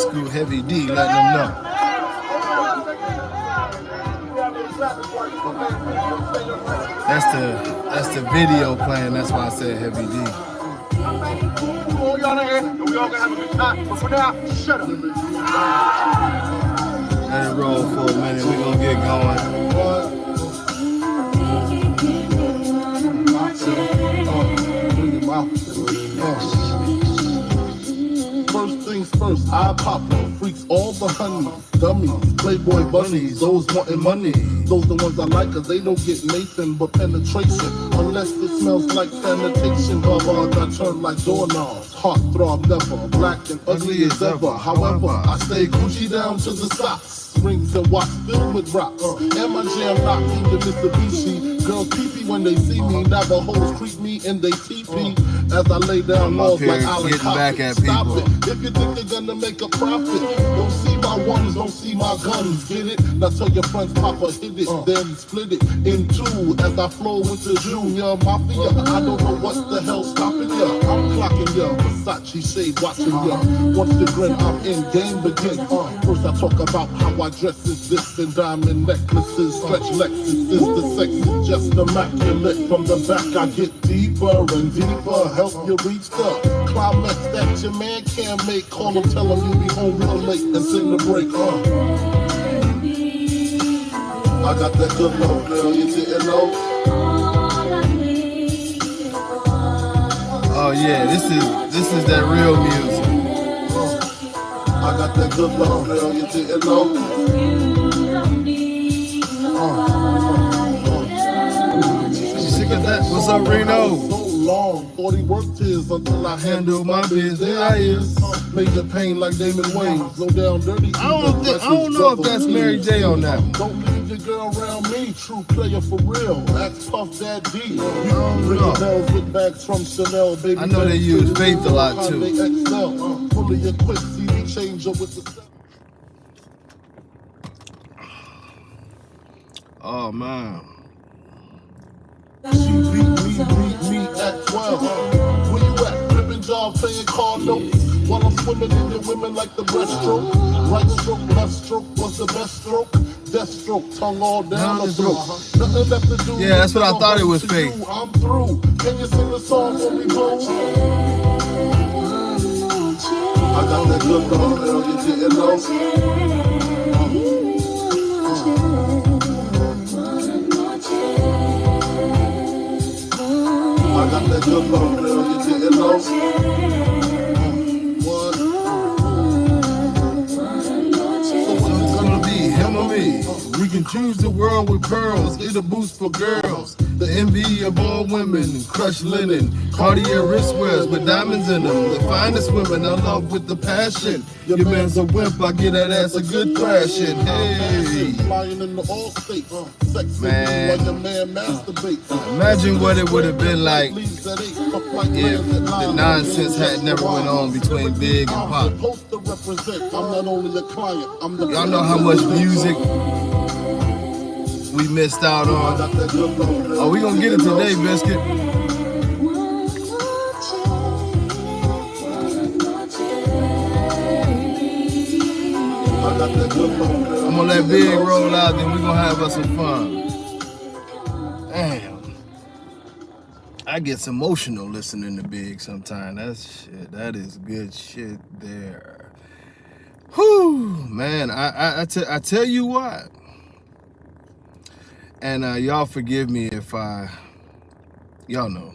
school Heavy D letting them know. That's the video playing. That's why I said Heavy D. All y'all in here, and we all gonna have a good time. But for now, shut up. Let it roll for a minute. We're gonna get going. First things first, I pop them. Freaks all the honeys, dummies, playboy bunnies, those wanting money. Those the ones I like, cause they don't get Nathan but penetration. Unless it smells like sanitation. Barbars I turn like doorknobs. Heart throb never, black and ugly as ever. However, I stay Gucci down to the socks. Rings and watch filled with rocks. And my jam locked in the Mitsubishi. Girls pee-pee when they see me. Navajos creep me and they teepee. As I lay down laws like Allen Coffin. Stop it. If you think they're gonna make a profit, don't see my ones, don't see my guns. Get it? Now tell your friends Papa hit it, then split it in two. As I flow with the Junior Mafia. I don't know what the hell stopping ya. I'm clocking ya. Versace shade watching ya. Once the grin, I'm in, game begins. First I talk about how I dress is this and diamond necklaces. Stretch Lexus is the sex is just immaculate. From the back I get deeper and deeper. Help you reach the climax that your man can't make. Call him, tell him you be home real late and sing the break. I got that good love, girl, you didn't know. Oh yeah, this is that real music. I got that good love, girl, you didn't know. You sick of that? What's up, Reno? So long, 40 work tears until I handle my biz. There I is. Major pain like Damon Wayans. Low down dirty. I don't know if that's Mary J on that one. Don't leave your girl around me. True player for real. Ask Puff Dad D. know. Bells with bags from Chanel, baby. I know they use Faith a lot too. XL, fully equipped CD changer with the. Oh man. She beat me at 12. Where you at? Ripping job, paying car notes. While I'm swimming in your women like the breaststroke. Right stroke, left stroke was the best stroke. Death stroke, tongue all down the throat. Nothing left to do. Yeah, that's what I thought it was fake. I'm through. Can you sing the song for me, bro? I got that good love, girl, you didn't know. I got that good love, girl, you didn't know. What? So it's gonna be him or me. We can choose the world with pearls. Get a boost for girls. The envy of all women. Crushed linen. Cartier wristwears with diamonds in them. The finest women I love with the passion. Your man's a wimp, I get that ass a good thrashing. Hey. Flying in the all states. Sex Man. while your man masturbates. Imagine what it would have been like if the nonsense had never went on between Big and Pop. I'm supposed to represent. I'm not only a client, I'm the Y'all know how much music we missed out on. Oh, we gonna get it today, Biscuit. I'm gonna let Big roll out, then we gonna have us some fun. Damn. I get emotional listening to Big sometimes. That is good shit there. Whew, man, I tell you what. And y'all forgive me if y'all know,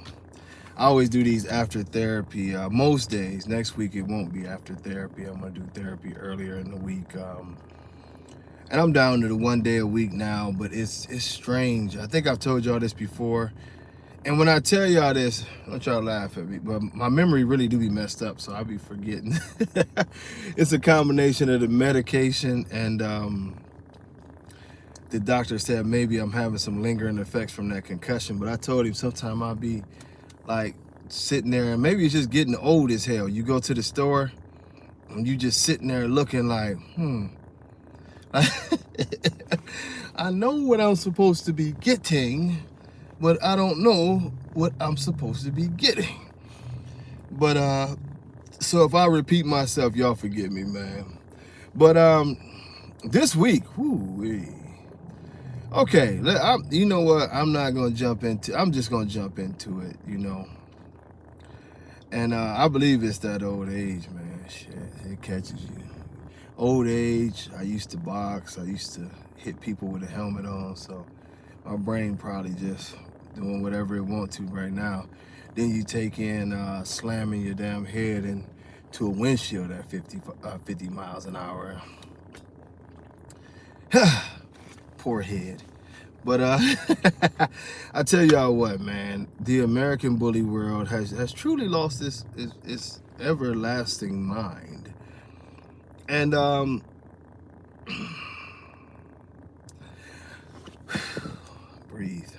I always do these after therapy. Most days, next week it won't be after therapy. I'm gonna do therapy earlier in the week. And I'm down to the 1 day a week now, but it's strange. I think I've told y'all this before. And when I tell y'all this, don't y'all laugh at me, but my memory really do be messed up, so I be forgetting. It's a combination of the medication and the doctor said maybe I'm having some lingering effects from that concussion, but I told him sometime I'll be like sitting there, and maybe it's just getting old as hell. You go to the store and you just sitting there looking like, I know what I'm supposed to be getting, but I don't know what I'm supposed to be getting. But So if I repeat myself, y'all forgive me, man. But this week, okay, you know what? I'm not gonna jump into. I'm just gonna jump into it, you know. And I believe it's that old age, man. Shit, it catches you. Old age. I used to box. I used to hit people with a helmet on, so my brain probably just doing whatever it wants to right now. Then you take in slamming your damn head into a windshield at 50 miles an hour. Poor head. But I tell y'all what, man, the American bully world has truly lost its everlasting mind. And breathe.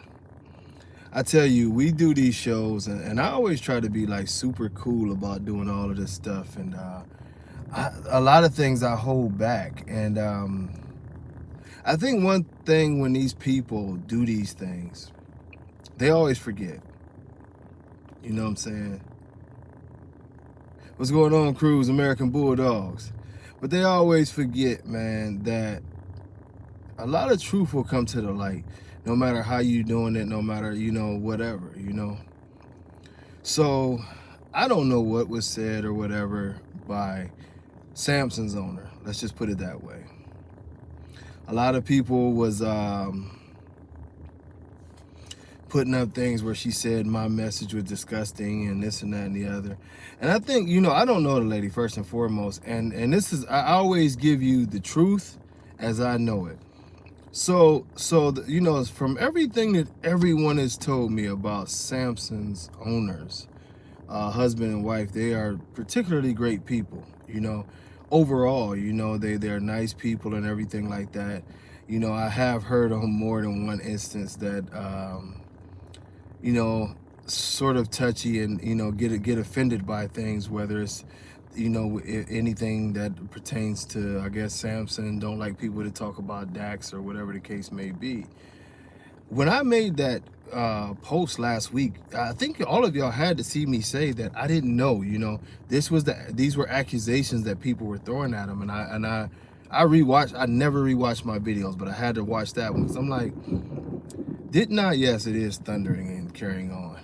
I tell you, we do these shows, and I always try to be like super cool about doing all of this stuff, and a lot of things I hold back. And I think one thing when these people do these things, they always forget. You know what I'm saying? What's going on, Crews, American Bulldogs? But they always forget, man, that a lot of truth will come to the light, no matter how you doing it, no matter, you know, whatever, you know. So I don't know what was said or whatever by Samson's owner. Let's just put it that way. A lot of people was putting up things where she said my message was disgusting and this and that and the other. And I think, you know, I don't know the lady first and foremost. And this is, I always give you the truth as I know it. So you know, from everything that everyone has told me about Samson's owners, husband and wife, they are particularly great people, you know. Overall, you know, they're nice people and everything like that. You know, I have heard on more than one instance that you know, sort of touchy and, you know, get offended by things, whether it's, you know, anything that pertains to, I guess, Samson, don't like people to talk about Dax or whatever the case may be. When I made that post last week, I think all of y'all had to see me say that I didn't know, you know, these were accusations that people were throwing at him. And I rewatched, I never rewatched my videos, but I had to watch that one because I'm like, didn't I? Yes, it is thundering and carrying on.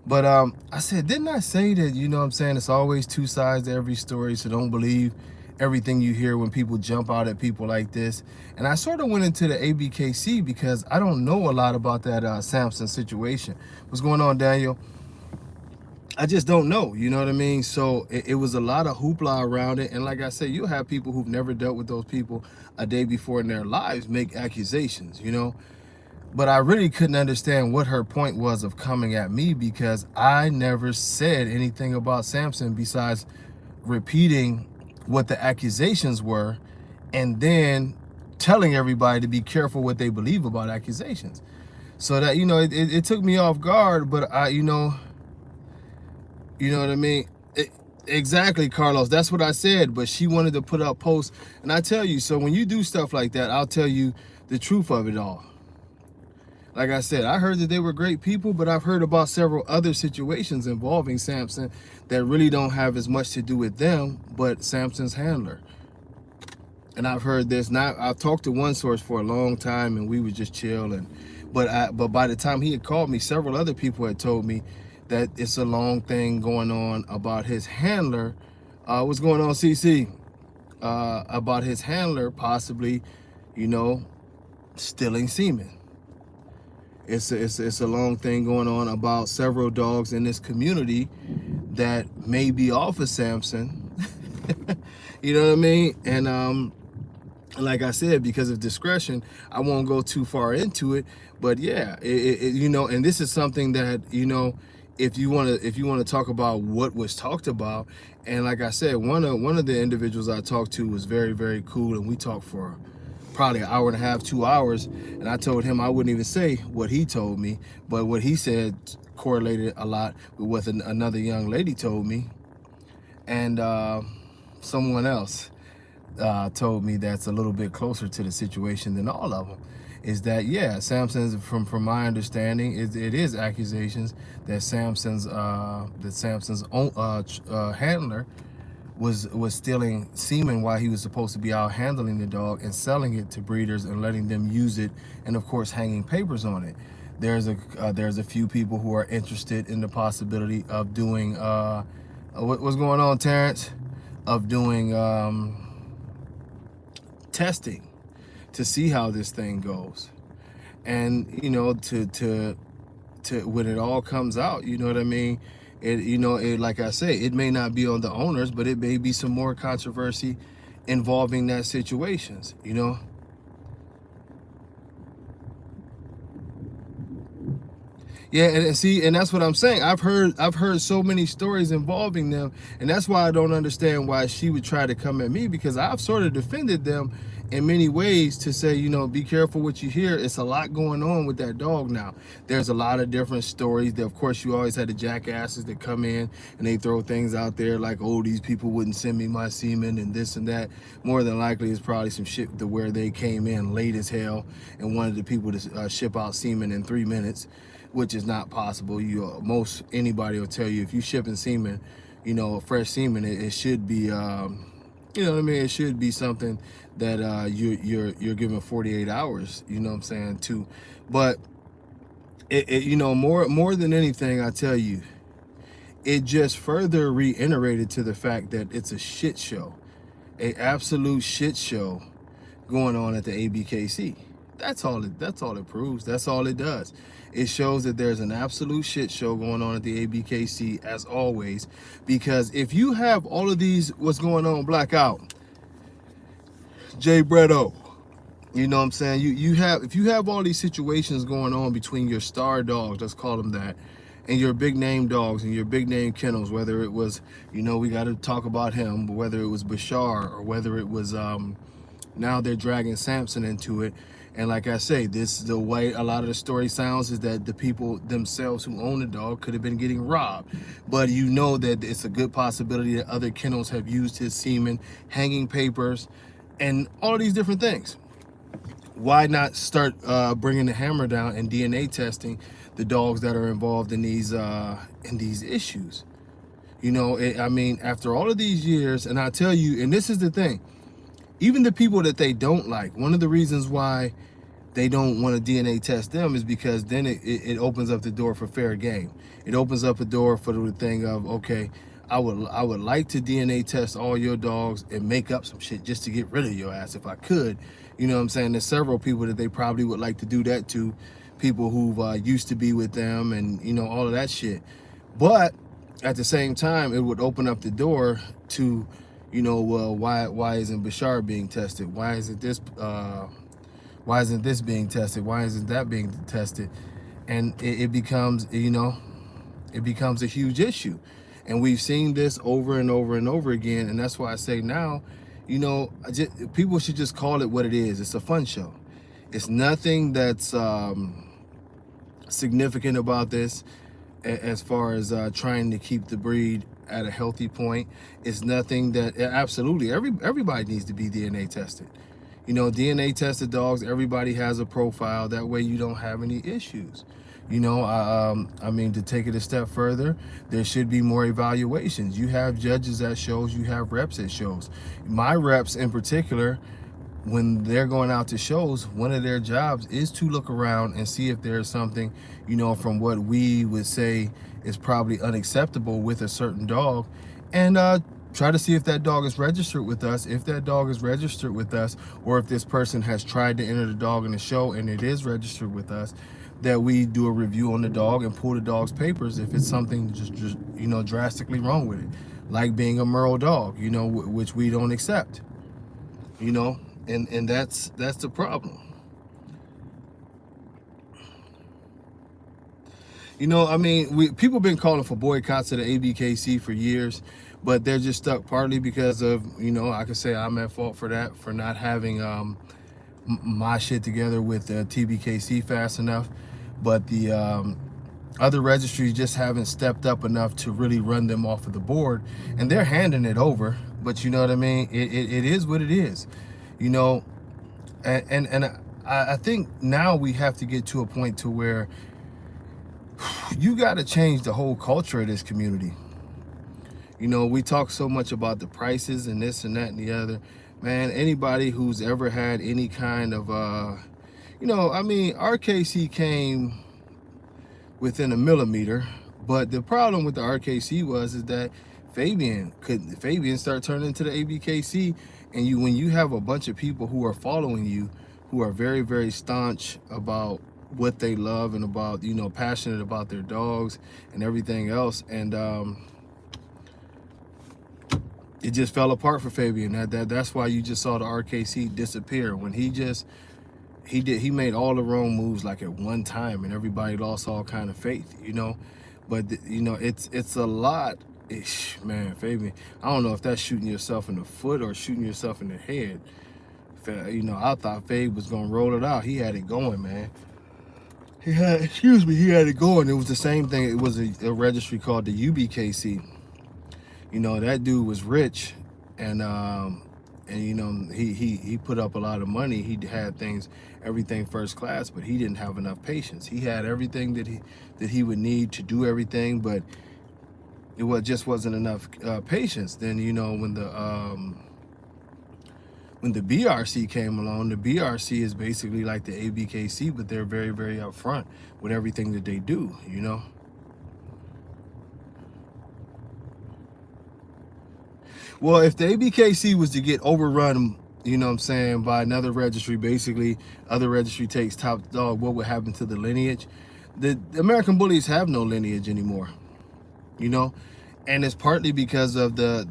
But I said, didn't I say that, you know what I'm saying, it's always two sides to every story, so don't believe everything you hear when people jump out at people like this. And I sort of went into the ABKC because I don't know a lot about that Samson situation. What's going on, Daniel? I just don't know, you know what I mean? So it was a lot of hoopla around it. And like I said, you'll have people who've never dealt with those people a day before in their lives make accusations, you know? But I really couldn't understand what her point was of coming at me because I never said anything about Samson besides repeating what the accusations were and then telling everybody to be careful what they believe about accusations. So that, you know, it took me off guard, but you know what I mean? Exactly, Carlos. That's what I said, but she wanted to put up posts. And I tell you, so when you do stuff like that, I'll tell you the truth of it all. Like I said, I heard that they were great people, but I've heard about several other situations involving Samson that really don't have as much to do with them, but Samson's handler. And I've heard this. Now, I've talked to one source for a long time, and we would just chill. But by the time he had called me, several other people had told me that it's a long thing going on about his handler. What's going on, CC? About his handler possibly, you know, stealing semen. It's a long thing going on about several dogs in this community that may be off of Samson. You know what I mean? And like I said, because of discretion, I won't go too far into it. But yeah, you know, and this is something that, you know, if you want to talk about what was talked about, and like I said, one of the individuals I talked to was very, very cool, and we talked for probably an hour and a half, 2 hours, and I told him I wouldn't even say what he told me, but what he said correlated a lot with what another young lady told me, and someone else told me that's a little bit closer to the situation than all of them. Is that, yeah, Samson's, from my understanding, it is accusations that Samson's handler was stealing semen while he was supposed to be out handling the dog and selling it to breeders and letting them use it, and of course hanging papers on it. There's a few people who are interested in the possibility of doing what's going on, Terrence? Of doing testing to see how this thing goes, and you know, to when it all comes out, you know what I mean? It like I say, it may not be on the owners, but it may be some more controversy involving that situations, you know. Yeah, and see, and that's what I'm saying. I've heard so many stories involving them, and that's why I don't understand why she would try to come at me, because I've sort of defended them in many ways to say, you know, be careful what you hear. It's a lot going on with that dog now. There's a lot of different stories. Of course, you always had the jackasses that come in and they throw things out there like, oh, these people wouldn't send me my semen and this and that. More than likely, it's probably some shit to where they came in late as hell and wanted the people to ship out semen in 3 minutes, which is not possible. Most anybody will tell you, if you shipping semen, you know, fresh semen, it should be, you know what I mean? It should be something that you're given 48 hours. You know what I'm saying? To, but you know, more than anything, I tell you, it just further reiterated to the fact that it's a shit show, a absolute shit show going on at the ABKC. That's all it proves. That's all it does. It shows that there's an absolute shit show going on at the ABKC, as always, because if you have all of these, what's going on, Blackout, Jay Bretto, you know what I'm saying? If you have all these situations going on between your star dogs, let's call them that, and your big name dogs and your big name kennels, whether it was, you know, we got to talk about him, but whether it was Bashar or whether it was, now they're dragging Samson into it. And like I say, this is the way a lot of the story sounds, is that the people themselves who own the dog could have been getting robbed. But you know that it's a good possibility that other kennels have used his semen, hanging papers, and all of these different things. Why not start bringing the hammer down and DNA testing the dogs that are involved in these issues? You know, I mean, after all of these years, and I tell you, and this is the thing, even the people that they don't like, one of the reasons why they don't want to DNA test them is because then it opens up the door for fair game. It opens up a door for the thing of, okay, I would like to DNA test all your dogs and make up some shit just to get rid of your ass if I could. You know what I'm saying? There's several people that they probably would like to do that to, people who've used to be with them and, you know, all of that shit. But at the same time, it would open up the door to, you know, well, why isn't Bashar being tested? Why isn't this being tested? Why isn't that being tested? And it becomes, you know, it becomes a huge issue. And we've seen this over and over and over again. And that's why I say now, you know, people should just call it what it is. It's a fun show. It's nothing that's significant about this as far as trying to keep the breed at a healthy point. It's nothing that, absolutely, everybody needs to be DNA tested. You know, DNA tested dogs, everybody has a profile. That way you don't have any issues. You know, I mean, to take it a step further, there should be more evaluations. You have judges at shows, you have reps at shows. My reps in particular, when they're going out to shows, one of their jobs is to look around and see if there's something, you know, from what we would say is probably unacceptable with a certain dog, and try to see if that dog is registered with us. If that dog is registered with us, or if this person has tried to enter the dog in the show and it is registered with us, that we do a review on the dog and pull the dog's papers if it's something just you know, drastically wrong with it, like being a Merle dog, you know, which we don't accept, you know. And that's the problem. You know, I mean, people been calling for boycotts of the ABKC for years, but they're just stuck partly because of, you know, I could say I'm at fault for that, for not having my shit together with tbkc fast enough. But the other registries just haven't stepped up enough to really run them off of the board, and they're handing it over. But you know what I mean? It is what it is. You know, and I think now we have to get to a point to where you got to change the whole culture of this community. You know, we talk so much about the prices and this and that and the other. Man, anybody who's ever had any kind of, you know, I mean, RKC came within a millimeter, but the problem with the RKC is that Fabian start turning into the ABKC, and when you have a bunch of people who are following you, who are very, very staunch about what they love and about, you know, passionate about their dogs and everything else, and it just fell apart for Fabian. That's why you just saw the RKC disappear when he made all the wrong moves like at one time, and everybody lost all kind of faith, you know. But you know, it's a lot. Man, Fabian, I don't know if that's shooting yourself in the foot or shooting yourself in the head. You know, I thought Fabe was gonna roll it out. He had it going, man. He had it going. It was the same thing. It was a registry called the UBKC. You know, that dude was rich, and you know, he put up a lot of money. He had everything first class, but he didn't have enough patience. He had everything that he would need to do everything, but it just wasn't enough patience. Then, you know, when the BRC came along, the BRC is basically like the ABKC, but they're very, very upfront with everything that they do, you know. Well, if the ABKC was to get overrun, you know what I'm saying, by another registry, basically, other registry takes top dog, what would happen to the lineage? The American bullies have no lineage anymore, you know, and it's partly because of the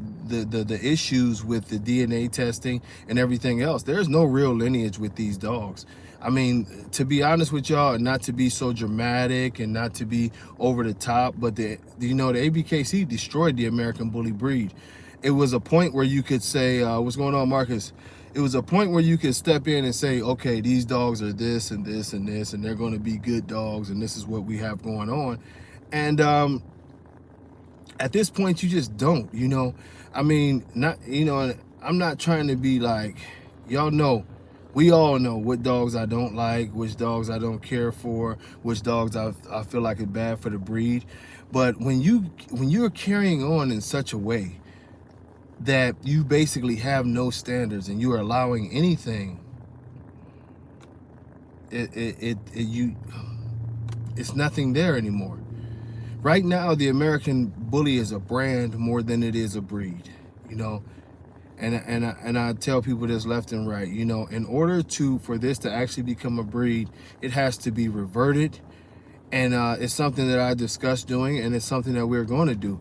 issues with the DNA testing and everything else. There's no real lineage with these dogs. I mean, to be honest with y'all, and not to be so dramatic and not to be over the top, but you know, the ABKC destroyed the American bully breed. It was a point where you could say, what's going on, Marcus? It was a point where you could step in and say, okay, these dogs are this and this and this, and they're going to be good dogs, and this is what we have going on. And at this point, you just don't, you know. I mean, you know, I'm not trying to be like, y'all know, we all know what dogs I don't like, which dogs I don't care for, which dogs I feel like is bad for the breed. But when you're carrying on in such a way that you basically have no standards and you are allowing anything, it's nothing there anymore. Right now, the American bully is a brand more than it is a breed, you know. And I tell people this left and right, you know, in order for this to actually become a breed, it has to be reverted. And it's something that I discussed doing, and it's something that we're going to do.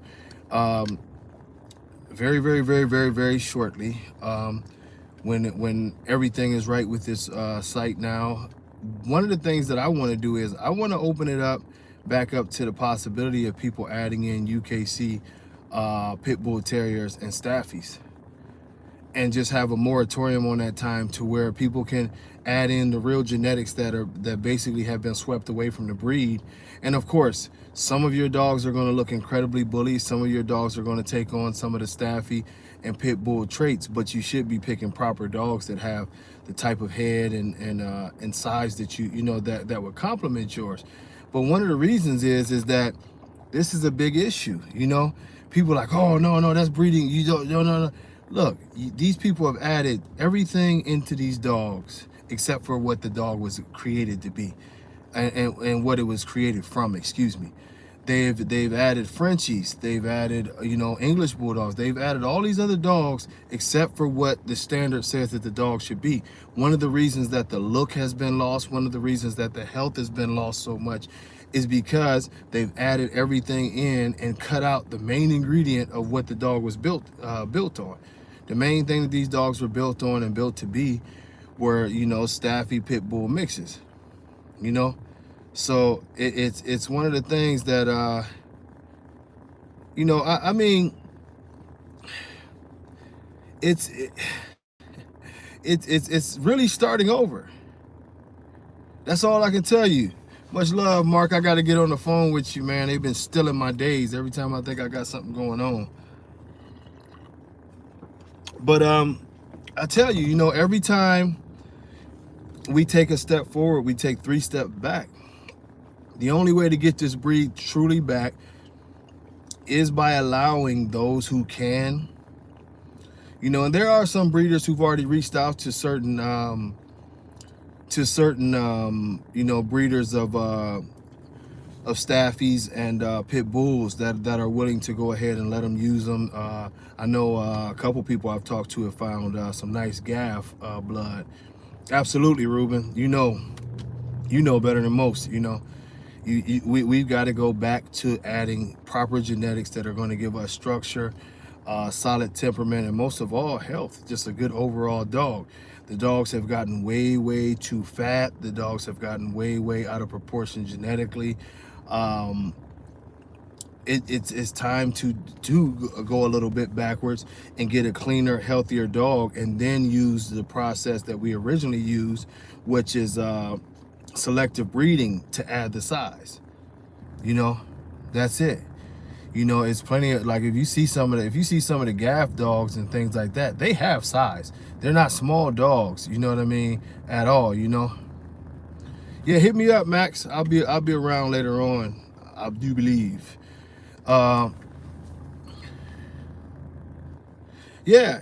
Very, very, very, very, very shortly, when everything is right with this site now. One of the things that I want to do is I want to open it up back up to the possibility of people adding in UKC pit bull terriers and staffies, and just have a moratorium on that time to where people can add in the real genetics that basically have been swept away from the breed. And of course, some of your dogs are going to look incredibly bully. Some of your dogs are going to take on some of the staffy and pit bull traits, but you should be picking proper dogs that have the type of head and size that you know that would complement yours. But one of the reasons is that this is a big issue. You know, people are like, oh no, that's breeding. You don't, no. Look, these people have added everything into these dogs except for what the dog was created to be, and what it was created from. Excuse me. They've added Frenchies. They've added, you know, English bulldogs. They've added all these other dogs except for what the standard says that the dog should be. One of the reasons that the look has been lost, one of the reasons that the health has been lost so much, is because they've added everything in and cut out the main ingredient of what the dog was built on. The main thing that these dogs were built on and built to be were, you know, staffy pit bull mixes, you know. So it's one of the things that you know, I mean, it's really starting over. That's all I can tell you. Much love, Mark. I got to get on the phone with you, man. They've been stealing my days every time I think I got something going on. But I tell you, you know, every time we take a step forward, we take 3 steps back. The only way to get this breed truly back is by allowing those who can, you know, and there are some breeders who've already reached out to certain you know, breeders of staffies and pit bulls that are willing to go ahead and let them use them. I know a couple people I've talked to have found some nice gaff blood. Absolutely, Ruben. You know better than most. You know, we've got to go back to adding proper genetics that are going to give us structure, solid temperament, and most of all, health. Just a good overall dog. The dogs have gotten way too fat. The dogs have gotten way out of proportion genetically. It's time to go a little bit backwards and get a cleaner, healthier dog, and then use the process that we originally used, which is selective breeding to add the size. You know, that's it. You know, it's plenty of, like, if you see some of the gaff dogs and things like that, they have size. They're not small dogs, you know what I mean, at all, you know. Yeah, hit me up, Max. I'll be around later on, I do believe. Yeah,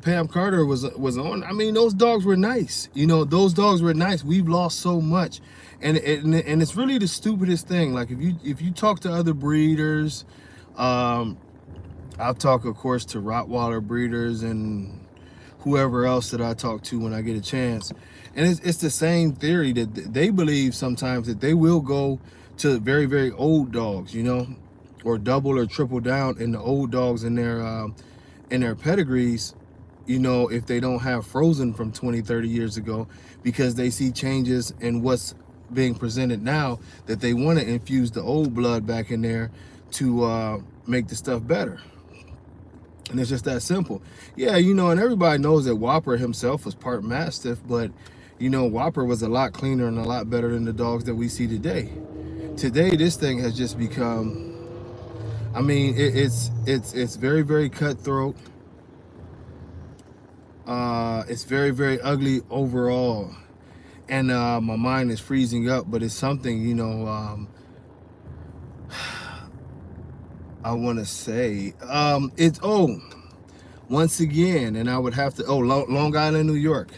Pam Carter was on. I mean, those dogs were nice. You know, those dogs were nice. We've lost so much. And it's really the stupidest thing. Like, if you talk to other breeders, I'll talk, of course, to Rottweiler breeders and whoever else that I talk to when I get a chance. And it's the same theory that they believe sometimes that they will go to very old dogs, you know, or double or triple down in the old dogs in their pedigrees, you know, if they don't have frozen from 20-30 years ago, because they see changes in what's being presented now, that they want to infuse the old blood back in there to make the stuff better. And it's just that simple. Yeah, you know, and everybody knows that Whopper himself was part Mastiff, but, you know, Whopper was a lot cleaner and a lot better than the dogs that we see today. Today, this thing has just become, I mean, it's very cutthroat. It's very ugly overall. And my mind is freezing up, but it's something, you know, I want to say, once again, and I would have to, Long Island, New York,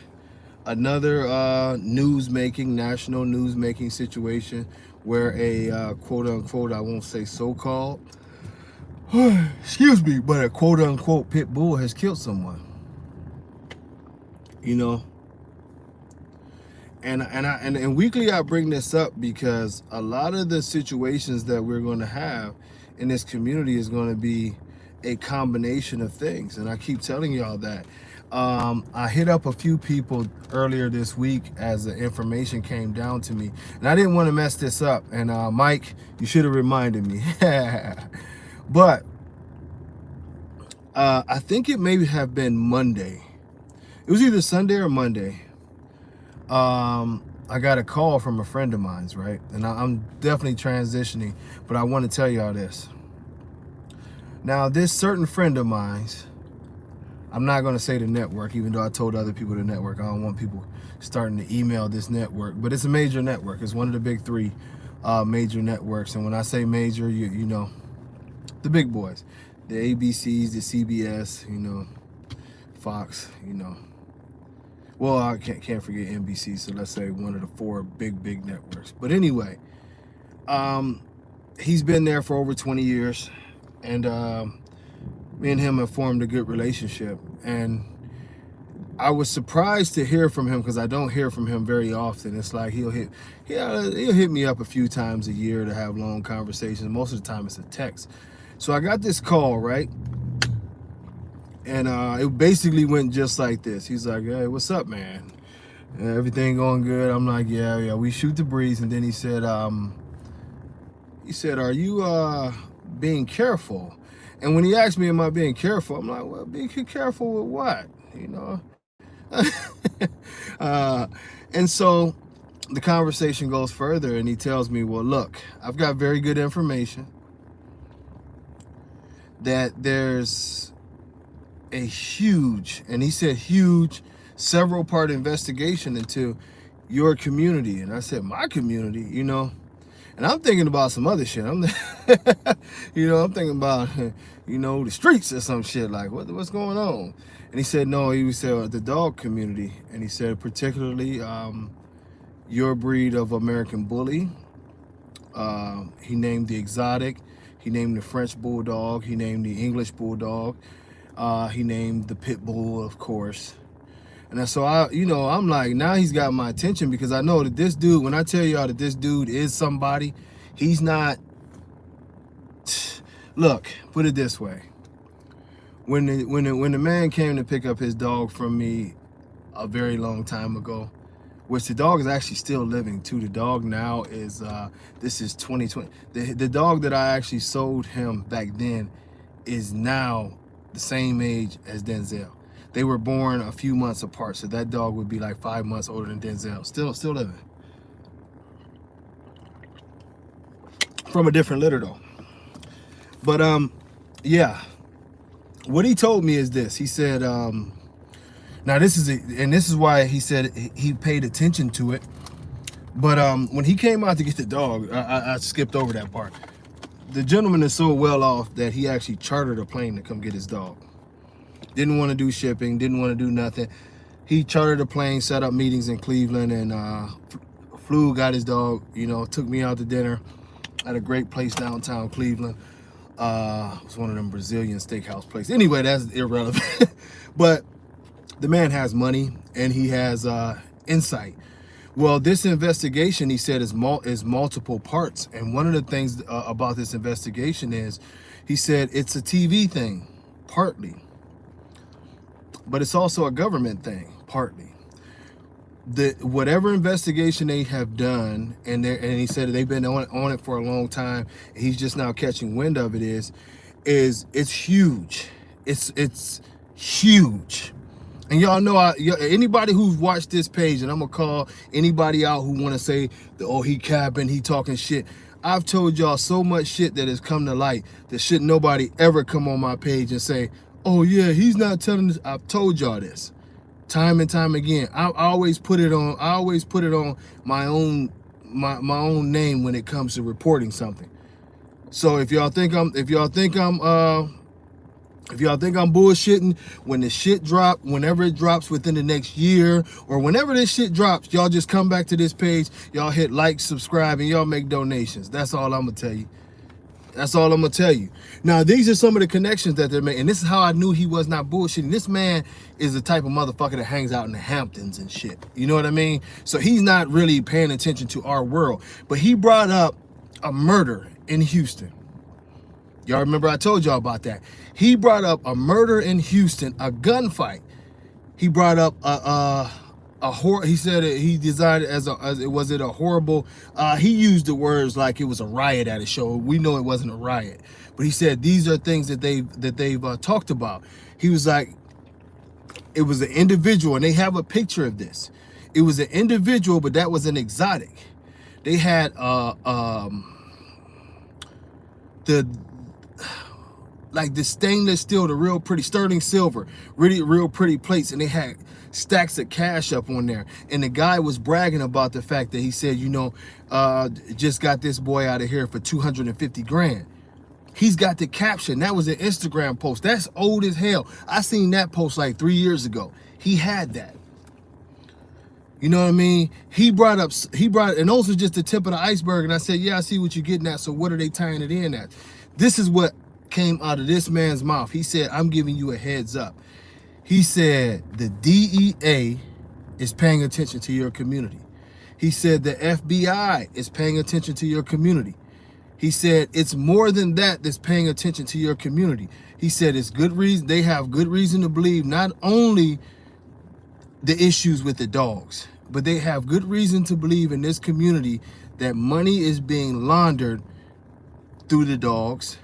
another national news-making situation where a quote-unquote, I won't say so-called, excuse me, but a quote-unquote pit bull has killed someone, you know. And weekly I bring this up because a lot of the situations that we're going to have in this community is going to be a combination of things, and I keep telling y'all that. I hit up a few people earlier this week as the information came down to me, and I didn't want to mess this up, and Mike, you should have reminded me. But I think it may have been Monday. It was either Sunday or Monday. I got a call from a friend of mine's, right? And I'm definitely transitioning, but I want to tell y'all this. Now, this certain friend of mine's, I'm not going to say the network, even though I told other people the network. I don't want people starting to email this network, but it's a major network. It's one of the big three major networks. And when I say major, you know, the big boys, the ABCs, the CBS, you know, Fox, you know. Well, I can't forget NBC, so let's say one of the four big networks. But anyway, he's been there for over 20 years, and me and him have formed a good relationship. And I was surprised to hear from him, because I don't hear from him very often. It's like he'll hit me up a few times a year to have long conversations. Most of the time it's a text. So I got this call, right? And it basically went just like this. He's like, "Hey, what's up, man? Everything going good?" I'm like, yeah, we shoot the breeze. And then he said, "Are you being careful?" And when he asked me, "Am I being careful?" I'm like, "Well, being careful with what? You know?" And so the conversation goes further, and he tells me, "Well, look, I've got very good information that there's a huge," and he said huge, several part investigation into your community." And I said, "My community?" You know, And I'm thinking about some other shit. I'm thinking about, the streets or some shit. Like, what's going on? And he said, no, he said the dog community. And he said, particularly your breed of American bully. He named the exotic. He named the French bulldog. He named the English bulldog. He named the pit bull, of course. And so I'm like, now he's got my attention, because I know that this dude, when I tell y'all that this dude is somebody, he's not. Look, put it this way. When the man came to pick up his dog from me a very long time ago, which the dog is actually still living too. The dog now is this is 2020. The dog that I actually sold him back then is now the same age as Denzel. They were born a few months apart, so that dog would be like 5 months older than Denzel. Still living. From a different litter though. But yeah. What he told me is this. He said, now this is why he said he paid attention to it. But when he came out to get the dog, I skipped over that part. The gentleman is so well off that he actually chartered a plane to come get his dog. Didn't want to do shipping, didn't want to do nothing. He chartered a plane, set up meetings in Cleveland, and flew, got his dog, took me out to dinner at a great place downtown Cleveland. It was one of them Brazilian steakhouse places. Anyway, that's irrelevant. But the man has money and he has insight. Well, this investigation, he said, is multiple parts. And one of the things about this investigation is, he said, it's a TV thing, partly. But it's also a government thing, partly. Whatever investigation they have done, and he said they've been on it for a long time, and he's just now catching wind of it, is it's huge. It's huge. And y'all know, anybody who's watched this page, and I'm gonna call anybody out who want to say, he capping, he talking shit. I've told y'all so much shit that has come to light that should nobody ever come on my page and say, oh yeah, he's not telling us. I've told y'all this time and time again. I always put it on. I always put it on my own name when it comes to reporting something. So if y'all think I'm bullshitting, when the shit drop, whenever it drops within the next year, or whenever this shit drops, y'all just come back to this page, y'all hit like, subscribe, and y'all make donations. That's all I'm gonna tell you. That's all I'm gonna tell you. Now, these are some of the connections that they're making, and this is how I knew he was not bullshitting. This man is the type of motherfucker that hangs out in the Hamptons and shit. You know what I mean? So he's not really paying attention to our world. But he brought up a murder in Houston. Y'all remember I told y'all about that. He brought up a murder in Houston, a gunfight. He brought up he said he designed it as a horrible, he used the words like it was a riot at a show. We know it wasn't a riot, but he said these are things that they've talked about. He was like, it was an individual, and they have a picture of this. It was an individual, but that was an exotic. They had the stainless steel, the real pretty sterling silver, really real pretty plates, and they had stacks of cash up on there. And the guy was bragging about the fact that he said, just got this boy out of here for 250 grand. He's got the caption. That was an Instagram post. That's old as hell. I seen that post like 3 years ago. He had that. You know what I mean? He brought, and those are just the tip of the iceberg. And I said, yeah, I see what you're getting at. So what are they tying it in at? This is what came out of this man's mouth. He said, I'm giving you a heads up. He said, the DEA is paying attention to your community. He said, the FBI is paying attention to your community. He said, it's more than that that's paying attention to your community. He said, it's good reason. They have good reason to believe not only the issues with the dogs, but they have good reason to believe in this community that money is being laundered through the dogs.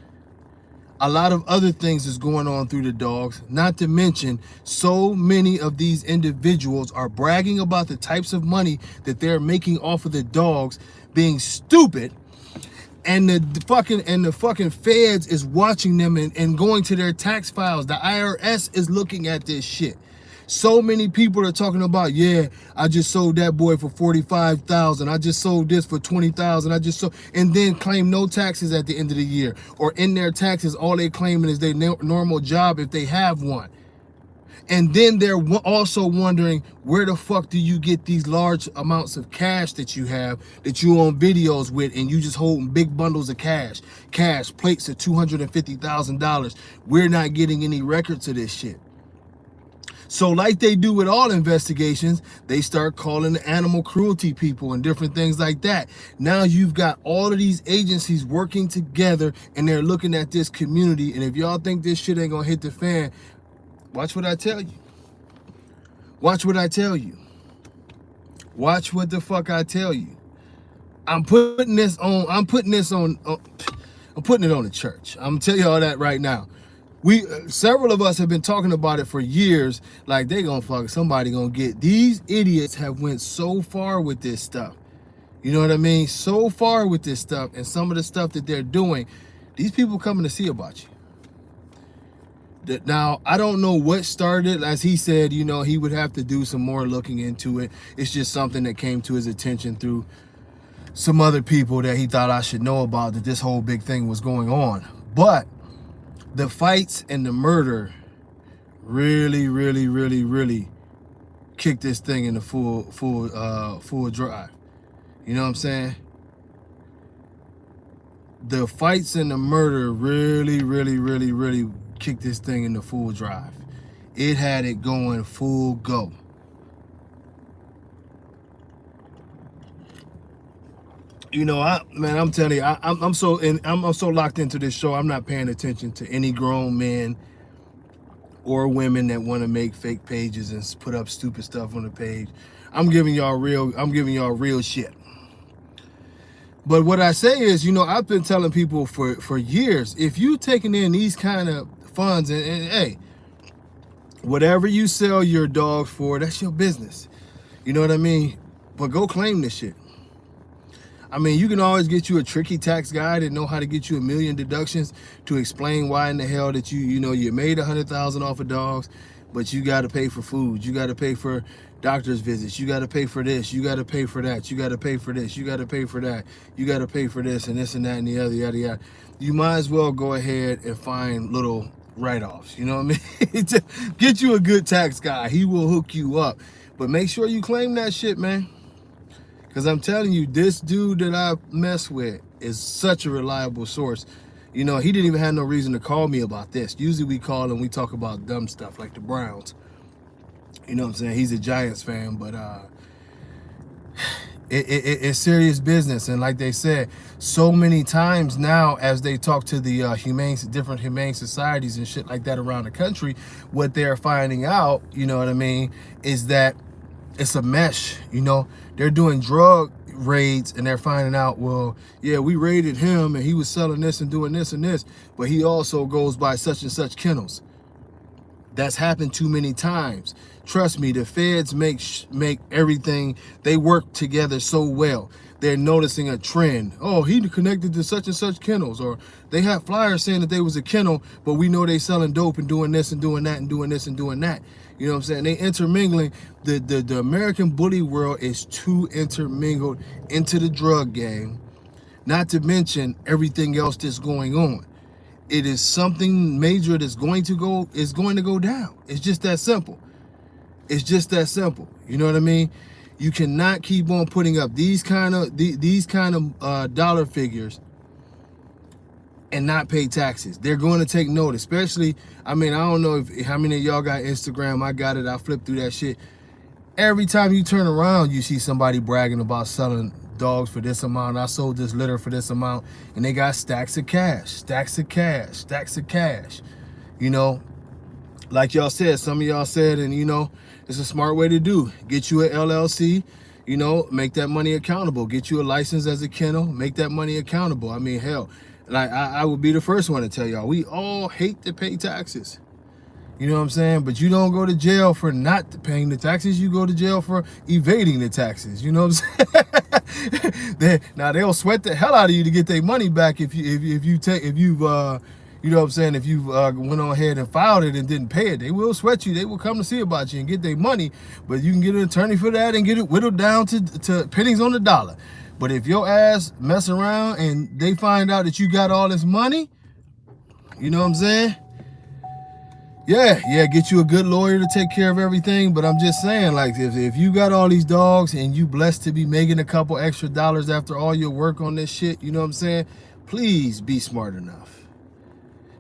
A lot of other things is going on through the dogs, not to mention so many of these individuals are bragging about the types of money that they're making off of the dogs being stupid, and the fucking feds is watching them and going to their tax files. The IRS is looking at this shit. So many people are talking about, yeah, I just sold that boy for $45,000. I just sold this for $20,000. I just sold, and then claim no taxes at the end of the year. Or in their taxes, all they claiming is their normal job if they have one. And then they're also wondering, where the fuck do you get these large amounts of cash that you have, that you on videos with, and you just holding big bundles of cash plates of $250,000. We're not getting any records of this shit. So like they do with all investigations, they start calling the animal cruelty people and different things like that. Now you've got all of these agencies working together, and they're looking at this community. And if y'all think this shit ain't gonna hit the fan, watch what I tell you. Watch what I tell you. Watch what the fuck I tell you. I'm putting it on the church. I'm telling y'all that right now. Several of us have been talking about it for years, like they gonna fuck, somebody gonna get. These idiots have went so far with this stuff. You know what I mean? So far with this stuff, and some of the stuff that they're doing, these people coming to see about you. Now, I don't know what started. As he said, you know, he would have to do some more looking into it. It's just something that came to his attention through some other people that he thought I should know about, that this whole big thing was going on. But the fights and the murder really kicked this thing into full drive. You know what I'm saying? The fights and the murder really kicked this thing into full drive. It had it going full go. You know, I'm telling you, I'm so locked into this show. I'm not paying attention to any grown men or women that want to make fake pages and put up stupid stuff on the page. I'm giving y'all real shit. But what I say is, you know, I've been telling people for years, if you taking in these kind of funds, and hey, whatever you sell your dog for, that's your business. You know what I mean? But go claim this shit. I mean, you can always get you a tricky tax guy that know how to get you a million deductions to explain why in the hell that you made $100,000 off of dogs, but you got to pay for food, you got to pay for doctor's visits, you got to pay for this, you got to pay for that, you got to pay for this, you got to pay for that, you got to pay for this and this and that and the other, yada yada. You might as well go ahead and find little write-offs. You know what I mean? Get you a good tax guy. He will hook you up, but make sure you claim that shit, man. Because I'm telling you, this dude that I mess with is such a reliable source. You know, he didn't even have no reason to call me about this. Usually we call and we talk about dumb stuff like the Browns. You know what I'm saying? He's a Giants fan, but it's serious business. And like they said, so many times now, as they talk to the different humane societies and shit like that around the country, what they're finding out, you know what I mean, is that it's a mesh. You know, they're doing drug raids and they're finding out, well, yeah, we raided him and he was selling this and doing this and this, but he also goes by such and such kennels. That's happened too many times. Trust me, the feds make everything, they work together so well. They're noticing a trend. Oh, he connected to such and such kennels, or they have flyers saying that they was a kennel, but we know they selling dope and doing this and doing that and doing this and doing that. You know what I'm saying? They intermingling. The American bully world is too intermingled into the drug game, not to mention everything else that's going on. It is something major that's going to go down. It's just that simple. It's just that simple. You know what I mean? You cannot keep on putting up these kind of dollar figures and not pay taxes. They're going to take note, especially, I mean, I don't know how many of y'all got Instagram. I got it. I flipped through that shit. Every time you turn around, you see somebody bragging about selling dogs for this amount. I sold this litter for this amount, and they got stacks of cash. You know, like y'all said, some of y'all said, and you know, it's a smart way to do. Get you an LLC, you know, make that money accountable. Get you a license as a kennel, make that money accountable. I mean, hell, like I would be the first one to tell y'all, we all hate to pay taxes. You know what I'm saying? But you don't go to jail for not paying the taxes. You go to jail for evading the taxes. You know what I'm saying? Now they'll sweat the hell out of you to get their money back if you've You know what I'm saying? If you went on ahead and filed it and didn't pay it, they will sweat you. They will come to see about you and get their money. But you can get an attorney for that and get it whittled down to pennies on the dollar. But if your ass mess around and they find out that you got all this money, you know what I'm saying? Yeah, get you a good lawyer to take care of everything. But I'm just saying, like, if you got all these dogs and you blessed to be making a couple extra dollars after all your work on this shit, you know what I'm saying? Please be smart enough.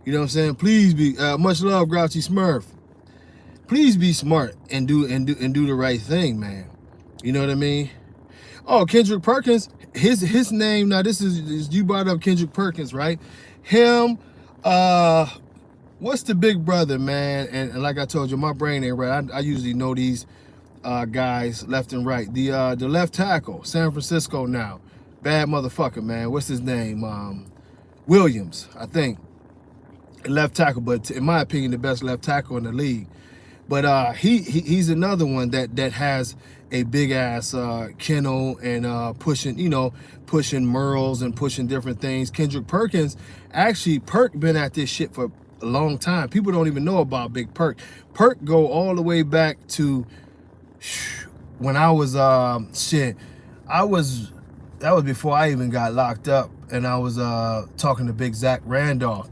You know what I'm saying? Please be much love, Grouchy Smurf. Please be smart and do the right thing, man. You know what I mean? Oh, Kendrick Perkins, his name, now this is you brought up Kendrick Perkins, right? Him, what's the big brother, man? And like I told you, my brain ain't right. I usually know these guys left and right. The left tackle, San Francisco now. Bad motherfucker, man. What's his name? Williams, I think. Left tackle, but in my opinion, the best left tackle in the league. But he's another one that has a big ass kennel and pushing Merles and pushing different things. Kendrick Perkins, actually, Perk been at this shit for a long time. People don't even know about Big Perk. Perk go all the way back to when I was that was before I even got locked up, and I was talking to Big Zach Randolph.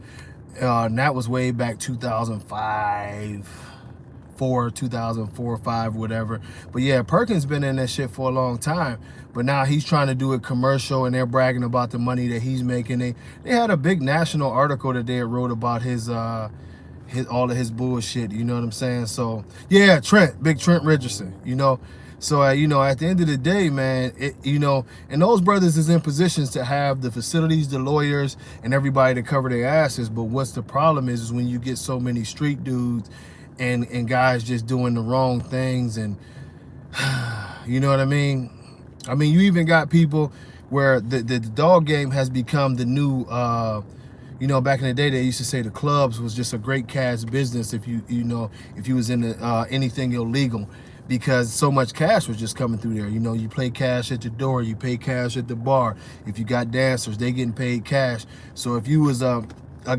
And that was way back 2005, 2004, 5, whatever. But yeah, Perkins been in that shit for a long time. But now he's trying to do a commercial, and they're bragging about the money that he's making. They had a big national article that they wrote about his all of his bullshit. You know what I'm saying? So yeah, Big Trent Richardson. You know. So, at the end of the day, man, and those brothers is in positions to have the facilities, the lawyers, and everybody to cover their asses. But what's the problem is when you get so many street dudes and guys just doing the wrong things, and you know what I mean? I mean, you even got people where the dog game has become the new, back in the day, they used to say the clubs was just a great cash business if you was in anything illegal. Because so much cash was just coming through there. You play cash at the door, you pay cash at the bar. If you got dancers, they getting paid cash. So if you was a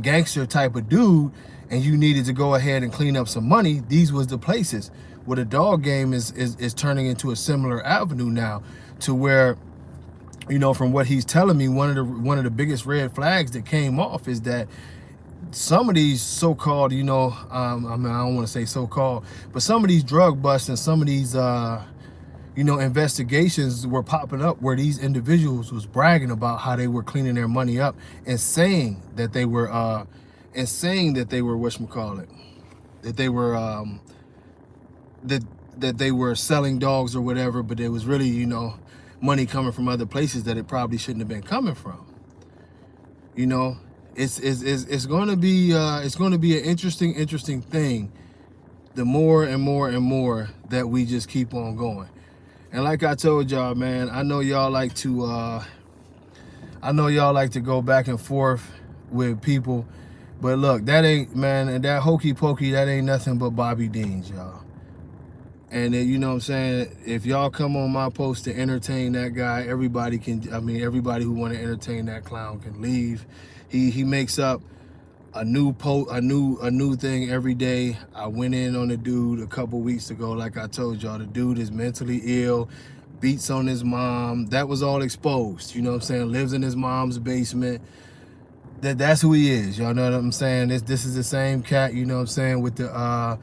gangster type of dude and you needed to go ahead and clean up some money, these was the places. Well, the dog game is turning into a similar avenue now, to where, from what he's telling me, one of the biggest red flags that came off is that some of these so-called, I don't want to say so-called, but some of these drug busts and some of these, investigations were popping up where these individuals was bragging about how they were cleaning their money up and saying that they were, whatchamacallit, that they were, that they were selling dogs or whatever, but it was really, money coming from other places that it probably shouldn't have been coming from. It's going to be an interesting thing. The more and more that we just keep on going. And like I told y'all, man, I know y'all like to go back and forth with people, but look, that ain't, man, and that hokey pokey, that ain't nothing but Bobby Deans, y'all. And then, you know what I'm saying, if y'all come on my post to entertain that guy, everybody who want to entertain that clown can leave. He makes up a new thing every day. I went in on the dude a couple weeks ago. Like I told y'all, the dude is mentally ill, beats on his mom. That was all exposed. You know what I'm saying? Lives in his mom's basement. That's who he is. Y'all know what I'm saying? This is the same cat, you know what I'm saying, with the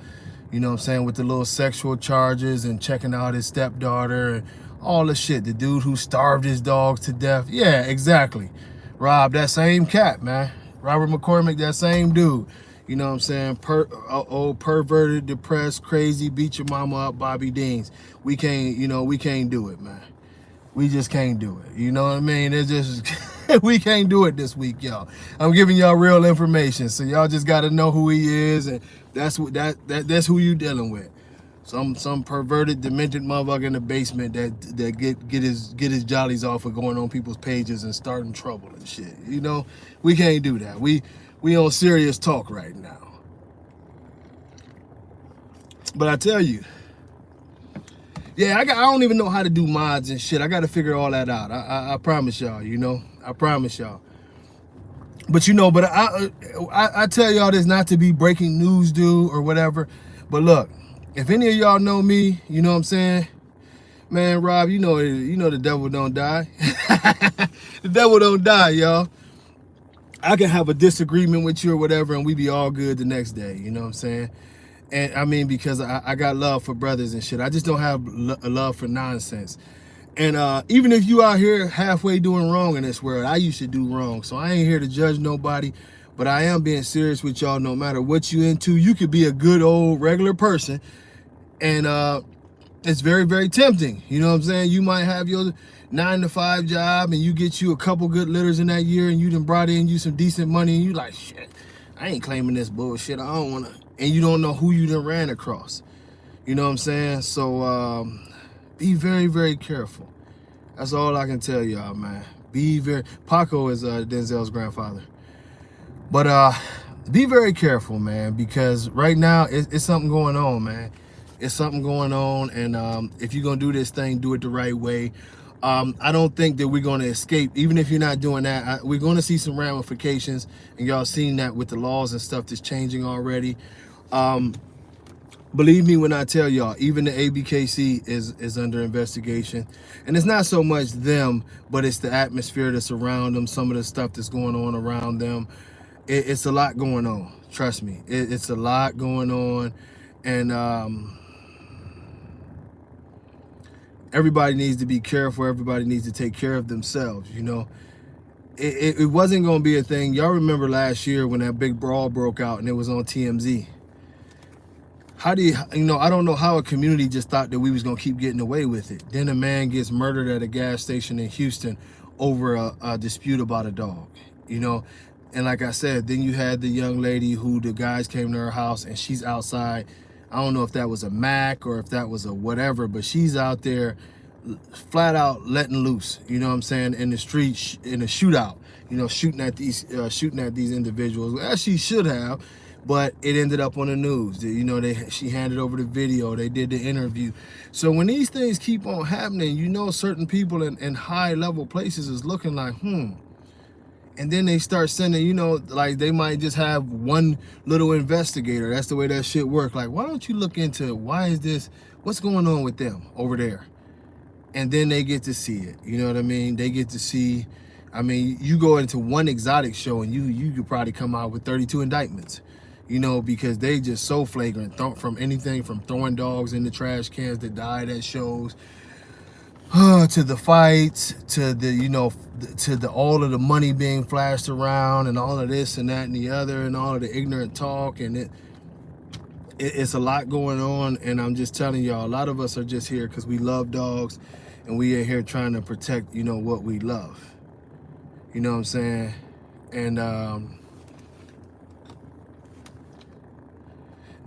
with the little sexual charges and checking out his stepdaughter and all the shit. The dude who starved his dogs to death. Yeah, exactly. Rob, that same cat, man. Robert McCormick, that same dude. You know what I'm saying? Old perverted, depressed, crazy, beat your mama up, Bobby Deans. We can't do it, man. We just can't do it. You know what I mean? It's just, we can't do it this week, y'all. I'm giving y'all real information, so y'all just got to know who he is, and that's who you dealing with. Some perverted, demented motherfucker in the basement that get his jollies off of going on people's pages and starting trouble and shit. We can't do that. We on serious talk right now. But I tell you, yeah, I don't even know how to do mods and shit. I got to figure all that out. I promise y'all. I promise y'all. But you know, but I tell y'all this not to be breaking news, dude, or whatever. But look, if any of y'all know me, you know what I'm saying, man, Rob, you know the devil don't die. The devil don't die, y'all. I can have a disagreement with you or whatever, and we be all good the next day. You know what I'm saying? And I mean, because I got love for brothers and shit. I just don't have a love for nonsense. And even if you out here halfway doing wrong in this world, I used to do wrong. So I ain't here to judge nobody, but I am being serious with y'all. No matter what you into, you could be a good old regular person. And it's very, very tempting. You know what I'm saying? You might have your 9-to-5 job and you get you a couple good litters in that year and you done brought in you some decent money and you like, shit, I ain't claiming this bullshit. I don't want to. And you don't know who you done ran across. You know what I'm saying? So be very, very careful. That's all I can tell y'all, man. Be very, Paco is Denzel's grandfather. But be very careful, man, because right now it's something going on, man. It's something going on, and if you're gonna do this thing, do it the right way. I don't think that we're gonna escape, even if you're not doing that. We're gonna see some ramifications, and y'all seen that with the laws and stuff that's changing already. Believe me when I tell y'all, even the ABKC is under investigation. And it's not so much them, but it's the atmosphere that's around them, some of the stuff that's going on around them. It's a lot going on. Trust me, it's a lot going on. And everybody needs to be careful. Everybody needs to take care of themselves, you know. It wasn't going to be a thing. Y'all remember last year when that big brawl broke out and it was on TMZ. How do you know, I don't know how a community just thought that we was going to keep getting away with it. Then a man gets murdered at a gas station in Houston over a dispute about a dog, you know. And like I said, then you had the young lady who the guys came to her house and she's outside. I don't know if that was a Mac or if that was a whatever, but she's out there flat out letting loose, you know what I'm saying, in the street, in a shootout, you know, shooting at these individuals, as she should have. But it ended up on the news. You know, she handed over the video. They did the interview. So when these things keep on happening, you know, certain people in high level places is looking like, And then they start sending, you know, like they might just have one little investigator. That's the way that shit work. Like, why don't you look into why is this? What's going on with them over there? And then they get to see it. You know what I mean? They get to see. I mean, you go into one exotic show and you could probably come out with 32 indictments. You know, because they just so flagrant, from anything from throwing dogs in the trash cans that died at shows, to the fights, to the, you know, to the all of the money being flashed around and all of this and that and the other and all of the ignorant talk. And it's a lot going on. And I'm just telling y'all, a lot of us are just here because we love dogs and we are here trying to protect, you know, what we love. You know what I'm saying? And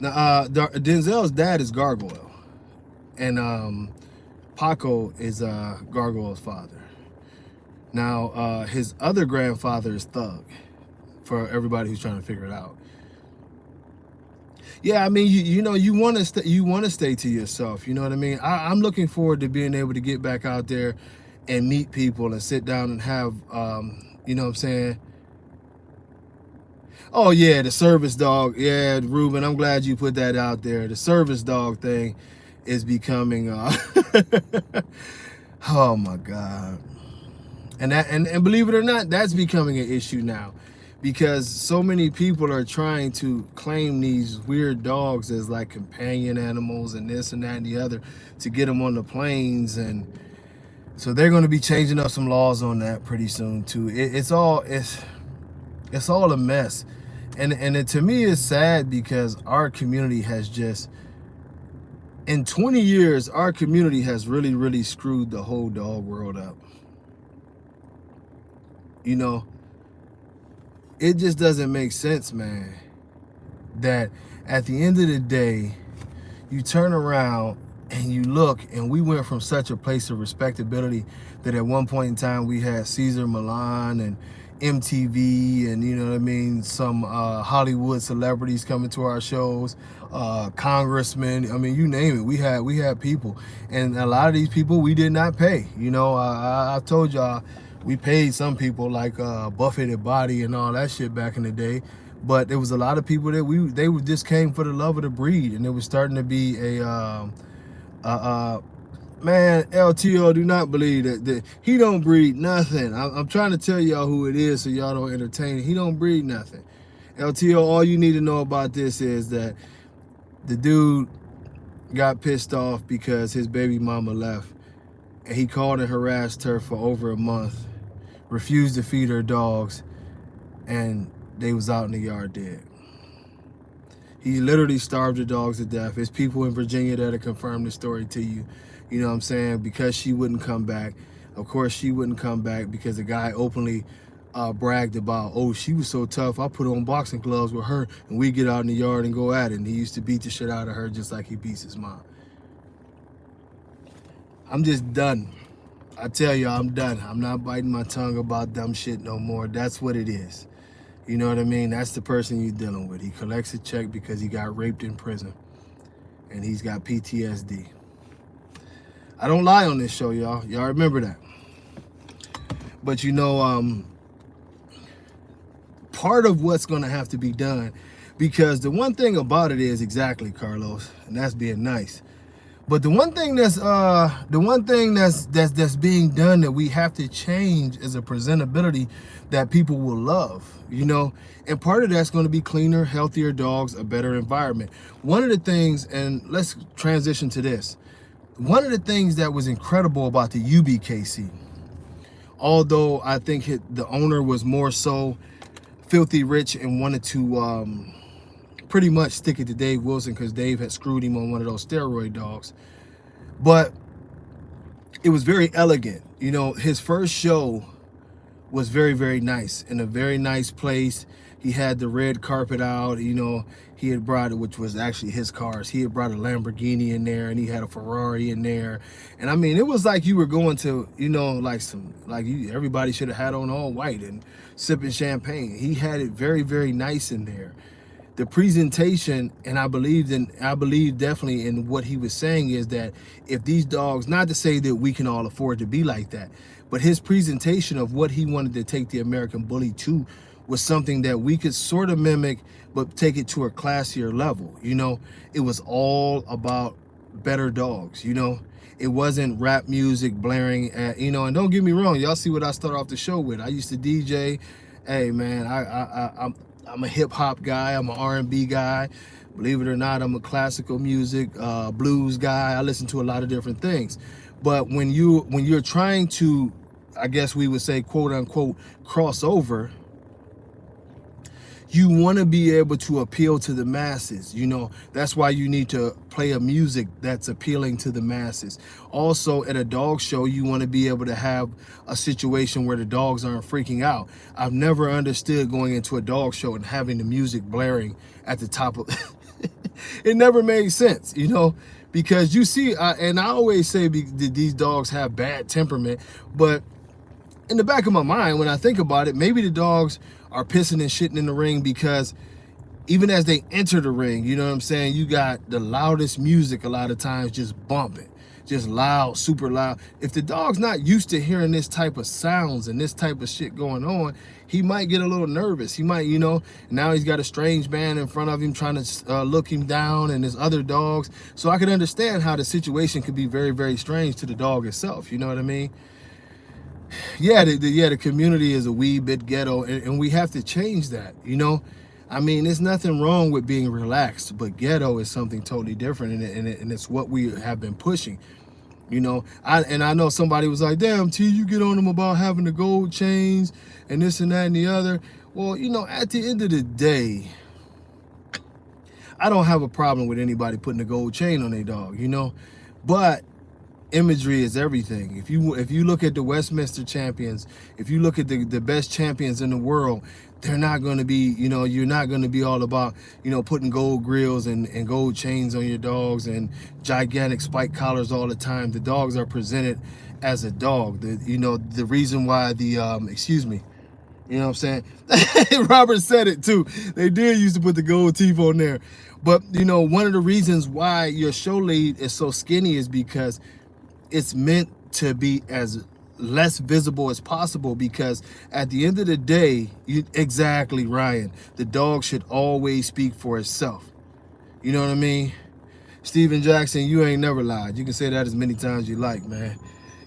now, Denzel's dad is Gargoyle, and Paco is Gargoyle's father. Now, his other grandfather is Thug, for everybody who's trying to figure it out. Yeah, I mean, you know, you want to stay to yourself. You know what I mean? I'm looking forward to being able to get back out there and meet people and sit down and have, you know what I'm saying? Oh yeah, the service dog. Yeah, Ruben, I'm glad you put that out there. The service dog thing is becoming oh my God. And believe it or not, that's becoming an issue now, because so many people are trying to claim these weird dogs as like companion animals and this and that and the other to get them on the planes. And so they're going to be changing up some laws on that pretty soon too. It's all a mess. And it, to me, it's sad because our community has just, in 20 years, our community has really, really screwed the whole dog world up. You know, it just doesn't make sense, man, that at the end of the day, you turn around and you look, and we went from such a place of respectability that at one point in time we had Caesar Milan and MTV and, you know what I mean, some Hollywood celebrities coming to our shows, congressmen, I mean, you name it. We had people, and a lot of these people we did not pay. You know, I told y'all, We paid some people like Buffetted Body and all that shit back in the day, but there was a lot of people that they just came for the love of the breed, and it was starting to be a man. LTO, do not believe that he don't breed nothing. I'm trying to tell y'all who it is so y'all don't entertain it. He don't breed nothing. LTO, all you need to know about this is that the dude got pissed off because his baby mama left, and he called and harassed her for over a month, refused to feed her dogs, and they was out in the yard dead. He literally starved the dogs to death. There's people in Virginia that'll confirm the story to you. You know what I'm saying? Because she wouldn't come back. Of course, she wouldn't come back because the guy openly bragged about, oh, she was so tough, I put on boxing gloves with her and we get out in the yard and go at it. And he used to beat the shit out of her just like he beats his mom. I'm just done. I tell you, I'm done. I'm not biting my tongue about dumb shit no more. That's what it is. You know what I mean? That's the person you're dealing with. He collects a check because he got raped in prison and he's got PTSD. I don't lie on this show, y'all. Y'all remember that. But you know, part of what's going to have to be done, because the one thing about it is exactly, Carlos, and that's being nice. But the one thing that's being done that we have to change is a presentability that people will love, you know, and part of that's going to be cleaner, healthier dogs, a better environment. One of the things, and let's transition to this. One of the things that was incredible about the ABKC, although I think the owner was more so filthy rich and wanted to pretty much stick it to Dave Wilson because Dave had screwed him on one of those steroid dogs. But it was very elegant. You know, his first show was very, very nice, in a very nice place. He had the red carpet out, you know, he had brought, which was actually his cars. He had brought a Lamborghini in there and he had a Ferrari in there. And I mean, it was like you were going to, you know, like everybody should have had on all white and sipping champagne. He had it very, very nice in there. The presentation, and I believe definitely in what he was saying, is that if these dogs, not to say that we can all afford to be like that, but his presentation of what he wanted to take the American Bully to was something that we could sort of mimic, but take it to a classier level. You know, it was all about better dogs. You know, it wasn't rap music blaring at, you know, and don't get me wrong, y'all see what I start off the show with. I used to DJ. Hey man, I'm a hip hop guy. I'm an R&B guy. Believe it or not, I'm a classical music, blues guy. I listen to a lot of different things. But when you're trying to, I guess we would say, quote unquote, cross over, you want to be able to appeal to the masses. You know, that's why you need to play a music that's appealing to the masses. Also, at a dog show, you want to be able to have a situation where the dogs aren't freaking out. I've never understood going into a dog show and having the music blaring at the top of it never made sense, you know, because you see, and I always say these dogs have bad temperament, but in the back of my mind, when I think about it, maybe the dogs are pissing and shitting in the ring because even as they enter the ring, you know what I'm saying, you got the loudest music a lot of times just bumping, just loud, super loud. If the dog's not used to hearing this type of sounds and this type of shit going on, he might get a little nervous. He might, you know, now he's got a strange man in front of him trying to look him down, and there's other dogs. So I can understand how the situation could be very, very strange to the dog itself. You know what I mean? Yeah, the community is a wee bit ghetto, and we have to change that, you know? I mean, there's nothing wrong with being relaxed, but ghetto is something totally different, and it's what we have been pushing, you know? I know somebody was like, damn, T, you get on them about having the gold chains and this and that and the other. Well, you know, at the end of the day, I don't have a problem with anybody putting a gold chain on their dog, you know? But imagery is everything. If you look at the Westminster champions, if you look at the best champions in the world, they're not going to be, you know, you're not going to be all about, you know, putting gold grills and gold chains on your dogs and gigantic spike collars all the time. The dogs are presented as a dog. You know, the reason why excuse me, you know what I'm saying? Robert said it too. They did used to put the gold teeth on there. But, you know, one of the reasons why your show lead is so skinny is because it's meant to be as less visible as possible, because at the end of the day, exactly, Ryan, the dog should always speak for itself. You know what I mean? Steven Jackson, you ain't never lied. You can say that as many times as you like, man.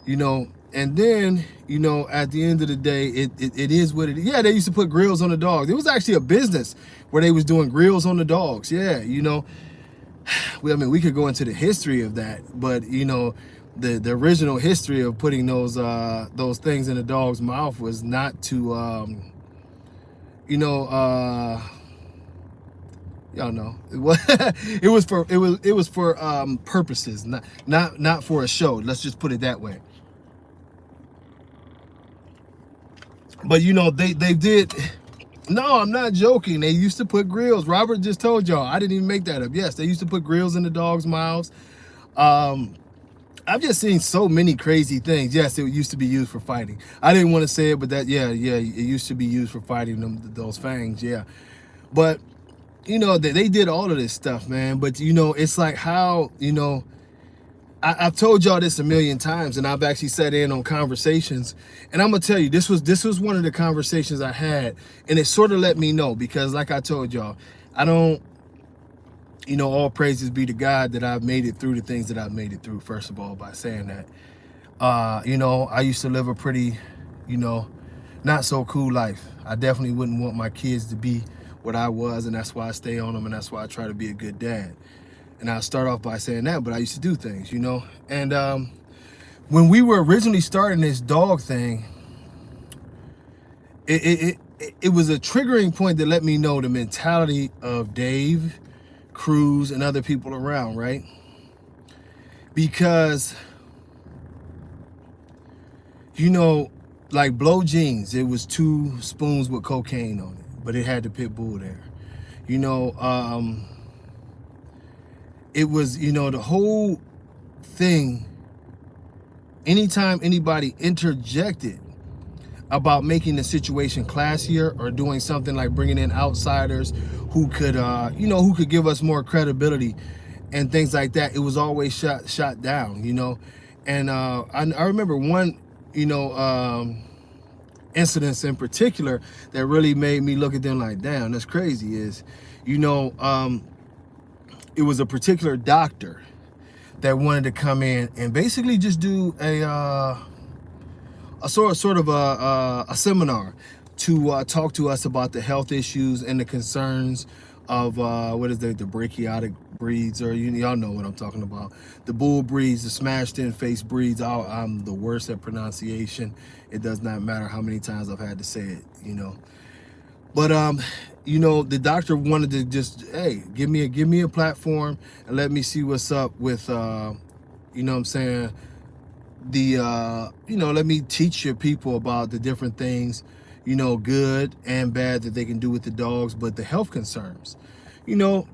You know, and then, you know, at the end of the day, it is what it is. Yeah, they used to put grills on the dogs. It was actually a business where they was doing grills on the dogs. Yeah, you know, I mean, we could go into the history of that, but, you know, the original history of putting those things in the dog's mouth was not to, you know, y'all know it was for purposes, not for a show. Let's just put it that way. But you know, they did. No, I'm not joking. They used to put grills. Robert just told y'all. I didn't even make that up. Yes, they used to put grills in the dogs' mouths. I've just seen so many crazy things. Yes, it used to be used for fighting. I didn't want to say it, but that, yeah, it used to be used for fighting those fangs. Yeah, but you know, they did all of this stuff, man. But you know, it's like how, you know, I've told y'all this a million times, and I've actually sat in on conversations, and I'm gonna tell you, this was one of the conversations I had, and it sort of let me know, because like I told y'all, I don't, you know, all praises be to God that I've made it through the things that I've made it through, first of all, by saying that. You know, I used to live a pretty, you know, not so cool life. I definitely wouldn't want my kids to be what I was, and that's why I stay on them, and that's why I try to be a good dad. And I'll start off by saying that, but I used to do things, you know. And when we were originally starting this dog thing, it was a triggering point that let me know the mentality of Dave, Cruz, and other people around, right? Because, you know, like Blow Jeans, it was 2 spoons with cocaine on it, but it had the pit bull there. You know, it was, you know, the whole thing, anytime anybody interjected about making the situation classier or doing something like bringing in outsiders who could, you know, who could give us more credibility and things like that, it was always shot down, you know. And I remember one, you know, incidents in particular that really made me look at them like, damn, that's crazy, is, you know, it was a particular doctor that wanted to come in and basically just do a sort of a seminar to talk to us about the health issues and the concerns of what is the brachiotic breeds, or y'all know what I'm talking about. The bull breeds, the smashed in face breeds. I'm the worst at pronunciation. It does not matter how many times I've had to say it, you know. But you know, the doctor wanted to just, hey, give me a platform and let me see what's up with you know what I'm saying, the you know, let me teach your people about the different things, you know, good and bad, that they can do with the dogs, but the health concerns, you know.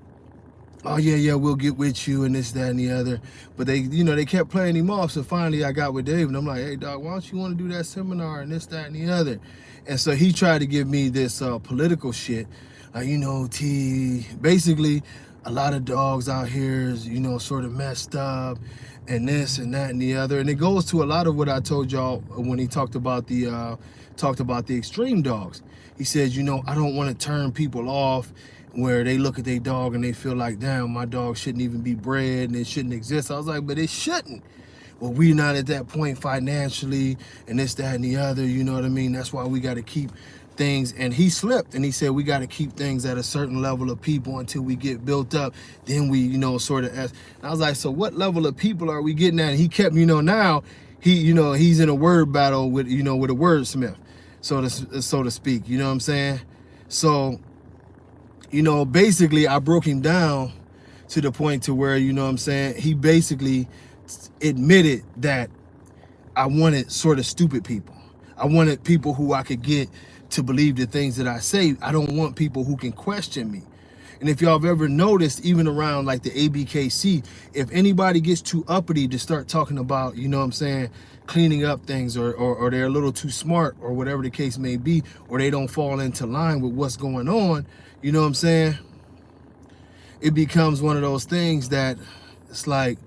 Oh yeah, we'll get with you and this, that, and the other. But they, you know, they kept playing him off. So finally I got with Dave and I'm like, hey dog, why don't you want to do that seminar and this, that, and the other? And so he tried to give me this political shit. You know, basically a lot of dogs out here is, you know, sort of messed up and this and that and the other. And it goes to a lot of what I told y'all when he talked about the extreme dogs. He said, you know, I don't want to turn people off where they look at their dog and they feel like, damn, my dog shouldn't even be bred and it shouldn't exist. I was like, but it shouldn't. Well, we're not at that point financially and this, that, and the other, you know what I mean? That's why we got to keep things. And he slipped and he said, we got to keep things at a certain level of people until we get built up. Then we, you know, sort of, I was like, so what level of people are we getting at? And he kept, you know, now he, you know, he's in a word battle with, you know, with a wordsmith, so to speak, you know what I'm saying? So, you know, basically I broke him down to the point to where, you know what I'm saying, he basically admitted that I wanted sort of stupid people. I wanted people who I could get to believe the things that I say. I don't want people who can question me. And if y'all have ever noticed, even around like the ABKC, if anybody gets too uppity to start talking about, you know what I'm saying, cleaning up things, or they're a little too smart, or whatever the case may be, or they don't fall into line with what's going on, you know what I'm saying, it becomes one of those things that it's like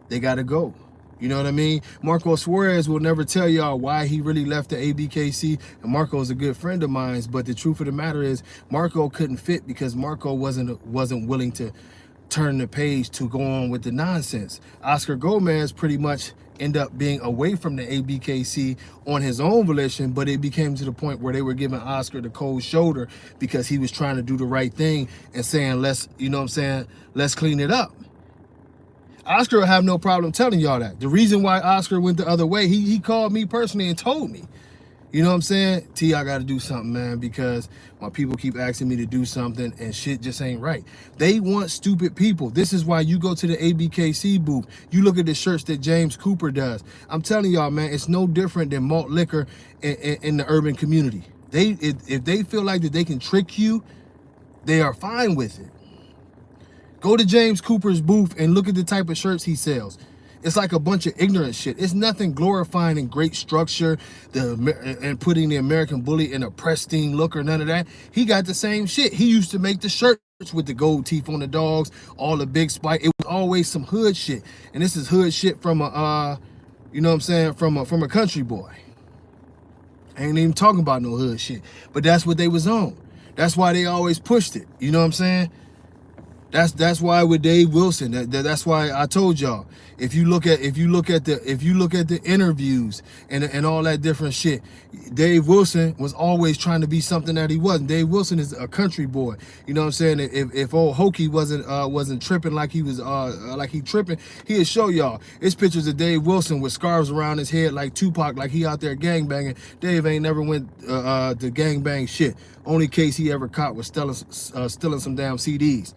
they gotta go. You know what I mean? Marco Suarez will never tell y'all why he really left the ABKC, and Marco is a good friend of mine, but the truth of the matter is Marco couldn't fit because Marco wasn't willing to turn the page to go on with the nonsense. Oscar Gomez pretty much ended up being away from the ABKC on his own volition, but it became to the point where they were giving Oscar the cold shoulder because he was trying to do the right thing and saying, let's, you know what I'm saying, let's clean it up. Oscar will have no problem telling y'all that. The reason why Oscar went the other way, he called me personally and told me, you know what I'm saying? T, I got to do something, man, because my people keep asking me to do something and shit just ain't right. They want stupid people. This is why you go to the ABKC booth. You look at the shirts that James Cooper does. I'm telling y'all, man, it's no different than malt liquor in the urban community. If they feel like that they can trick you, they are fine with it. Go to James Cooper's booth and look at the type of shirts he sells. It's like a bunch of ignorant shit. It's nothing glorifying and great structure and putting the American Bully in a pristine look or none of that. He got the same shit. He used to make the shirts with the gold teeth on the dogs, all the big spike. It was always some hood shit. And this is hood shit from a, you know what I'm saying, from a country boy. I ain't even talking about no hood shit. But that's what they was on. That's why they always pushed it. You know what I'm saying? That's why with Dave Wilson, that's why I told y'all, if you look at the interviews and all that different shit, Dave Wilson was always trying to be something that he wasn't. Dave Wilson is a country boy. You know what I'm saying? If old Hokey wasn't tripping like he was tripping, he'd show y'all. It's pictures of Dave Wilson with scarves around his head like Tupac, like he out there gangbanging. Dave ain't never went to gangbang shit. Only case he ever caught was stealing some damn CDs.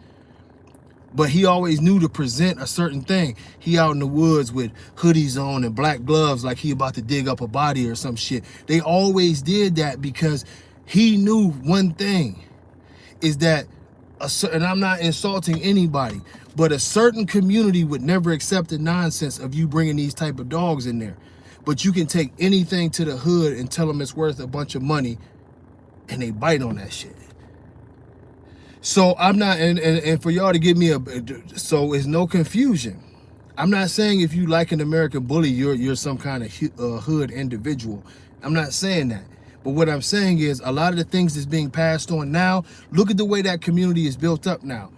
But he always knew to present a certain thing. He out in the woods with hoodies on and black gloves like he about to dig up a body or some shit. They always did that because he knew one thing is that, and I'm not insulting anybody, but a certain community would never accept the nonsense of you bringing these type of dogs in there. But you can take anything to the hood and tell them it's worth a bunch of money and they bite on that shit. So I'm not, and for y'all to give me so it's no confusion. I'm not saying if you like an American Bully, you're some kind of hood individual. I'm not saying that. But what I'm saying is a lot of the things that's being passed on now, look at the way that community is built up now.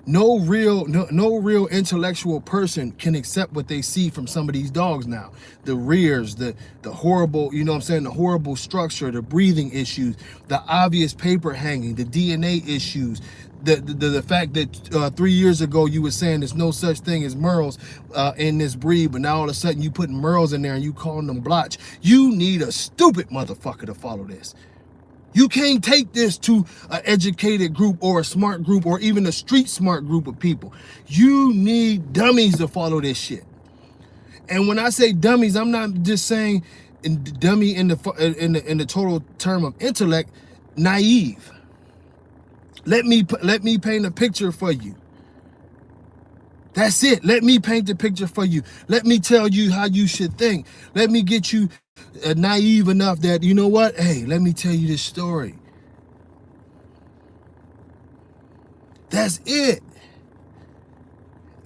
No real intellectual person can accept what they see from some of these dogs now. The rears, the horrible, you know what I'm saying, the horrible structure, the breathing issues, the obvious paper hanging, the DNA issues, the fact that 3 years ago you were saying there's no such thing as Merles in this breed, but now all of a sudden you putting Merles in there and you calling them blotch. You need a stupid motherfucker to follow this. You can't take this to an educated group or a smart group or even a street smart group of people. You need dummies to follow this shit. And when I say dummies, I'm not just saying dummy in the total term of intellect, naive. Let me paint a picture for you. That's it. Let me paint the picture for you. Let me tell you how you should think. Let me get you naive enough that, you know what? Hey, let me tell you this story. That's it.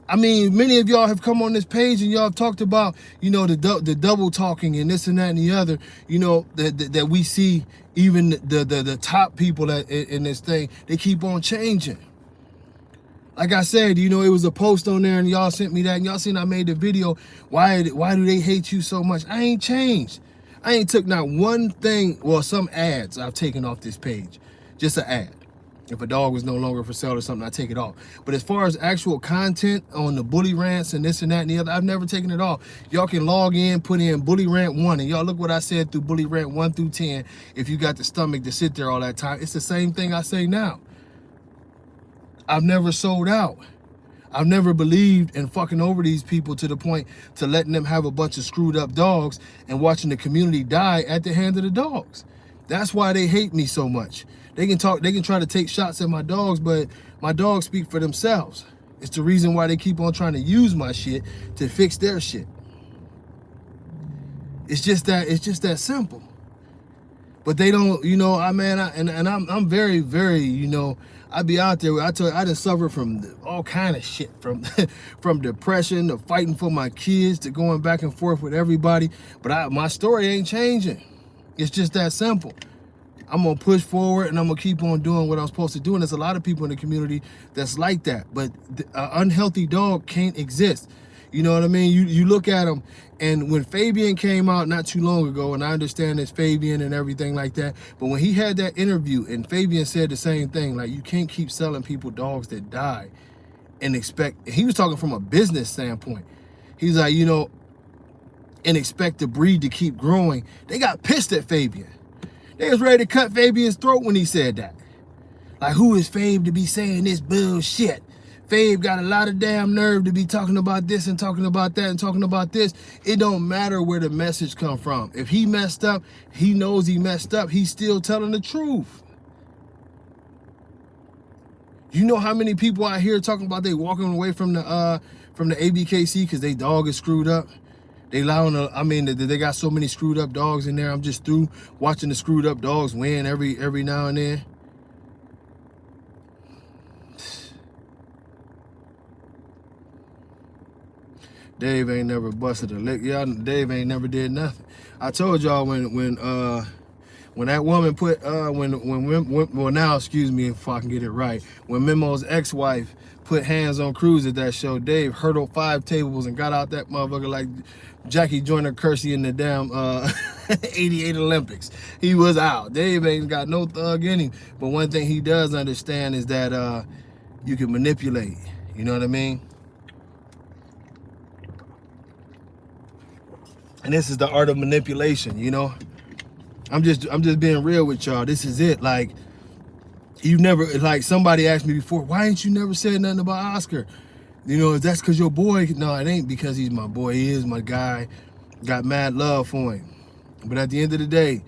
I mean, many of y'all have come on this page and y'all have talked about, you know, the double talking and this and that and the other, you know, that we see even the top people in this thing, they keep on changing. Like I said, you know, it was a post on there and y'all sent me that and y'all seen I made the video. Why do they hate you so much? I ain't changed. I ain't took not one thing, well, some ads I've taken off this page. Just an ad. If a dog was no longer for sale or something, I take it off. But as far as actual content on the bully rants and this and that and the other, I've never taken it off. Y'all can log in, put in bully rant 1, and y'all look what I said through bully rant 1 through 10. If you got the stomach to sit there all that time, it's the same thing I say now. I've never sold out. I've never believed in fucking over these people to the point to letting them have a bunch of screwed up dogs and watching the community die at the hand of the dogs. That's why they hate me so much. They can try to take shots at my dogs, but my dogs speak for themselves. It's the reason why they keep on trying to use my shit to fix their shit. It's just that simple. But they don't, you know, I'm very, very, you know, I be out there. I tell you, I just suffer from all kind of shit, from from depression to fighting for my kids to going back and forth with everybody. But my story ain't changing. It's just that simple. I'm gonna push forward and I'm gonna keep on doing what I'm supposed to do. And there's a lot of people in the community that's like that. But an unhealthy dog can't exist. You know what I mean? You look at them, and when Fabian came out not too long ago, and I understand it's Fabian and everything like that, but when he had that interview and Fabian said the same thing, like, you can't keep selling people dogs that die and expect, he was talking from a business standpoint. He's like, you know, and expect the breed to keep growing. They got pissed at Fabian. They was ready to cut Fabian's throat when he said that. Like, who is Fabe to be saying this bullshit? Fabe got a lot of damn nerve to be talking about this and talking about that and talking about this. It don't matter where the message come from. If he messed up, he knows he messed up. He's still telling the truth. You know how many people out here talking about they walking away from the ABKC because they dog is screwed up? They allowing, they got so many screwed up dogs in there. I'm just through watching the screwed up dogs win every now and then. Dave ain't never busted a lick. Y'all, Dave ain't never did nothing. I told y'all when that woman put well, now excuse me if I can get it right. When Memo's ex-wife put hands on Cruz at that show, Dave hurdled 5 tables and got out that motherfucker like Jackie Joyner Kersey in the damn 88 Olympics. He was out. Dave ain't got no thug in him. But one thing he does understand is that you can manipulate. You know what I mean? And this is the art of manipulation, you know? I'm just being real with y'all. This is it. Like, you never, like, somebody asked me before, why ain't you never said nothing about Oscar? You know, that's because your boy. No, it ain't because he's my boy. He is my guy. Got mad love for him. But at the end of the day,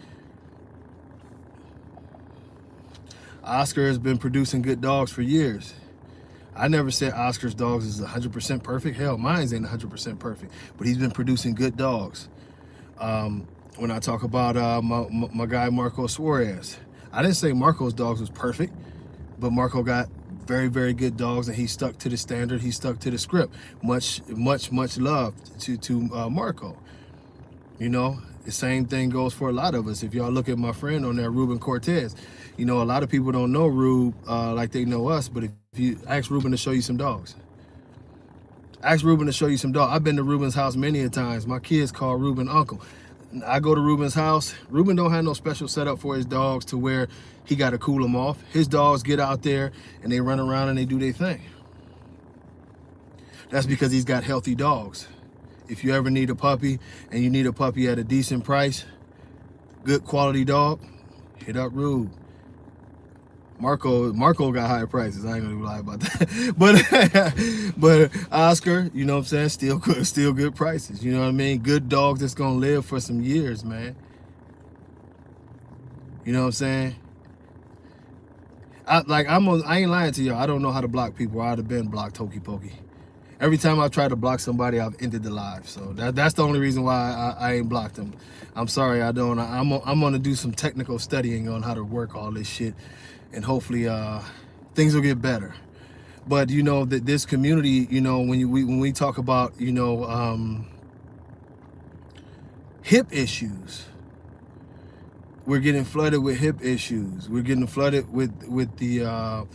Oscar has been producing good dogs for years. I never said Oscar's dogs is 100% perfect. Hell, mine ain't 100% perfect. But he's been producing good dogs. When I talk about my guy Marco Suarez, I didn't say Marco's dogs was perfect, but Marco got very, very good dogs, and he stuck to the standard. He stuck to the script. Much love to Marco. You know, the same thing goes for a lot of us. If y'all look at my friend on there, Ruben Cortez, you know, a lot of people don't know Rube like they know us, but if you ask Ruben to show you some dogs. Ask Ruben to show you some dogs. I've been to Ruben's house many a times. My kids call Ruben uncle. I go to Ruben's house. Ruben don't have no special setup for his dogs to where he got to cool them off. His dogs get out there and they run around and they do their thing. That's because he's got healthy dogs. If you ever need a puppy and you need a puppy at a decent price, good quality dog, hit up Rube. Marco got high prices. I ain't gonna lie about that. But Oscar, you know what I'm saying, still good prices. You know what I mean? Good dogs that's gonna live for some years, man. You know what I'm saying? I ain't lying to y'all. I don't know how to block people. I'd have been blocked hokey pokey. Every time I've tried to block somebody, I've ended the live. So that's the only reason why I ain't blocked them. I'm sorry, I don't. I'm gonna do some technical studying on how to work all this shit. And hopefully things will get better. But you know that this community, you know, when we talk about, you know, hip issues, we're getting flooded with hip issues. We're getting flooded with the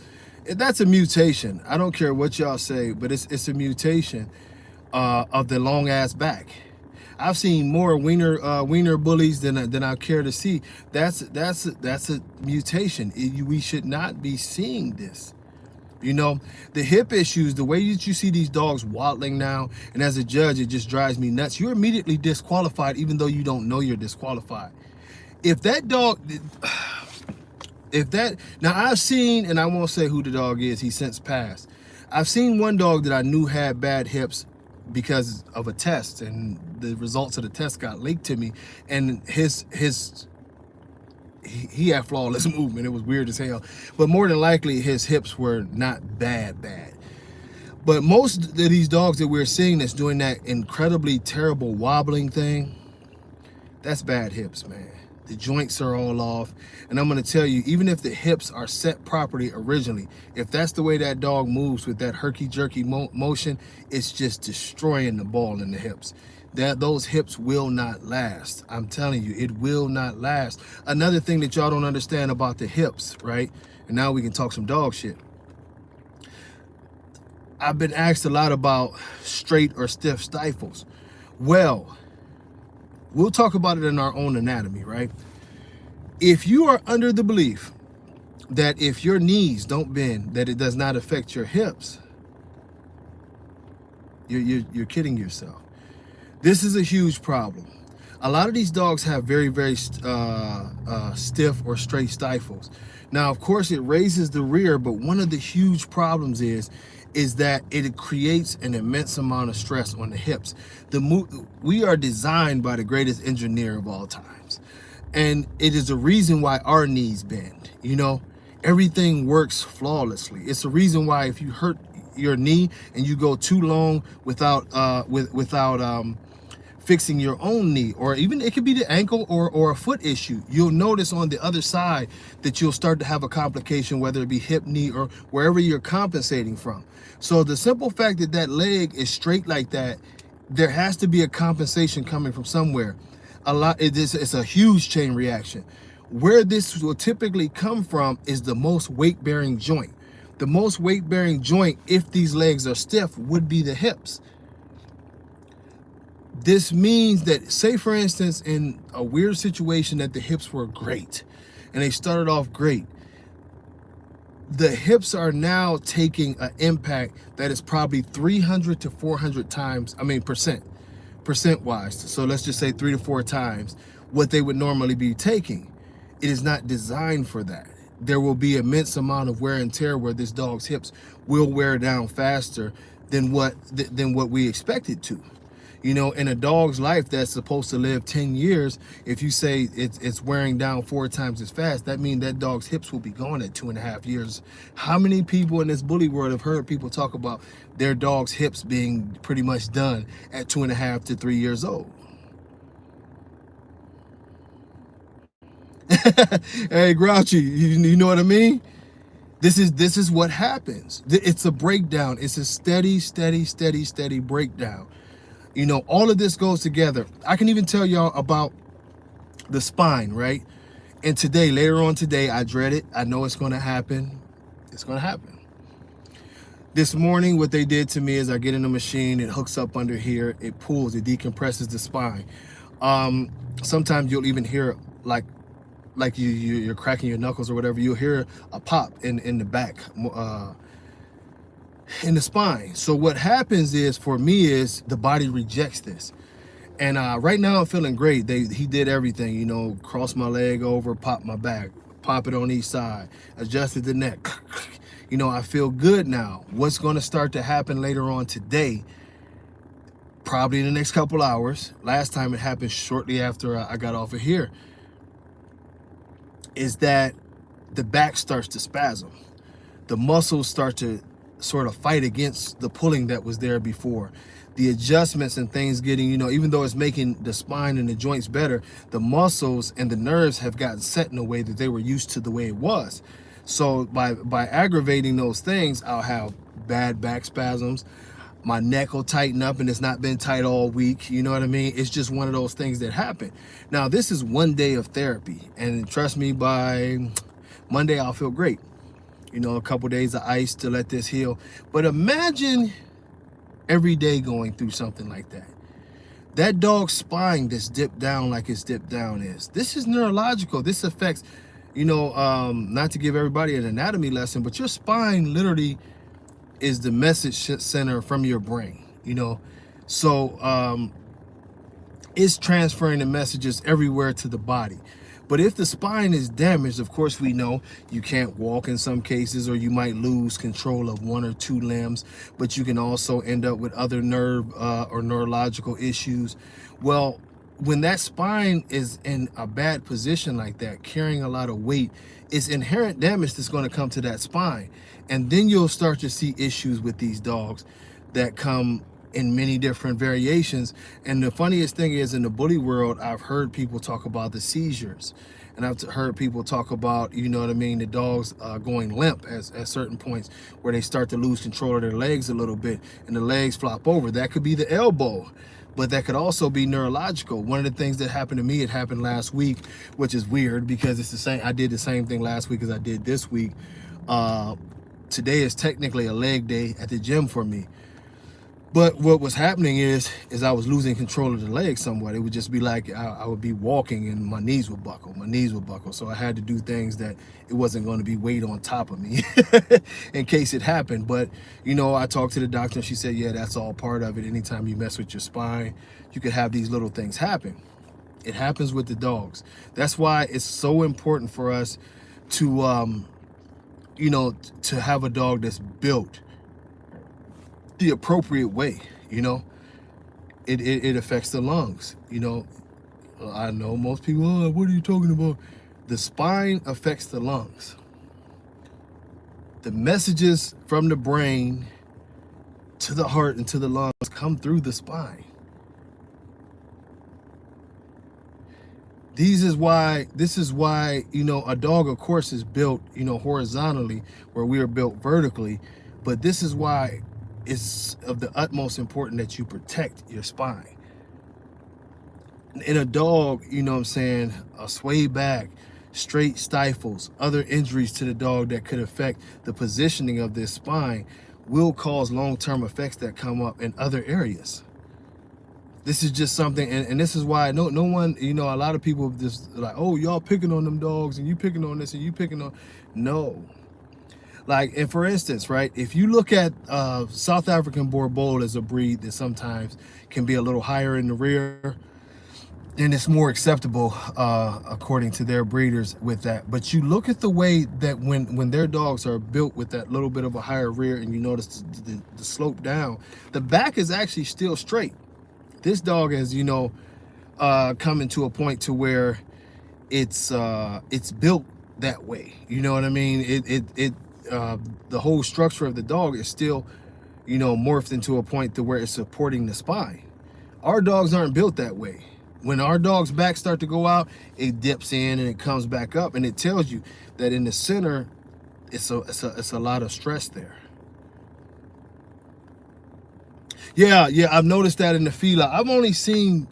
that's a mutation. I don't care what y'all say, but it's a mutation of the long ass back. I've seen more wiener bullies than I care to see. That's a mutation. We should not be seeing this. You know, the hip issues, the way that you see these dogs waddling now, and as a judge, it just drives me nuts. You're immediately disqualified, even though you don't know you're disqualified. If that dog, now I've seen, and I won't say who the dog is, he's since passed. I've seen one dog that I knew had bad hips because of a test, and the results of the test got leaked to me, and he had flawless movement. It was weird as hell, but more than likely his hips were not bad. But most of these dogs that we're seeing that's doing that incredibly terrible wobbling thing, that's bad hips, man. The joints are all off. And I'm going to tell you, even if the hips are set properly originally, if that's the way that dog moves with that herky-jerky motion, it's just destroying the ball in the hips. Those hips will not last. I'm telling you, it will not last. Another thing that y'all don't understand about the hips, right? And now we can talk some dog shit. I've been asked a lot about straight or stiff stifles. Well, we'll talk about it in our own anatomy, right? If you are under the belief that if your knees don't bend, that it does not affect your hips, you're kidding yourself. This is a huge problem. A lot of these dogs have very, very stiff or straight stifles. Now, of course, it raises the rear, but one of the huge problems is that it creates an immense amount of stress on the hips. We are designed by the greatest engineer of all times. And it is a reason why our knees bend. You know, everything works flawlessly. It's a reason why if you hurt your knee and you go too long without fixing your own knee, or even it could be the ankle or a foot issue, you'll notice on the other side that you'll start to have a complication, whether it be hip, knee, or wherever you're compensating from. So the simple fact that that leg is straight like that, there has to be a compensation coming from somewhere. It's a huge chain reaction. Where this will typically come from is the most weight-bearing joint. The most weight-bearing joint, if these legs are stiff, would be the hips. This means that, say for instance, in a weird situation that the hips were great and they started off great, the hips are now taking an impact that is probably 300 to 400 times, percent wise. So let's just say 3 to 4 times what they would normally be taking. It is not designed for that. There will be immense amount of wear and tear where this dog's hips will wear down faster than what we expect it to. You know, in a dog's life that's supposed to live 10 years, if you say it's wearing down 4 times as fast, that means that dog's hips will be gone at 2.5 years. How many people in this bully world have heard people talk about their dog's hips being pretty much done at 2.5 to 3 years old? Hey, Grouchy, you know what I mean? This is what happens. It's a breakdown. It's a steady breakdown. You know, all of this goes together. I can even tell y'all about the spine, right? And later on today, I dread it. I know it's going to happen. It's going to happen. This morning, what they did to me is I get in the machine, it hooks up under here, it pulls, it decompresses the spine. Sometimes you'll even hear like you're cracking your knuckles or whatever. You'll hear a pop in the back, in the spine. So what happens is, for me, is the body rejects this. And right now I'm feeling great. He did everything, you know, cross my leg over, pop my back, pop it on each side, adjusted the neck. You know, I feel good now. What's going to start to happen later on today, probably in the next couple hours, last time it happened shortly after I got off of here, is that the back starts to spasm. The muscles start to sort of fight against the pulling that was there before. The adjustments and things getting, you know, even though it's making the spine and the joints better, the muscles and the nerves have gotten set in a way that they were used to the way it was. So by aggravating those things, I'll have bad back spasms. My neck will tighten up, and it's not been tight all week. You know what I mean? It's just one of those things that happen. Now, this is 1 day of therapy, and trust me, by Monday, I'll feel great. You know, a couple days of ice to let this heal. But imagine every day going through something like that. That dog's spine that's dipped down like it's dipped down is. This is neurological. This affects, you know, not to give everybody an anatomy lesson, but your spine literally is the message center from your brain, you know. So it's transferring the messages everywhere to the body. But if the spine is damaged, of course, we know you can't walk in some cases, or you might lose control of 1 or 2 limbs, but you can also end up with other nerve or neurological issues. Well, when that spine is in a bad position like that, carrying a lot of weight, it's inherent damage that's going to come to that spine. And then you'll start to see issues with these dogs that come in many different variations. And the funniest thing is, in the bully world, I've heard people talk about the seizures, and I've heard people talk about, you know what I mean, the dogs going limp at certain points where they start to lose control of their legs a little bit and the legs flop over. That could be the elbow, but that could also be neurological. One of the things that happened to me, it happened last week, which is weird because it's the same. I did the same thing last week as I did this week. Today is technically a leg day at the gym for me. But what was happening is I was losing control of the leg somewhat. It would just be like I would be walking and my knees would buckle. So I had to do things that it wasn't going to be weight on top of me in case it happened. But, you know, I talked to the doctor and she said, yeah, that's all part of it. Anytime you mess with your spine, you could have these little things happen. It happens with the dogs. That's why it's so important for us to, you know, to have a dog that's built the appropriate way. You know, it affects the lungs. You know, I know most people, oh, what are you talking about? The spine affects the lungs. The messages from the brain to the heart and to the lungs come through the spine. This is why, you know, a dog, of course, is built, you know, horizontally, where we are built vertically. But this is why it's of the utmost importance that you protect your spine. In a dog, you know what I'm saying, a sway back, straight stifles, other injuries to the dog that could affect the positioning of this spine will cause long-term effects that come up in other areas. This is just something, and this is why no one, you know, a lot of people just like, oh, y'all picking on them dogs and you picking on this and you picking on, no. Like, and for instance, right, if you look at South African Boer Bull as a breed that sometimes can be a little higher in the rear, and it's more acceptable according to their breeders with that. But you look at the way that when their dogs are built with that little bit of a higher rear, and you notice the slope down, the back is actually still straight. This dog has, you know, coming to a point to where it's built that way. You know what I mean? The whole structure of the dog is still, you know, morphed into a point to where it's supporting the spine. Our dogs aren't built that way. When our dog's back start to go out, it dips in and it comes back up, and it tells you that in the center, it's a lot of stress there. Yeah, I've noticed that in the fila. I've only seen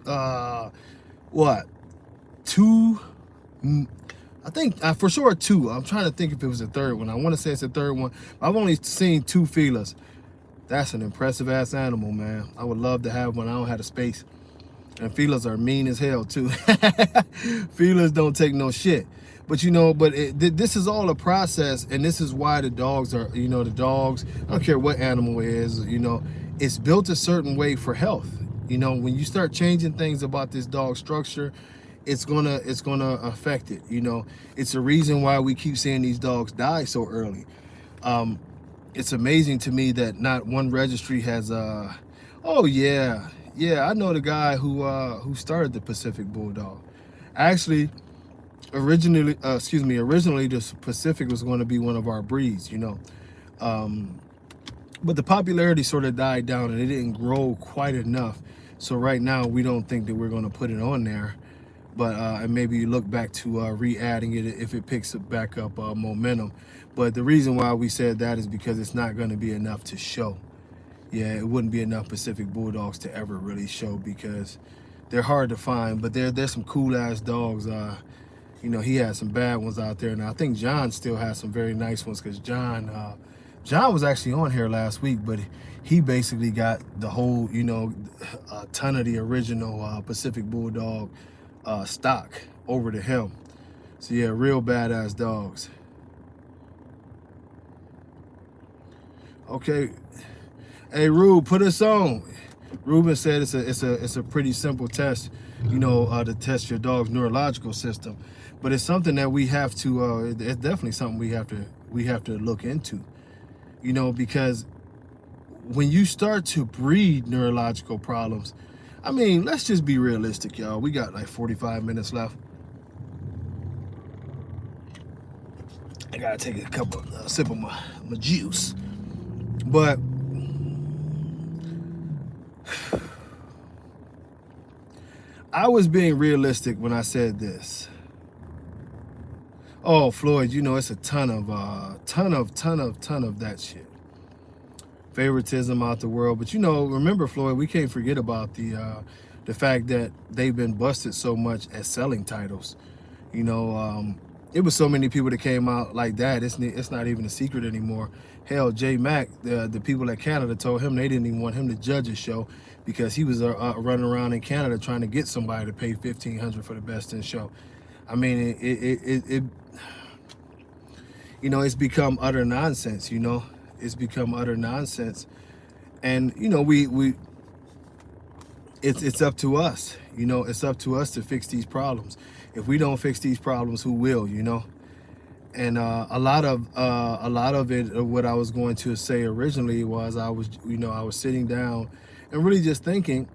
two. I think for sure two. I'm trying to think if it was a third one. I want to say it's a third one. I've only seen two feelers. That's an impressive ass animal, man. I would love to have one. I don't have the space. And feelers are mean as hell too. Feelers don't take no shit. But you know, this is all a process, and this is why the dogs are, you know, the dogs, I don't care what animal it is, you know, it's built a certain way for health. You know, when you start changing things about this dog structure, it's gonna affect it. You know, it's a reason why we keep seeing these dogs die so early. It's amazing to me that not one registry has oh yeah, I know the guy who started the Pacific Bulldog. Actually, originally the Pacific was going to be one of our breeds, you know. But the popularity sort of died down and it didn't grow quite enough. So right now we don't think that we're going to put it on there. But and maybe you look back to re-adding it if it picks back up momentum. But the reason why we said that is because it's not going to be enough to show. Yeah, it wouldn't be enough Pacific Bulldogs to ever really show because they're hard to find. But there's some cool ass dogs. You know, he had some bad ones out there, and I think John still has some very nice ones because John was actually on here last week, but he basically got the whole, you know, a ton of the original Pacific Bulldog stock over to him. So yeah, real badass dogs. Okay, hey Rube, put us on. Ruben said it's a pretty simple test, you know, to test your dog's neurological system, but it's something that we have to. It's definitely something we have to look into, you know, because when you start to breed neurological problems, I mean, let's just be realistic, y'all. We got like 45 minutes left. I gotta take a sip of my juice, but I was being realistic when I said this. Oh, Floyd, you know, it's a ton of that shit. Favoritism out the world. But, you know, remember, Floyd, we can't forget about the fact that they've been busted so much at selling titles. You know, it was so many people that came out like that. It's not even a secret anymore. Hell, J Mac, the people at Canada told him they didn't even want him to judge a show because he was running around in Canada trying to get somebody to pay $1,500 for the best in show. I mean, it you know, it's become utter nonsense. You know, it's become utter nonsense, and you know, it's up to us. You know, it's up to us to fix these problems. If we don't fix these problems, who will? You know. And a lot of it, what I was going to say originally was I was sitting down and really just thinking,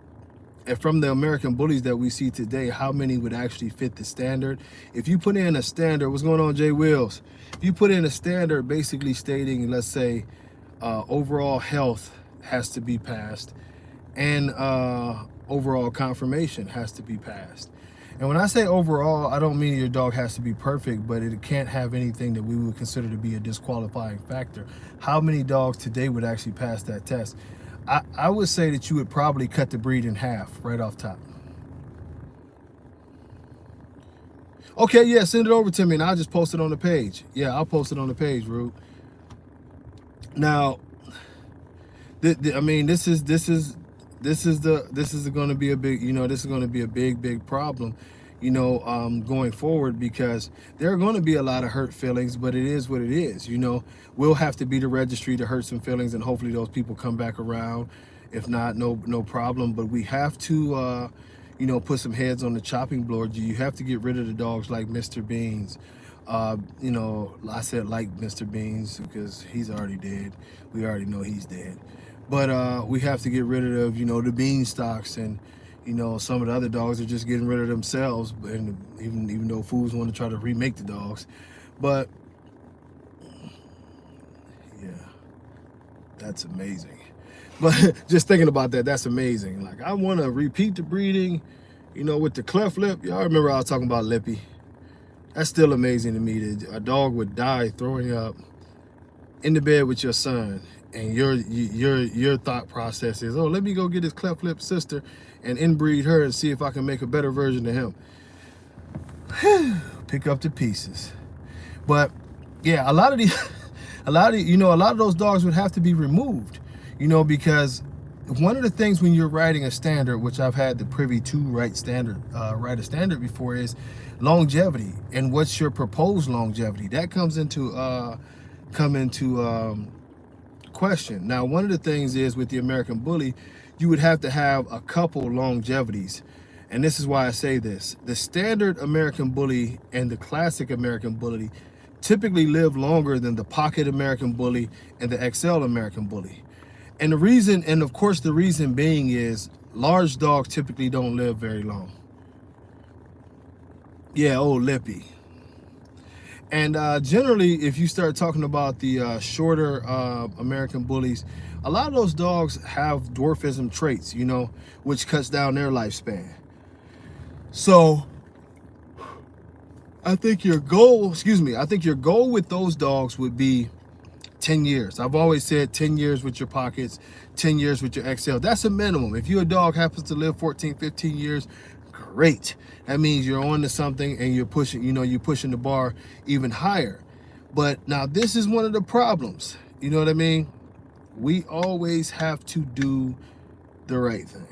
and from the American bullies that we see today, how many would actually fit the standard? If you put in a standard, what's going on, Jay Wills? If you put in a standard basically stating, let's say, overall health has to be passed and overall confirmation has to be passed. And when I say overall, I don't mean your dog has to be perfect, but it can't have anything that we would consider to be a disqualifying factor. How many dogs today would actually pass that test? I would say that you would probably cut the breed in half right off top. Okay, yeah, send it over to me and I'll just post it on the page. Yeah, I'll post it on the page, Rube. Now, I mean, this is going to be a big, you know, this is going to be a big problem, you know, going forward, because there are going to be a lot of hurt feelings, but it is what it is. You know, we'll have to be the registry to hurt some feelings, and hopefully those people come back around. If not, no problem. But we have to, you know, put some heads on the chopping board. You have to get rid of the dogs like Mr. Beans. You know, I said like Mr. Beans because he's already dead. We already know he's dead. But we have to get rid of, you know, the beanstalks, and, you know, some of the other dogs are just getting rid of themselves, and even though fools want to try to remake the dogs. But yeah, that's amazing. But just thinking about that, that's amazing. Like, I want to repeat the breeding, you know, with the cleft lip. Y'all remember I was talking about Lippy? That's still amazing to me that a dog would die throwing up in the bed with your son, and your thought process is, oh, let me go get his cleft lip sister and inbreed her and see if I can make a better version of him. Pick up the pieces. But yeah, a lot of those dogs would have to be removed, you know, because one of the things when you're writing a standard, which I've had the privy to write a standard before, is longevity. And what's your proposed longevity? That comes into question. Now, one of the things is with the American bully, you would have to have a couple longevities. And this is why I say this. The standard American bully and the classic American bully typically live longer than the pocket American bully and the XL American bully. And the reason, and of course the reason being, is large dogs typically don't live very long. Yeah, old Lippy. And generally, if you start talking about the shorter American bullies, a lot of those dogs have dwarfism traits, you know, which cuts down their lifespan. So I think your goal, with those dogs would be 10 years. I've always said 10 years with your pockets, 10 years with your XL. That's a minimum. If your dog happens to live 14, 15 years, great. That means you're on to something and you're pushing, you know, you're pushing the bar even higher. But now this is one of the problems. You know what I mean? We always have to do the right thing.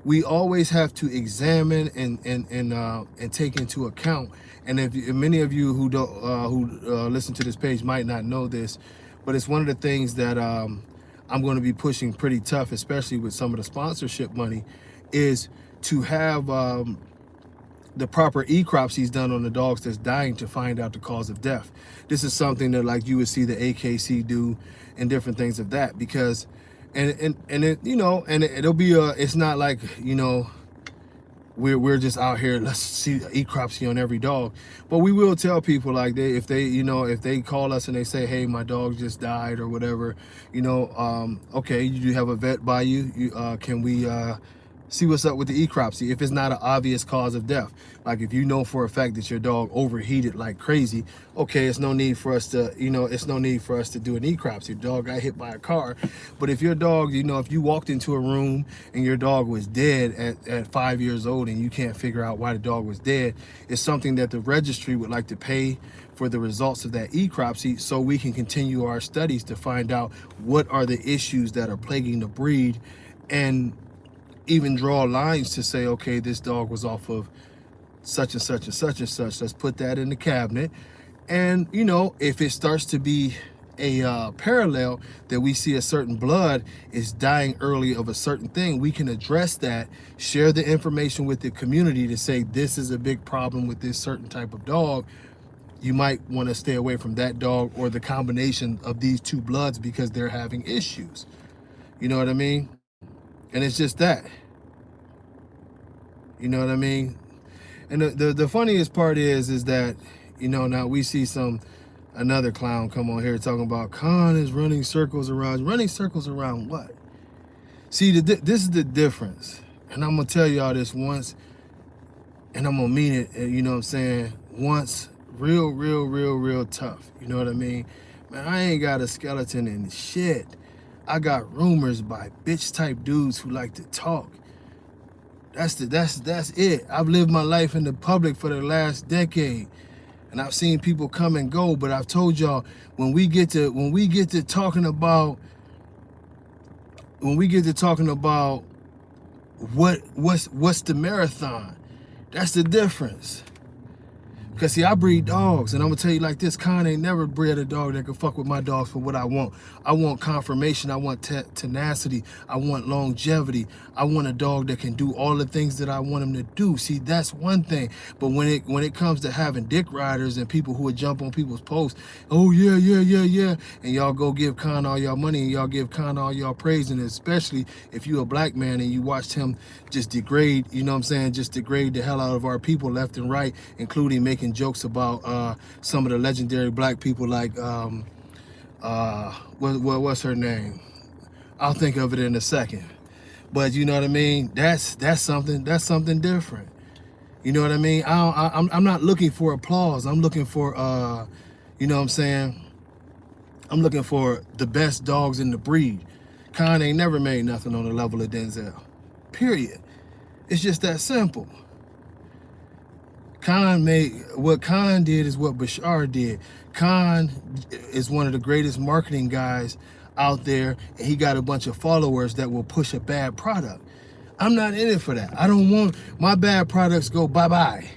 We always have to examine and take into account. And if many of you who don't listen to this page might not know this, but it's one of the things that I'm going to be pushing pretty tough, especially with some of the sponsorship money, is to have the proper necropsies done on the dogs that's dying to find out the cause of death. This is something that, like, you would see the AKC do and different things of that, because and it, you know, and it'll be it's not like, you know, we're just out here, let's see necropsy on every dog. But we will tell people, like, if they call us and they say, hey, my dog just died or whatever, okay, you do have a vet by you, can we see what's up with the necropsy if it's not an obvious cause of death. Like if you know for a fact that your dog overheated like crazy, okay, it's no need for us to do a necropsy. Your dog got hit by a car. But if your dog, if you walked into a room and your dog was dead at 5 years old and you can't figure out why the dog was dead, it's something that the registry would like to pay for the results of that necropsy, so we can continue our studies to find out what are the issues that are plaguing the breed, and even draw lines to say, okay, this dog was off of such and such and such and such. Let's put that in the cabinet. And, if it starts to be a parallel that we see a certain blood is dying early of a certain thing, we can address that, share the information with the community to say, this is a big problem with this certain type of dog. You might want to stay away from that dog or the combination of these two bloods because they're having issues. You know what I mean? And it's just that. You know what I mean? And the funniest part is that, now we see another clown come on here talking about Khan is running circles around. Running circles around what? See, this is the difference. And I'm going to tell y'all this once, and I'm going to mean it, you know what I'm saying? Once, real tough. You know what I mean? Man, I ain't got a skeleton in shit. I got rumors by bitch type dudes who like to talk. That's it. I've lived my life in the public for the last decade, and I've seen people come and go. But I've told y'all, when we get to talking about what's the marathon, that's the difference. Because, see, I breed dogs, and I'm going to tell you like this, Khan ain't never bred a dog that can fuck with my dogs for what I want. I want confirmation. I want tenacity. I want longevity. I want a dog that can do all the things that I want him to do. See, that's one thing. But when it comes to having dick riders and people who would jump on people's posts, oh, yeah, and y'all go give Khan all y'all money and y'all give Khan all y'all praise, and especially if you a black man and you watched him just degrade, you know what I'm saying, just degrade the hell out of our people left and right, including making jokes about some of the legendary black people, like what's her name? I'll think of it in a second. But you know what I mean? That's something different. You know what I mean? I'm not looking for applause. I'm looking for you know what I'm saying? I'm looking for the best dogs in the breed. Khan ain't never made nothing on the level of Denzel. Period. It's just that simple. What Khan did is what Bashar did. Khan is one of the greatest marketing guys out there, and he got a bunch of followers that will push a bad product. I'm not in it for that. I don't want my bad products go bye-bye.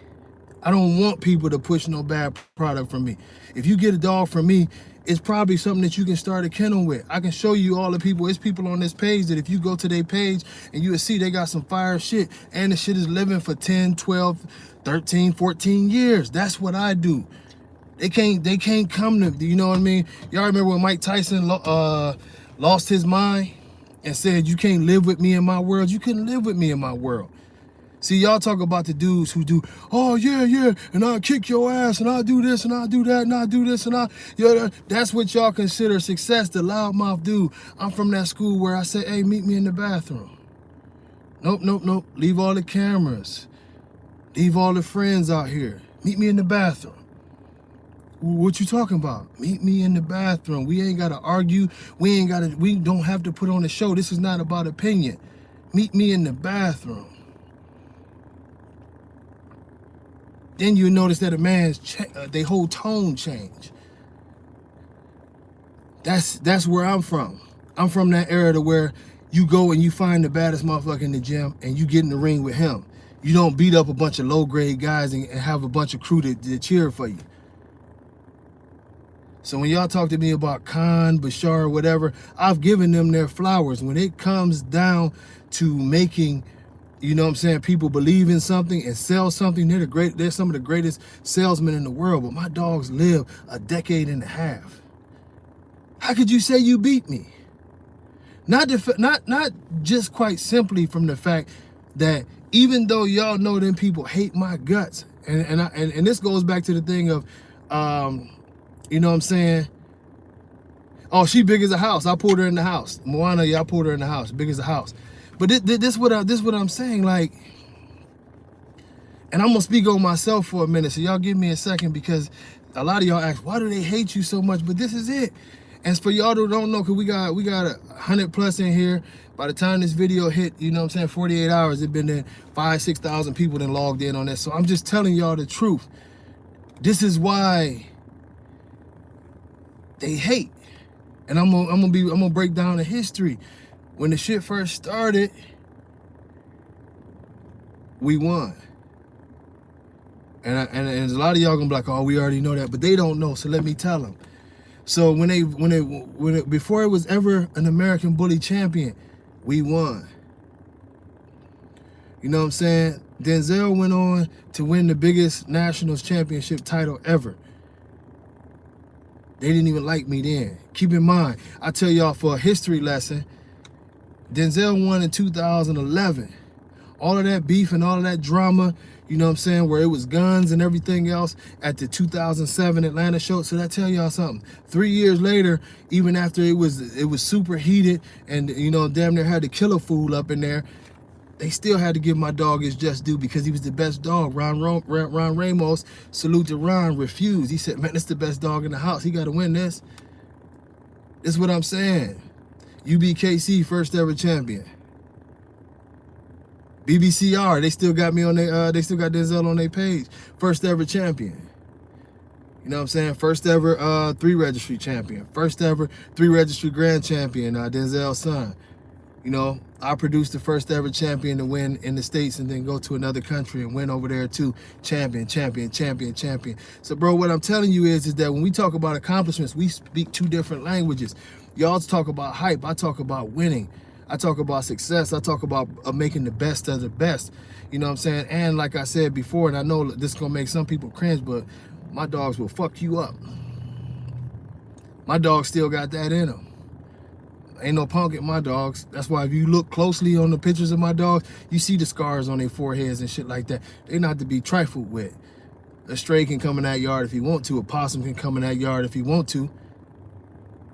I don't want people to push no bad product from me. If you get a dog from me, it's probably something that you can start a kennel with. I can show you all the people. It's people on this page that if you go to their page and you will see they got some fire shit, and the shit is living for 10, 12, 13, 14 years. That's what I do. They can't come to, you know what I mean? Y'all remember when Mike Tyson lost his mind and said, you can't live with me in my world? You couldn't live with me in my world. See, y'all talk about the dudes who do, oh, yeah, and I'll kick your ass, and I'll do this, and I'll do that, and I'll do this, and that's what y'all consider success, the loudmouth dude. I'm from that school where I say, hey, meet me in the bathroom. Nope. Leave all the cameras. Leave all the friends out here. Meet me in the bathroom. What you talking about? Meet me in the bathroom. We ain't got to argue. We don't have to put on a show. This is not about opinion. Meet me in the bathroom. Then you notice that a man's they whole tone change. That's where I'm from. I'm from that era to where you go and you find the baddest motherfucker in the gym and you get in the ring with him. You don't beat up a bunch of low-grade guys and have a bunch of crew to cheer for you. So when y'all talk to me about Khan, Bashar, whatever, I've given them their flowers. When it comes down to making, you know what I'm saying, people believe in something and sell something, they're some of the greatest salesmen in the world. But my dogs live a decade and a half. How could you say you beat me? Not just quite simply from the fact that even though y'all know them people hate my guts, and this goes back to the thing of, you know what I'm saying? Oh, she big as a house. I pulled her in the house. Moana, yeah, I pulled her in the house. Big as a house. But this what I'm saying, like, and I'm gonna speak on myself for a minute. So y'all give me a second, because a lot of y'all ask, why do they hate you so much? But this is it. And for y'all who don't know, cause we got 100 plus in here. By the time this video hit, you know what I'm saying, 48 hours, it been there 5,000-6,000 people that logged in on this. So I'm just telling y'all the truth. This is why they hate. And I'm gonna break down the history. When the shit first started, we won. And a lot of y'all gonna be like, oh, we already know that, but they don't know. So let me tell them. So before it was ever an American Bully champion, we won. You know what I'm saying? Denzel went on to win the biggest nationals championship title ever. They didn't even like me then. Keep in mind, I tell y'all, for a history lesson, Denzel won in 2011. All of that beef and all of that drama, you know what I'm saying, where it was guns and everything else at the 2007 Atlanta show. So that tell y'all something. 3 years later, even after it was super heated and, you know, damn near had to kill a fool up in there, they still had to give my dog his just due, because he was the best dog. Ron Ramos, salute to Ron, refused. He said, man, it's the best dog in the house. He got to win this. This is what I'm saying. ABKC, first ever champion. BBCR, they still got me on their, they still got Denzel on their page. First ever champion. You know what I'm saying? First ever 3 registry champion. First ever 3 registry grand champion, Denzel's son. You know, I produced the first ever champion to win in the States and then go to another country and win over there too. Champion. So bro, what I'm telling you is that when we talk about accomplishments, we speak 2 different languages. Y'all talk about hype, I talk about winning. I talk about success. I talk about making the best of the best. You know what I'm saying? And like I said before, and I know this is going to make some people cringe, but my dogs will fuck you up. My dogs still got that in them. Ain't no punk at my dogs. That's why if you look closely on the pictures of my dogs, you see the scars on their foreheads and shit like that. They not to be trifled with. A stray can come in that yard if he want to. A possum can come in that yard if he want to.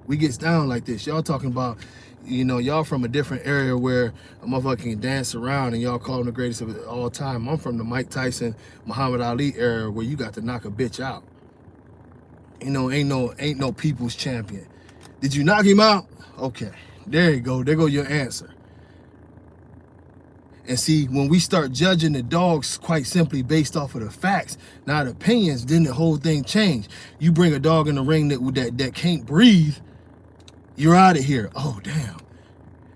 We gets down like this. Y'all talking about, you know, y'all from a different area where a motherfucker can dance around and y'all call him the greatest of all time. I'm from the Mike Tyson, Muhammad Ali era where you got to knock a bitch out. You know, ain't no people's champion. Did you knock him out? Okay, there you go. There go your answer. And see, when we start judging the dogs quite simply based off of the facts, not opinions, then the whole thing changed. You bring a dog in the ring that can't breathe, you're out of here. Oh damn.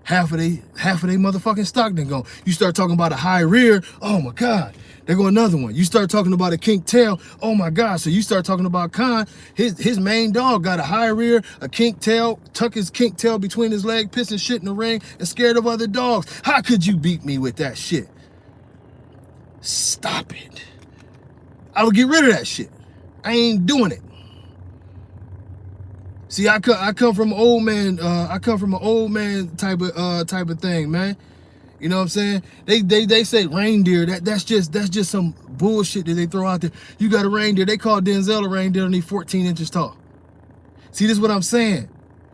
Half of they motherfucking stock then gone. You start talking about a high rear, oh my God. There go another one. You start talking about a kinked tail, oh my God. So you start talking about Khan, his main dog got a high rear, a kinked tail, tuck his kinked tail between his leg, pissing shit in the ring, and scared of other dogs. How could you beat me with that shit? Stop it. I would get rid of that shit. I ain't doing it. See, I come from an old man. I come from an old man type of thing, man. You know what I'm saying? They say reindeer. That's just some bullshit that they throw out there. You got a reindeer. They call Denzel a reindeer and he's 14 inches tall. See, this is what I'm saying.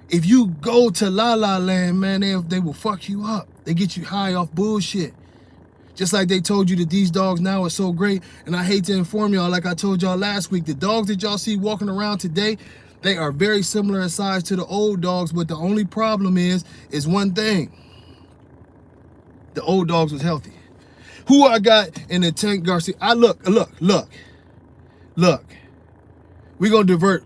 If you go to La La Land, man, they will fuck you up. They get you high off bullshit. Just like they told you that these dogs now are so great. And I hate to inform y'all, like I told y'all last week, the dogs that y'all see walking around today, they are very similar in size to the old dogs, but the only problem is one thing. The old dogs was healthy. Who I got in the Tank Garcia? Look. We're going to divert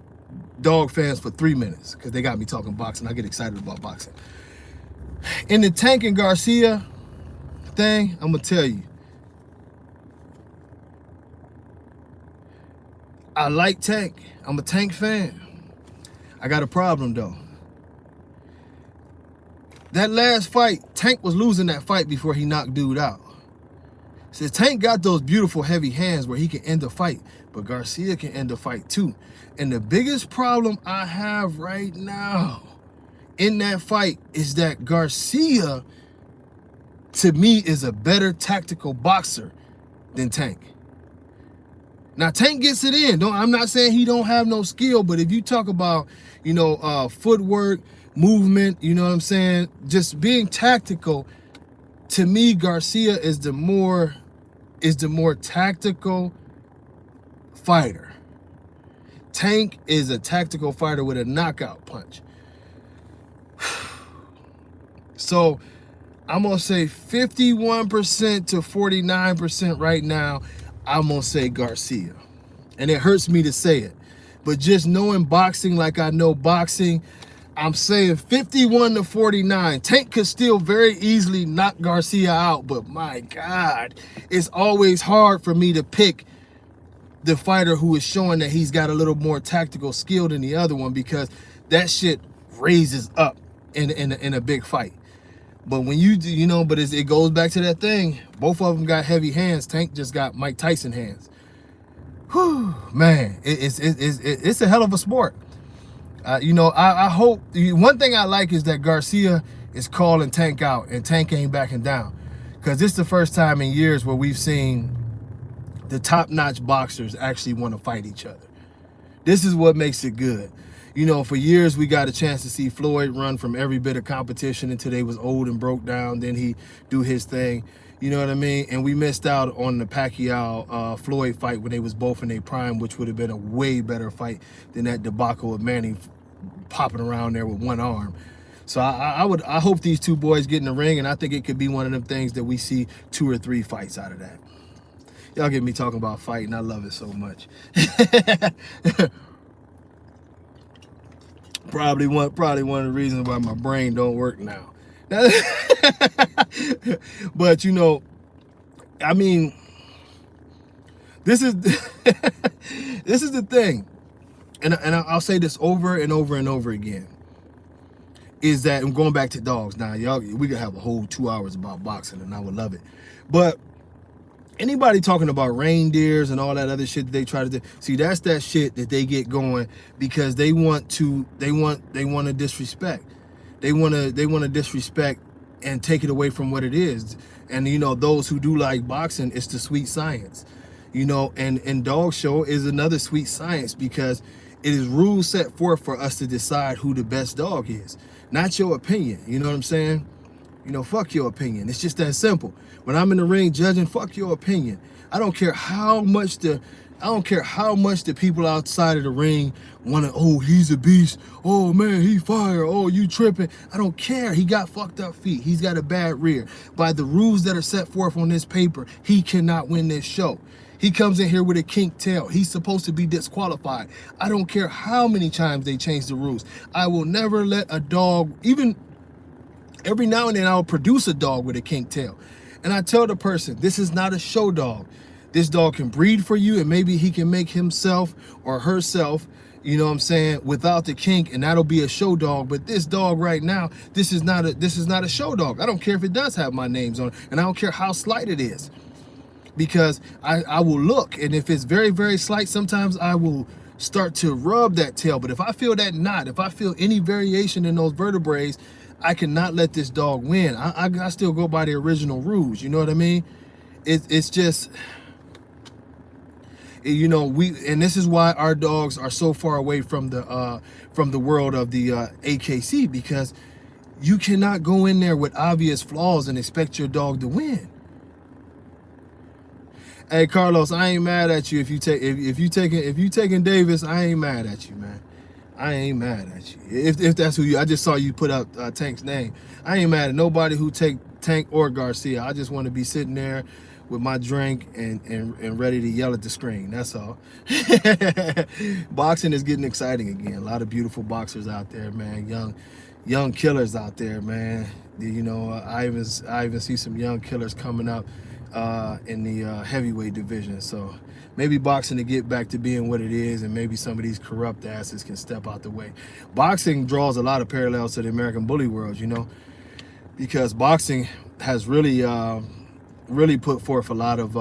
dog fans for 3 minutes because they got me talking boxing. I get excited about boxing. In the Tank and Garcia thing, I'm going to tell you. I like Tank. I'm a Tank fan. I got a problem though. That last fight, Tank was losing that fight before he knocked dude out. So Tank got those beautiful heavy hands where he can end the fight, but Garcia can end the fight too. And the biggest problem I have right now in that fight is that Garcia to me, is a better tactical boxer than Tank. Now, Tank gets it in. I'm not saying he don't have no skill, but if you talk about, you know, footwork, movement, you know what I'm saying, just being tactical, to me, Garcia is the more tactical fighter. Tank is a tactical fighter with a knockout punch. So I'm gonna say 51% to 49% right now. I'm gonna say Garcia, and it hurts me to say it, but just knowing boxing like I know boxing, I'm saying 51 to 49. Tank could still very easily knock Garcia out, but my God, it's always hard for me to pick the fighter who is showing that he's got a little more tactical skill than the other one, because that shit raises up in a big fight. But when you do, you know, but it goes back to that thing. Both of them got heavy hands. Tank just got Mike Tyson hands. Whew, man, it's a hell of a sport. You know, I hope, one thing I like is that Garcia is calling Tank out and Tank ain't backing down, because this is the first time in years where we've seen the top-notch boxers actually want to fight each other. This is what makes it good. You know, for years we got a chance to see Floyd run from every bit of competition until they was old and broke down. Then he do his thing. You know what I mean? And we missed out on the Pacquiao Floyd fight when they was both in their prime, which would have been a way better fight than that debacle of Manny popping around there with one arm. So I hope these two boys get in the ring, and I think it could be one of them things that we see 2 or 3 fights out of that. Y'all get me talking about fighting. I love it so much. Probably one of the reasons why my brain don't work now. But you know, I mean, this is this is the thing, and I'll say this over and over and over again, is that I'm going back to dogs now. Y'all, we could have a whole 2 hours about boxing, and I would love it. But anybody talking about reindeers and all that other shit that they try to do, see, that's that shit that they get going because they want to disrespect. They want to disrespect and take it away from what it is. And you know, those who do like boxing, it's the sweet science. You know, and dog show is another sweet science, because it is rules set forth for us to decide who the best dog is, not your opinion. You know what I'm saying? You know, fuck your opinion. It's just that simple. When I'm in the ring judging, fuck your opinion. I don't care how much the people outside of the ring want to, oh, he's a beast. Oh man, he fire. Oh, you tripping. I don't care. He got fucked up feet. He's got a bad rear. By the rules that are set forth on this paper, he cannot win this show. He comes in here with a kink tail. He's supposed to be disqualified. I don't care how many times they change the rules. I will never let a dog, even every now and then I'll produce a dog with a kink tail. And I tell the person, this is not a show dog. This dog can breed for you, and maybe he can make himself or herself, you know what I'm saying, without the kink, and that'll be a show dog. But this dog right now, this is not a show dog. I don't care if it does have my names on it, and I don't care how slight it is. Because I will look, and if it's very, very slight, sometimes I will start to rub that tail. But if I feel that knot, if I feel any variation in those vertebrae, I cannot let this dog win. I still go by the original rules. You know what I mean? It's just, you know, and this is why our dogs are so far away from the world of the AKC, because you cannot go in there with obvious flaws and expect your dog to win. Hey Carlos, I ain't mad at you if you taking Davis. I ain't mad at you, man. I ain't mad at you. If that's who you, I just saw you put up Tank's name. I ain't mad at nobody who take Tank or Garcia. I just want to be sitting there with my drink and ready to yell at the screen. That's all. Boxing is getting exciting again. A lot of beautiful boxers out there, man. Young killers out there, man. You know, I even see some young killers coming up in the heavyweight division. So maybe boxing to get back to being what it is, and maybe some of these corrupt asses can step out the way. Boxing draws a lot of parallels to the American bully world, you know, because boxing has really put forth a lot of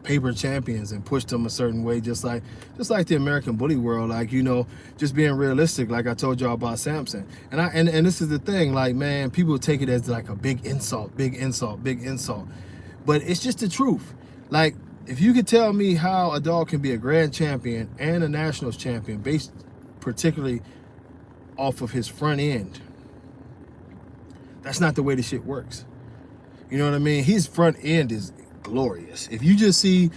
paper champions and pushed them a certain way, just like the American bully world, like, you know, just being realistic, like I told y'all about Samson. And this is the thing, like, man, people take it as like a big insult, but it's just the truth. Like, if you could tell me how a dog can be a grand champion and a nationals champion based particularly off of his front end, that's not the way the shit works. You know what I mean? His front end is glorious. If you just see,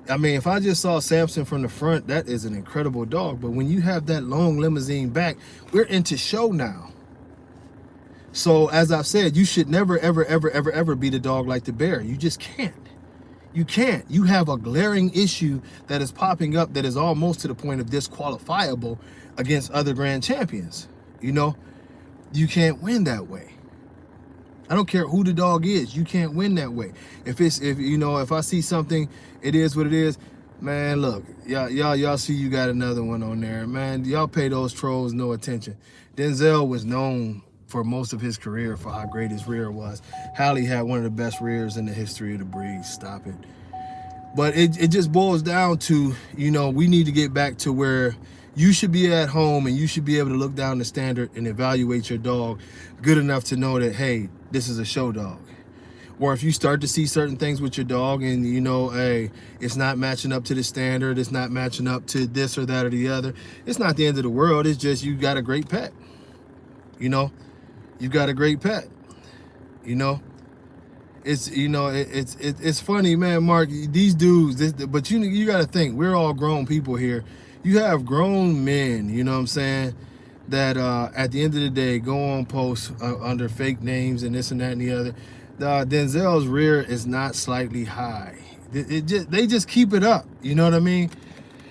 I mean, if I just saw Samson from the front, that is an incredible dog. But when you have that long limousine back, we're into show now. So as I've said, you should never, ever beat a dog like the bear. You just can't. You can't. You have a glaring issue that is popping up that is almost to the point of disqualifiable against other grand champions. You know, you can't win that way. I don't care who the dog is. You can't win that way. If I see something, it is what it is. Man, look, y'all see you got another one on there. Man, y'all pay those trolls no attention. Denzel was known for most of his career for how great his rear was. Hallie had one of the best rears in the history of the breed. Stop it. But it just boils down to, you know, we need to get back to where you should be at home and you should be able to look down the standard and evaluate your dog good enough to know that, hey, this is a show dog. Or if you start to see certain things with your dog and, you know, hey, it's not matching up to the standard, it's not matching up to this or that or the other, it's not the end of the world. It's just you got a great pet. You know, you got a great pet. You know, it's funny, man, Mark, these dudes, but you got to think, we're all grown people here. You have grown men, you know what I'm saying, that at the end of the day go on posts under fake names and this and that and the other. Denzel's rear is not slightly high. They just keep it up, you know what I mean?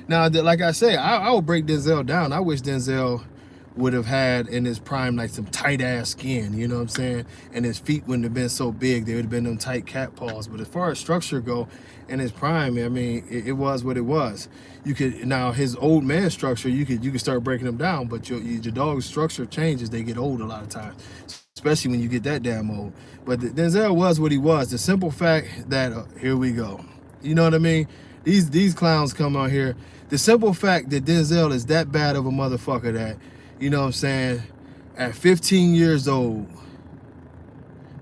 Now, like I say, I would break Denzel down. I wish Denzel would have had in his prime like some tight ass skin, you know what I'm saying? And his feet wouldn't have been so big. They would have been them tight cat paws. But as far as structure go, in his prime, I mean, it was what it was. You could, now his old man structure, you could start breaking them down, but your dog's structure changes. They get old a lot of times, especially when you get that damn old. But Denzel was what he was. The simple fact that here we go, you know what I mean? These clowns come out here. The simple fact that Denzel is that bad of a motherfucker that, you know what I'm saying, at 15 years old,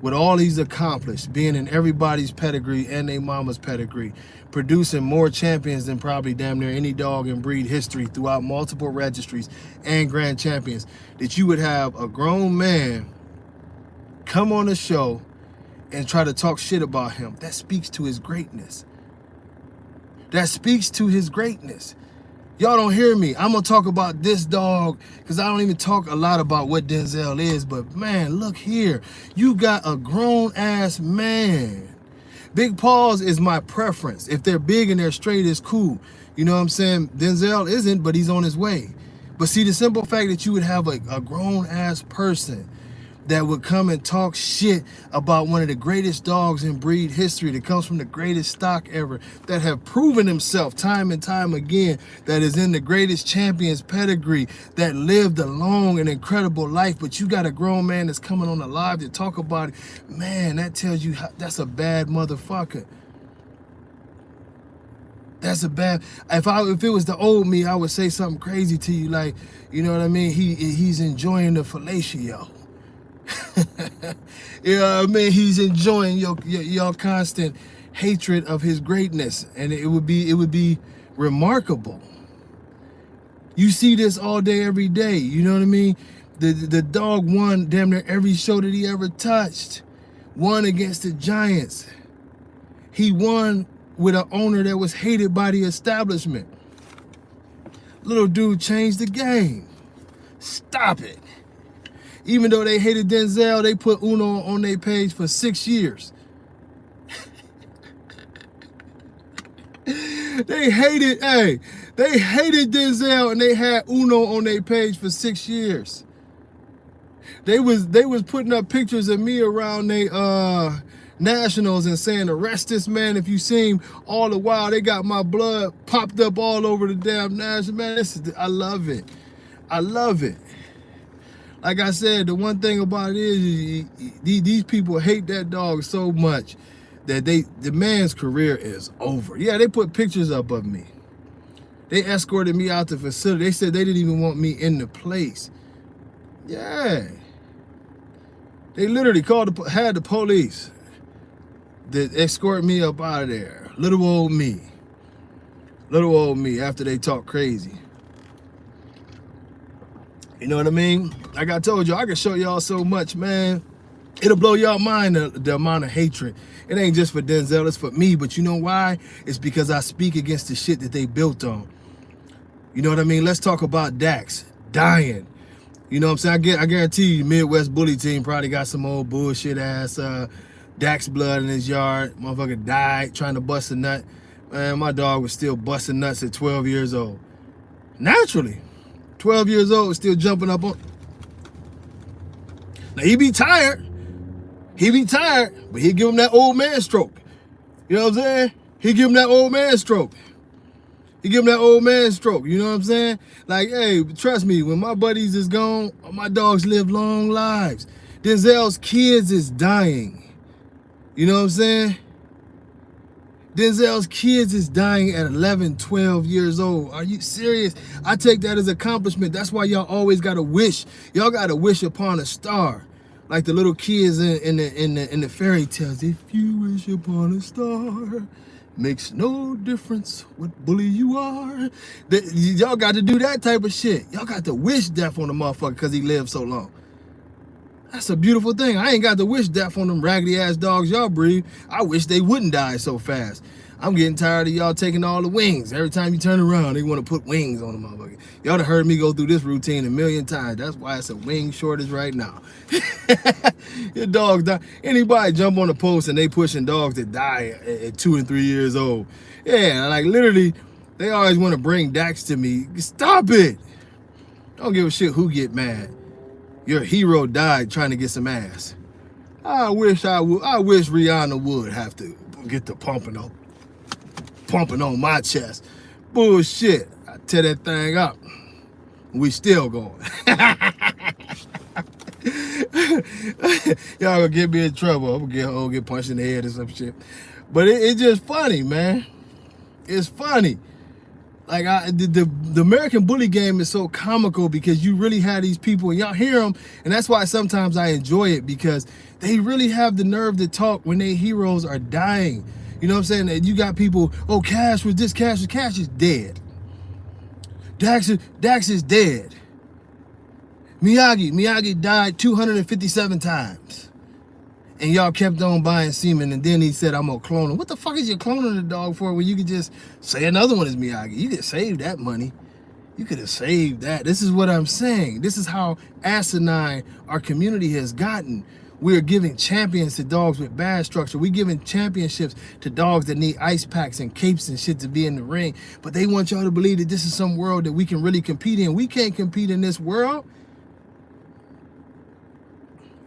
with all he's accomplished, being in everybody's pedigree and their mama's pedigree, producing more champions than probably damn near any dog in breed history throughout multiple registries and grand champions, that you would have a grown man come on the show and try to talk shit about him. That speaks to his greatness. That speaks to his greatness. Y'all don't hear me. I'm going to talk about this dog because I don't even talk a lot about what Denzel is. But, man, look here. You got a grown-ass man. Big paws is my preference. If they're big and they're straight, it's cool. You know what I'm saying? Denzel isn't, but he's on his way. But see, the simple fact that you would have a grown-ass person that would come and talk shit about one of the greatest dogs in breed history that comes from the greatest stock ever, that have proven himself time and time again, that is in the greatest champions pedigree, that lived a long and incredible life, but you got a grown man that's coming on the live to talk about it. Man, that tells you that's a bad motherfucker. That's a bad. If it was the old me, I would say something crazy to you, like, you know what I mean? He's enjoying the fellatio. You know what I mean? He's enjoying your constant hatred of his greatness, and it would be remarkable. You see this all day, every day. You know what I mean? The dog won damn near every show that he ever touched. Won against the Giants. He won with an owner that was hated by the establishment. Little dude changed the game. Stop it. Even though they hated Denzel, they put Uno on their page for 6 years. They hated Denzel, and they had Uno on their page for 6 years. They was putting up pictures of me around they nationals and saying, arrest this man if you see him. All the while they got my blood popped up all over the damn national. Man, I love it. I love it. Like I said, the one thing about it is these people hate that dog so much that the man's career is over. Yeah, they put pictures up of me. They escorted me out the facility. They said they didn't even want me in the place. Yeah. They literally had the police that escort me up out of there. Little old me. Little old me after they talk crazy. You know what I mean? Like I told you, I can show y'all so much, man. It'll blow y'all mind the amount of hatred. It ain't just for Denzel, it's for me. But you know why? It's because I speak against the shit that they built on. You know what I mean? Let's talk about Dax dying. You know what I'm saying? I guarantee you, Midwest Bully Team probably got some old bullshit ass Dax blood in his yard. Motherfucker died trying to bust a nut. Man, my dog was still busting nuts at 12 years old. Naturally. 12 years old, still jumping up on. Now, he be tired. He be tired, but he give him that old man stroke. You know what I'm saying? He give him that old man stroke. He give him that old man stroke. You know what I'm saying? Like, hey, trust me, when my buddies is gone, my dogs live long lives. Denzel's kids is dying. You know what I'm saying? Denzel's kids is dying at 11, 12 years old. Are you serious? I take that as accomplishment. That's why y'all always gotta wish. Y'all gotta wish upon a star, like the little kids in the fairy tales. If you wish upon a star, makes no difference what bully you are. Y'all got to do that type of shit. Y'all got to wish death on the motherfucker because he lived so long. That's a beautiful thing. I ain't got to wish death on them raggedy ass dogs y'all breed. I wish they wouldn't die so fast. I'm getting tired of y'all taking all the wings. Every time you turn around, they want to put wings on the motherfucker. Y'all done heard me go through this routine a million times. That's why it's a wing shortage right now. Your dogs die. Anybody jump on a post and they pushing dogs that die at 2 and 3 years old. Yeah, like literally, they always want to bring Dax to me. Stop it. Don't give a shit who get mad. Your hero died trying to get some ass. I wish Rihanna would have to get the pumping on my chest. Bullshit. I tear that thing up. We still going. Y'all gonna get me in trouble. I'm gonna get punched in the head or some shit. But it's just funny, man. It's funny. Like the American bully game is so comical because you really have these people and y'all hear them, and that's why sometimes I enjoy it because they really have the nerve to talk when their heroes are dying. You know what I'm saying? And you got people, oh, Cash was this, Cash is dead. Dax is dead. Miyagi died 257 times. And y'all kept on buying semen, and then he said, I'm gonna clone him. What the fuck is you cloning the dog for when you could just say another one is Miyagi? You could save that money. You could have saved that. This is what I'm saying. This is how asinine our community has gotten. We're giving champions to dogs with bad structure. We're giving championships to dogs that need ice packs and capes and shit to be in the ring. But they want y'all to believe that this is some world that we can really compete in. We can't compete in this world.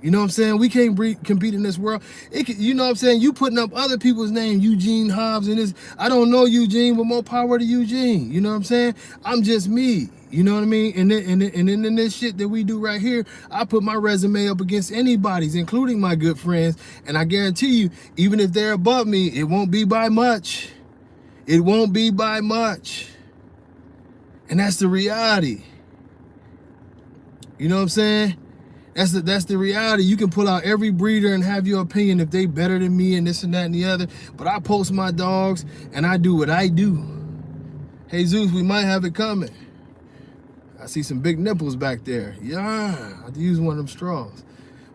You know what I'm saying? We can't compete in this world. You know what I'm saying? You putting up other people's names, Eugene Hobbs and this. I don't know Eugene, but more power to Eugene. You know what I'm saying? I'm just me. You know what I mean? And then in this shit that we do right here, I put my resume up against anybody's, including my good friends. And I guarantee you, even if they're above me, it won't be by much. It won't be by much. And that's the reality. You know what I'm saying? That's the reality. You can pull out every breeder and have your opinion if they better than me and this and that and the other. But I post my dogs and I do what I do. Hey Zeus, we might have it coming. I see some big nipples back there. Yeah, I have to use one of them straws.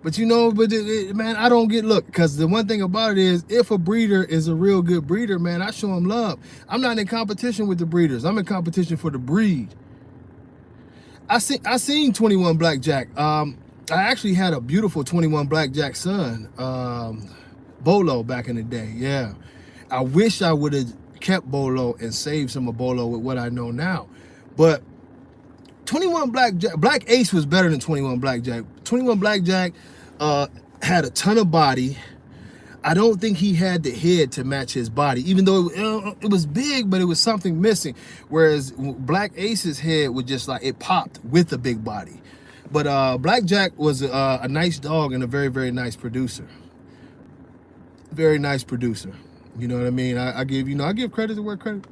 But you know, man, I don't get, look, because the one thing about it is, if a breeder is a real good breeder, man, I show them love. I'm not in competition with the breeders. I'm in competition for the breed. I seen 21 Blackjack. I actually had a beautiful 21 Blackjack son, Bolo, back in the day. Yeah, I wish I would have kept Bolo and saved some of Bolo with what I know now. But 21 Blackjack, Black Ace was better than 21 Blackjack. 21 Blackjack had a ton of body. I don't think he had the head to match his body, even though it was big, but it was something missing. Whereas Black Ace's head was just like, it popped with a big body. But Blackjack was a nice dog and a very, very nice producer. very nice producer. You know what I mean? I give credit to where credit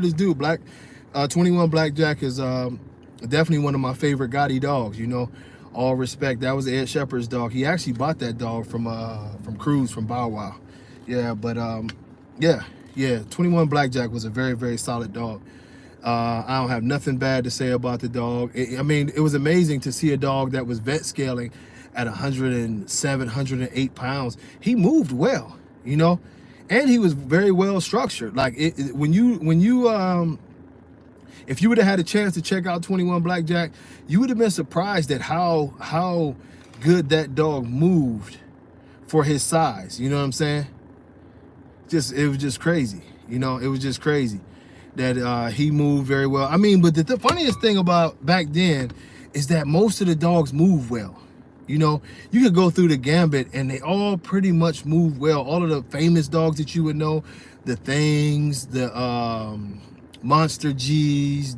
is due. 21 Blackjack is definitely one of my favorite Gotti dogs. You know, all respect. That was Ed Shepherd's dog. He actually bought that dog from Cruz, from Bow Wow. Yeah, but yeah, 21 Blackjack was a very, very solid dog. I don't have nothing bad to say about the dog. I mean, it was amazing to see a dog that was vet scaling at 107, 108 pounds. He moved well, you know, and he was very well structured. Like if you would have had a chance to check out 21 Blackjack, you would have been surprised at how good that dog moved for his size. You know what I'm saying? It was just crazy. You know, it was just crazy that he moved very well. I mean, but the funniest thing about back then is that most of the dogs move well. You know, you could go through the gambit and they all pretty much move well. All of the famous dogs that you would know, the Things, the Monster G's,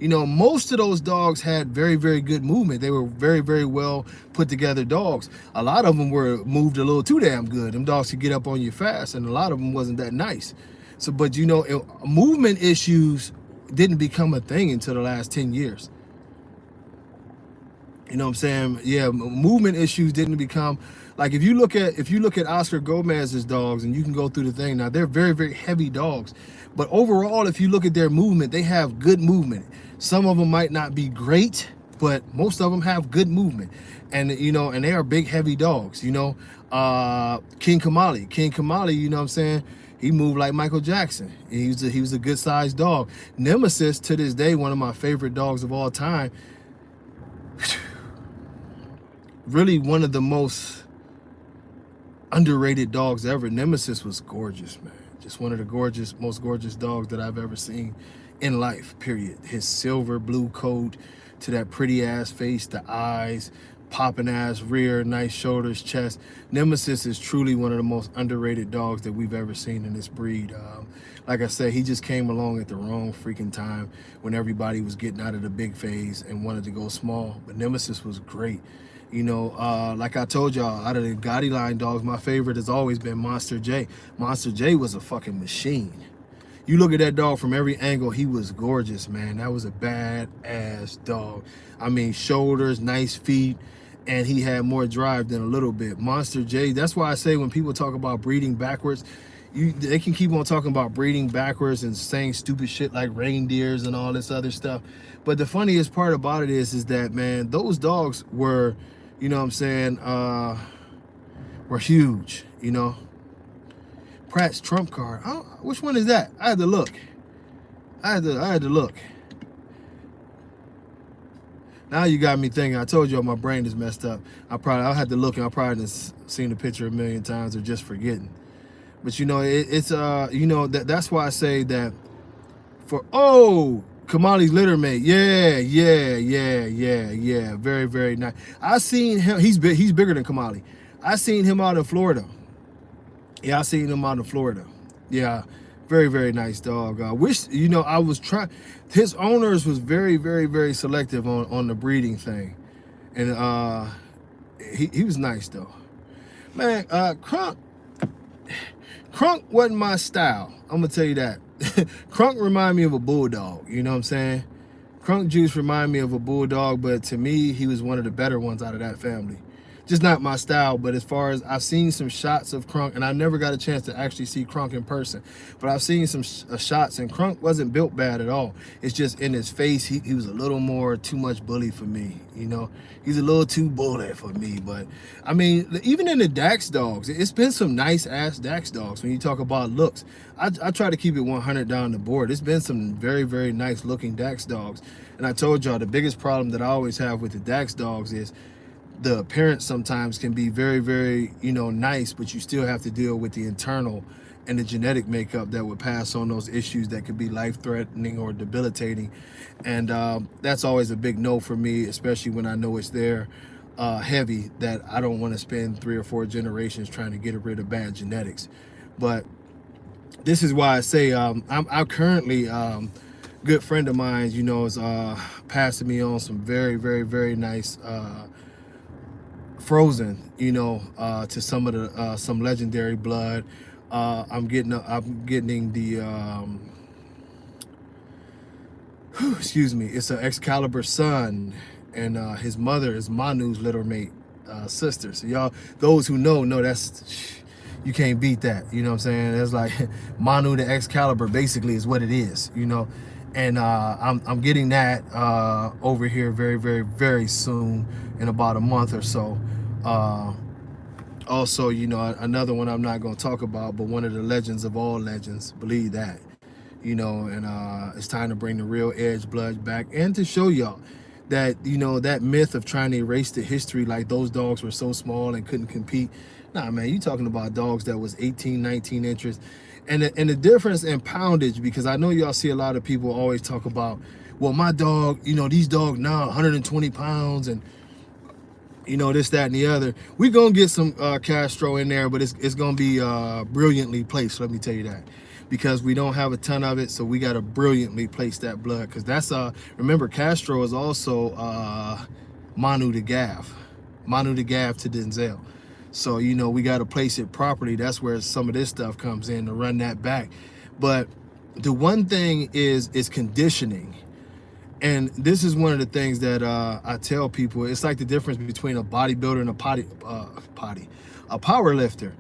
most of those dogs had very, very good movement. They were very, very well put together dogs. A lot of them were moved a little too damn good. Them dogs could get up on you fast, and a lot of them wasn't that nice. So, but you know, movement issues didn't become a thing until the last 10 years. You know what I'm saying? Yeah, movement issues didn't become, like if you look at Oscar Gomez's dogs, and you can go through the thing now, they're very, very heavy dogs. But overall, if you look at their movement, they have good movement. Some of them might not be great, but most of them have good movement. And you know, and they are big, heavy dogs, you know. King Kamali, you know what I'm saying? He moved like Michael Jackson. He was a good sized dog. Nemesis, to this day, one of my favorite dogs of all time. Really one of the most underrated dogs ever. Nemesis was gorgeous, man. Just one of the most gorgeous dogs that I've ever seen in life, period. His silver blue coat to that pretty ass face, the eyes, popping ass rear, nice shoulders, chest. Nemesis is truly one of the most underrated dogs that we've ever seen in this breed. Like I said, he just came along at the wrong freaking time when everybody was getting out of the big phase and wanted to go small. But Nemesis was great. You know, like I told y'all, out of the Gotti line dogs, my favorite has always been Monster J. Monster J was a fucking machine. You look at that dog from every angle, he was gorgeous, man. That was a badass dog. I mean, shoulders, nice feet, and he had more drive than a little bit. Monster J, that's why I say when people talk about breeding backwards, they can keep on talking about breeding backwards and saying stupid shit like reindeers and all this other stuff. But the funniest part about it is that, man, those dogs were, you know what I'm saying, were huge, you know. Pratt's trump card. Which one is that? I had to look. I had to look. Now you got me thinking. I told y'all my brain is messed up. I'll have to look, and I probably have seen the picture a million times or just forgetting. But you know, it's you know, that's why I say that Kamali's litter mate. Yeah. Very, very nice. I seen him. He's bigger than Kamali. I seen him out in Florida. Yeah, I seen him out in Florida. Yeah, very, very nice dog. I wish, you know, I was trying. His owners was very, very, very selective on the breeding thing, and he was nice though. Man, Crunk wasn't my style. I'm gonna tell you that. Crunk remind me of a bulldog. You know what I'm saying? Crunk Juice remind me of a bulldog, but to me, he was one of the better ones out of that family. Just not my style, but as far as I've seen some shots of Crunk, and I never got a chance to actually see Crunk in person, but I've seen some shots, and Crunk wasn't built bad at all. It's just in his face, he was a little more too much bully for me, you know? He's a little too bully for me, but I mean, even in the Dax dogs, it's been some nice ass Dax dogs when you talk about looks. I try to keep it 100 down the board. It's been some very, very nice looking Dax dogs, and I told y'all the biggest problem that I always have with the Dax dogs is the appearance sometimes can be very, very, you know, nice, but you still have to deal with the internal and the genetic makeup that would pass on those issues that could be life-threatening or debilitating. And that's always a big no for me, especially when I know it's there heavy, that I don't want to spend 3 or 4 generations trying to get rid of bad genetics. But this is why I say I'm currently good friend of mine, you know, is passing me on some very, very, very nice frozen, you know, to some of the some legendary blood. I'm getting the excuse me, it's an Excalibur son, and his mother is Manu's little mate sister. So y'all, those who know that's, you can't beat that. You know what I'm saying? That's like Manu the Excalibur basically is what it is, you know. And I'm getting that over here very, very, very soon, in about a month or so. Also, you know, another one I'm not going to talk about, but one of the legends of all legends, believe that, you know. And it's time to bring the real Edge blood back, and to show y'all that, you know, that myth of trying to erase the history, like those dogs were so small and couldn't compete. Nah, man, you talking about dogs that was 18, 19 inches. And the difference in poundage, because I know y'all see a lot of people always talk about, well, my dog, you know, these dogs now 120 pounds and, you know, this, that, and the other. We're going to get some Castro in there, but it's going to be brilliantly placed, let me tell you that. Because we don't have a ton of it, so we got to brilliantly place that blood. Because that's, remember, Castro is also Manu the Gav. Manu the Gav to Denzel. So, you know, we got to place it properly. That's where some of this stuff comes in, to run that back. But the one thing is conditioning. And this is one of the things that I tell people. It's like the difference between a bodybuilder and a power lifter.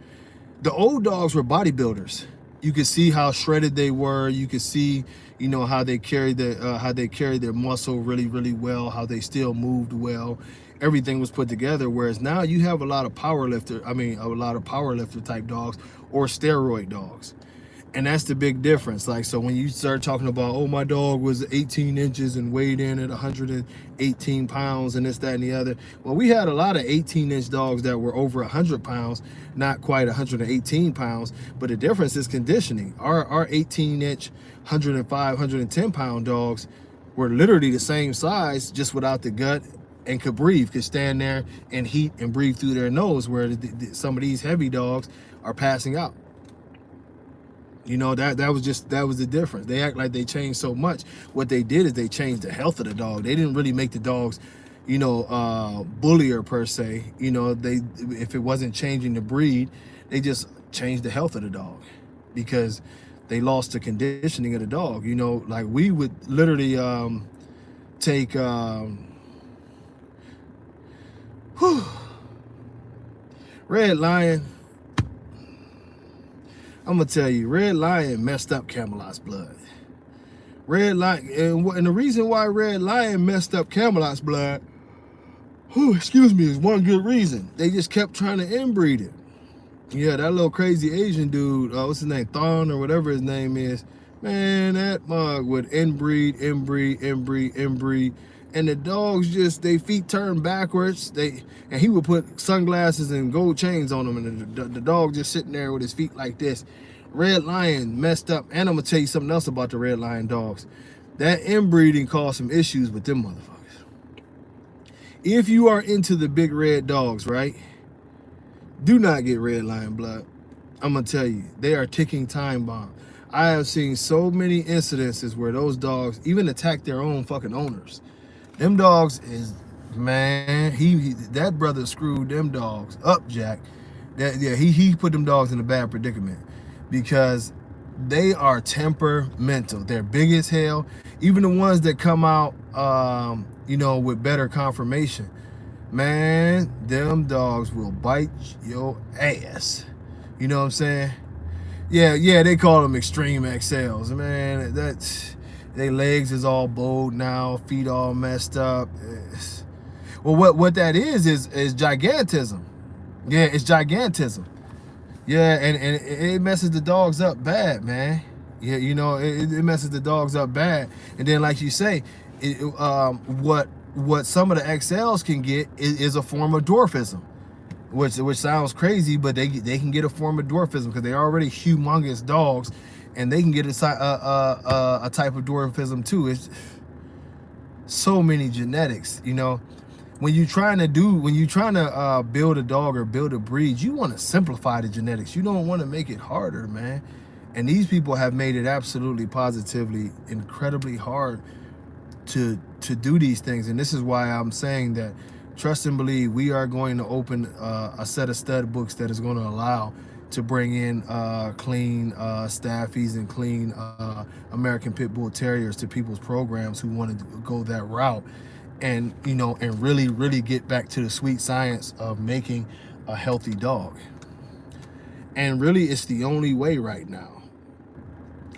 The old dogs were bodybuilders. You could see how shredded they were. You could see, you know, how they carried their muscle really, really well, how they still moved well. Everything was put together. Whereas now you have a lot of power lifter type dogs, or steroid dogs. And that's the big difference. Like, so when you start talking about, oh, my dog was 18 inches and weighed in at 118 pounds and this, that, and the other. Well, we had a lot of 18-inch dogs that were over 100 pounds, not quite 118 pounds. But the difference is conditioning. Our 18-inch, 105, 110-pound dogs were literally the same size, just without the gut, and could breathe, could stand there and heat and breathe through their nose, where some of these heavy dogs are passing out. You know, that was the difference. They act like they changed so much. What they did is they changed the health of the dog. They didn't really make the dogs, you know, bullier per se. You know, if it wasn't changing the breed, they just changed the health of the dog, because they lost the conditioning of the dog. You know, like we would literally take Red Lion. I'm gonna tell you, Red Lion messed up Camelot's blood. Red Lion, and the reason why Red Lion messed up Camelot's blood, is one good reason. They just kept trying to inbreed it. Yeah, that little crazy Asian dude, what's his name, Thon or whatever his name is, man, that mug would inbreed, and the dogs just, their feet turned backwards. And he would put sunglasses and gold chains on them, and the dog just sitting there with his feet like this. Red Lion messed up. And I'm gonna tell you something else about the Red Lion dogs. That inbreeding caused some issues with them motherfuckers. If you are into the big red dogs, right, do not get Red Lion blood. I'm gonna tell you, they are ticking time bomb. I have seen so many incidences where those dogs even attack their own fucking owners. Them dogs is, man, that brother screwed them dogs up, Jack. He put them dogs in a bad predicament, because they are temperamental. They're big as hell. Even the ones that come out, you know, with better conformation, man, them dogs will bite your ass. You know what I'm saying? Yeah, they call them extreme XLs, man. Their legs is all bowed now, feet all messed up. Well, what that is gigantism. Yeah, it's gigantism. Yeah, and it messes the dogs up bad, man. Yeah, you know, it messes the dogs up bad. And then, like you say, what some of the XLs can get is a form of dwarfism, which sounds crazy, but they can get a form of dwarfism because they're already humongous dogs. And they can get a type of dwarfism too. It's so many genetics, you know. When you're trying to build a dog or build a breed, you want to simplify the genetics. You don't want to make it harder, man. And these people have made it absolutely, positively, incredibly hard to do these things. And this is why I'm saying that trust and believe, we are going to open a set of stud books that is going to allow to bring in clean staffies and clean American Pit Bull Terriers to people's programs who want to go that route, and and really get back to the sweet science of making a healthy dog. And really, it's the only way right now.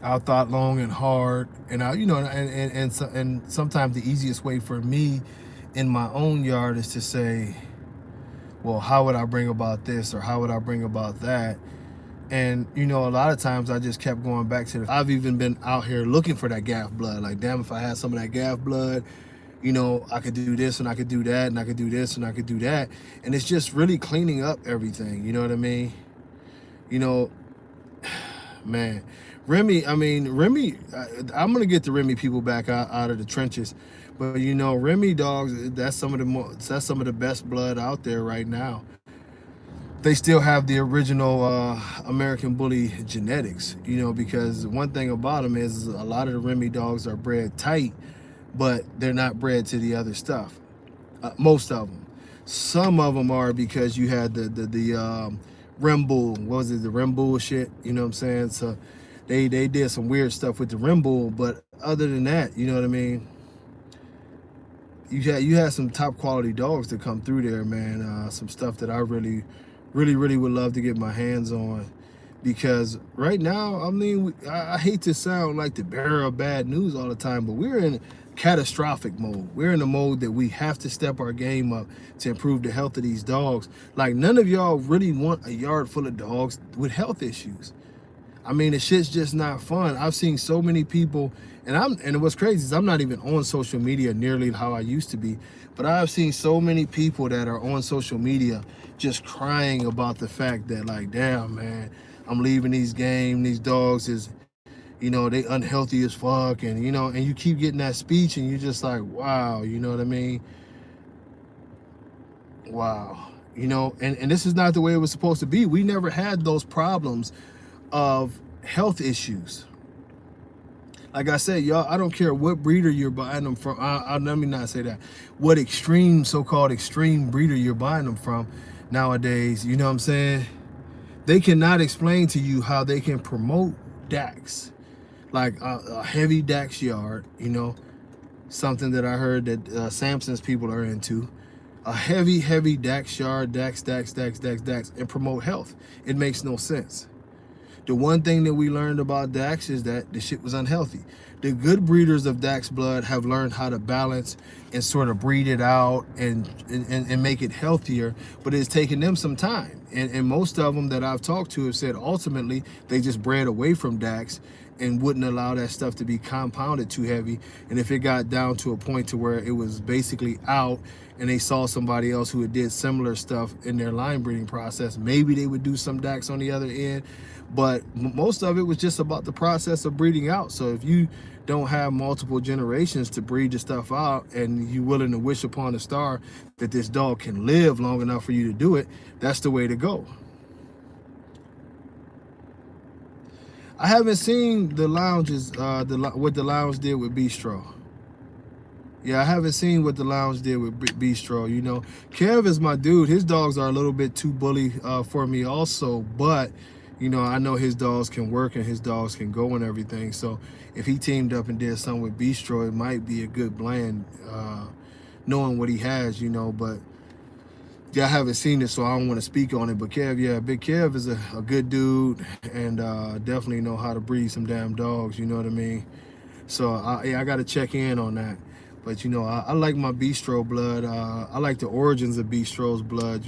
I thought long and hard, and and sometimes the easiest way for me in my own yard is to say, well, how would I bring about this, or how would I bring about that? And a lot of times I just kept going back to I've even been out here looking for that gaff blood. Like, damn, if I had some of that gaff blood, I could do this and I could do that and I could do this and I could do that. And it's just really cleaning up everything. You know what I mean? Man, Remy, I'm going to get the Remy people back out of the trenches. But, Remy dogs, that's some of the best blood out there right now. They still have the original American Bully genetics, because one thing about them is a lot of the Remy dogs are bred tight, but they're not bred to the other stuff. Most of them. Some of them are because you had the Rim Bull. What was it? The Rim Bull shit. You know what I'm saying? So they did some weird stuff with the Rim Bull, but other than that, you know what I mean? You had some top quality dogs that come through there, man. Some stuff that I really would love to get my hands on, because right now, I hate to sound like the bearer of bad news all the time, but we're in catastrophic mode. We're in a mode that we have to step our game up to improve the health of these dogs. Like, none of y'all really want a yard full of dogs with health issues. The shit's just not fun. I've seen so many people, and what's crazy is I'm not even on social media nearly how I used to be, but I've seen so many people that are on social media just crying about the fact that, like, damn, man, I'm leaving these dogs is, they unhealthy as fuck, and and you keep getting that speech, and you're just like, wow, you know what I mean? Wow. And this is not the way it was supposed to be. We never had those problems of health issues. Like I said, y'all, I don't care what breeder you're buying them from. Let me not say that. What so-called extreme breeder you're buying them from nowadays, you know what I'm saying? They cannot explain to you how they can promote DAX. Like a heavy DAX yard, something that I heard that Samson's people are into. A heavy DAX yard, DAX, and promote health. It makes no sense. The one thing that we learned about DAX is that the shit was unhealthy. The good breeders of DAX blood have learned how to balance and sort of breed it out and make it healthier, but it's taken them some time. And most of them that I've talked to have said ultimately they just bred away from DAX and wouldn't allow that stuff to be compounded too heavy. And if it got down to a point to where it was basically out and they saw somebody else who had did similar stuff in their line breeding process, maybe they would do some DAX on the other end. But most of it was just about the process of breeding out. So if you don't have multiple generations to breed the stuff out, and you're willing to wish upon a star that this dog can live long enough for you to do it, that's the way to go. I haven't seen the lounges, what the lounge did with Bistro. Yeah, I haven't seen what the lounge did with Bistro. Kev is my dude. His dogs are a little bit too bully for me also, but I know his dogs can work and his dogs can go and everything. So if he teamed up and did something with Bistro, it might be a good blend, knowing what he has, but yeah, I haven't seen it, so I don't want to speak on it. But Kev, yeah, Big Kev is a good dude, and definitely know how to breed some damn dogs, you know what I mean? So I got to check in on that. But I like my Bistro blood. I like the origins of Bistro's blood.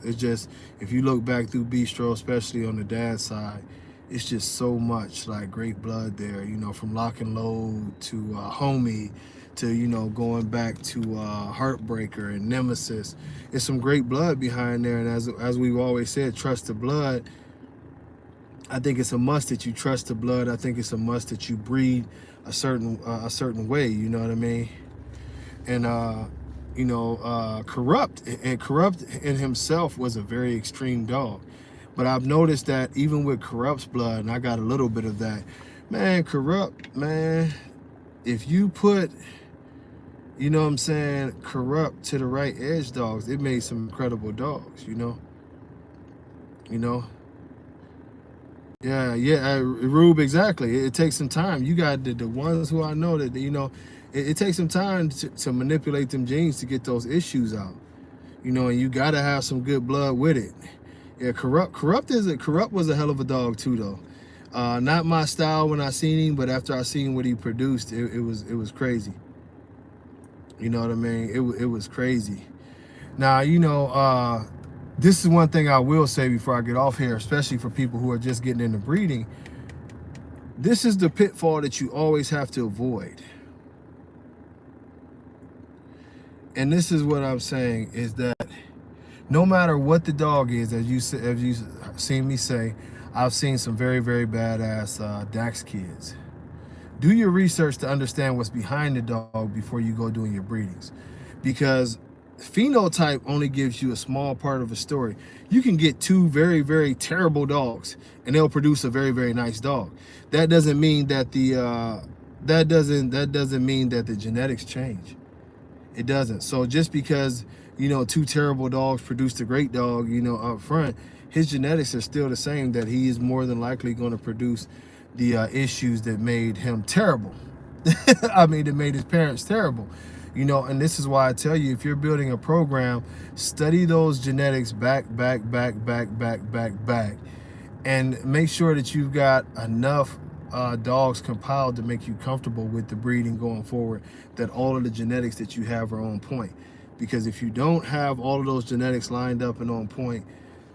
It's just, if you look back through Bistro, especially on the dad's side, it's just so much like great blood there. From Lock and Load to Homie to going back to Heartbreaker and Nemesis. It's some great blood behind there. And as we've always said, trust the blood. I think it's a must that you trust the blood. I think it's a must that you breed a certain way. You know what I mean? And Corrupt in himself was a very extreme dog, but I've noticed that even with Corrupt's blood, and I got a little bit of that, man. Corrupt, man, if you put you know what I'm saying, corrupt to the right edge dogs, it made some incredible dogs, you know. Yeah, Rube, exactly. It takes some time. You got the ones who I know that, you know, it takes some time to manipulate them genes to get those issues out, you know, and you got to have some good blood with it. Yeah, corrupt was a hell of a dog too, though. Not my style when I seen him, but after I seen what he produced, it was crazy. You know what I mean? It was crazy. Now, you know, this is one thing I will say before I get off here, especially for people who are just getting into breeding. This is the pitfall that you always have to avoid. And this is what I'm saying is that no matter what the dog is, as you've seen me say, I've seen some very, very badass Dax kids. Do your research to understand what's behind the dog before you go doing your breedings. Because phenotype only gives you a small part of a story. You can get two very, very terrible dogs and they'll produce a very, very nice dog. That doesn't mean that that doesn't mean that the genetics change. It doesn't. So just because, you know, two terrible dogs produced a great dog, you know, up front, his genetics are still the same, that he is more than likely going to produce the issues that made him terrible. I mean, that made his parents terrible. You know, and this is why I tell you, if you're building a program, study those genetics back, and make sure that you've got enough dogs compiled to make you comfortable with the breeding going forward, that all of the genetics that you have are on point. Because if you don't have all of those genetics lined up and on point,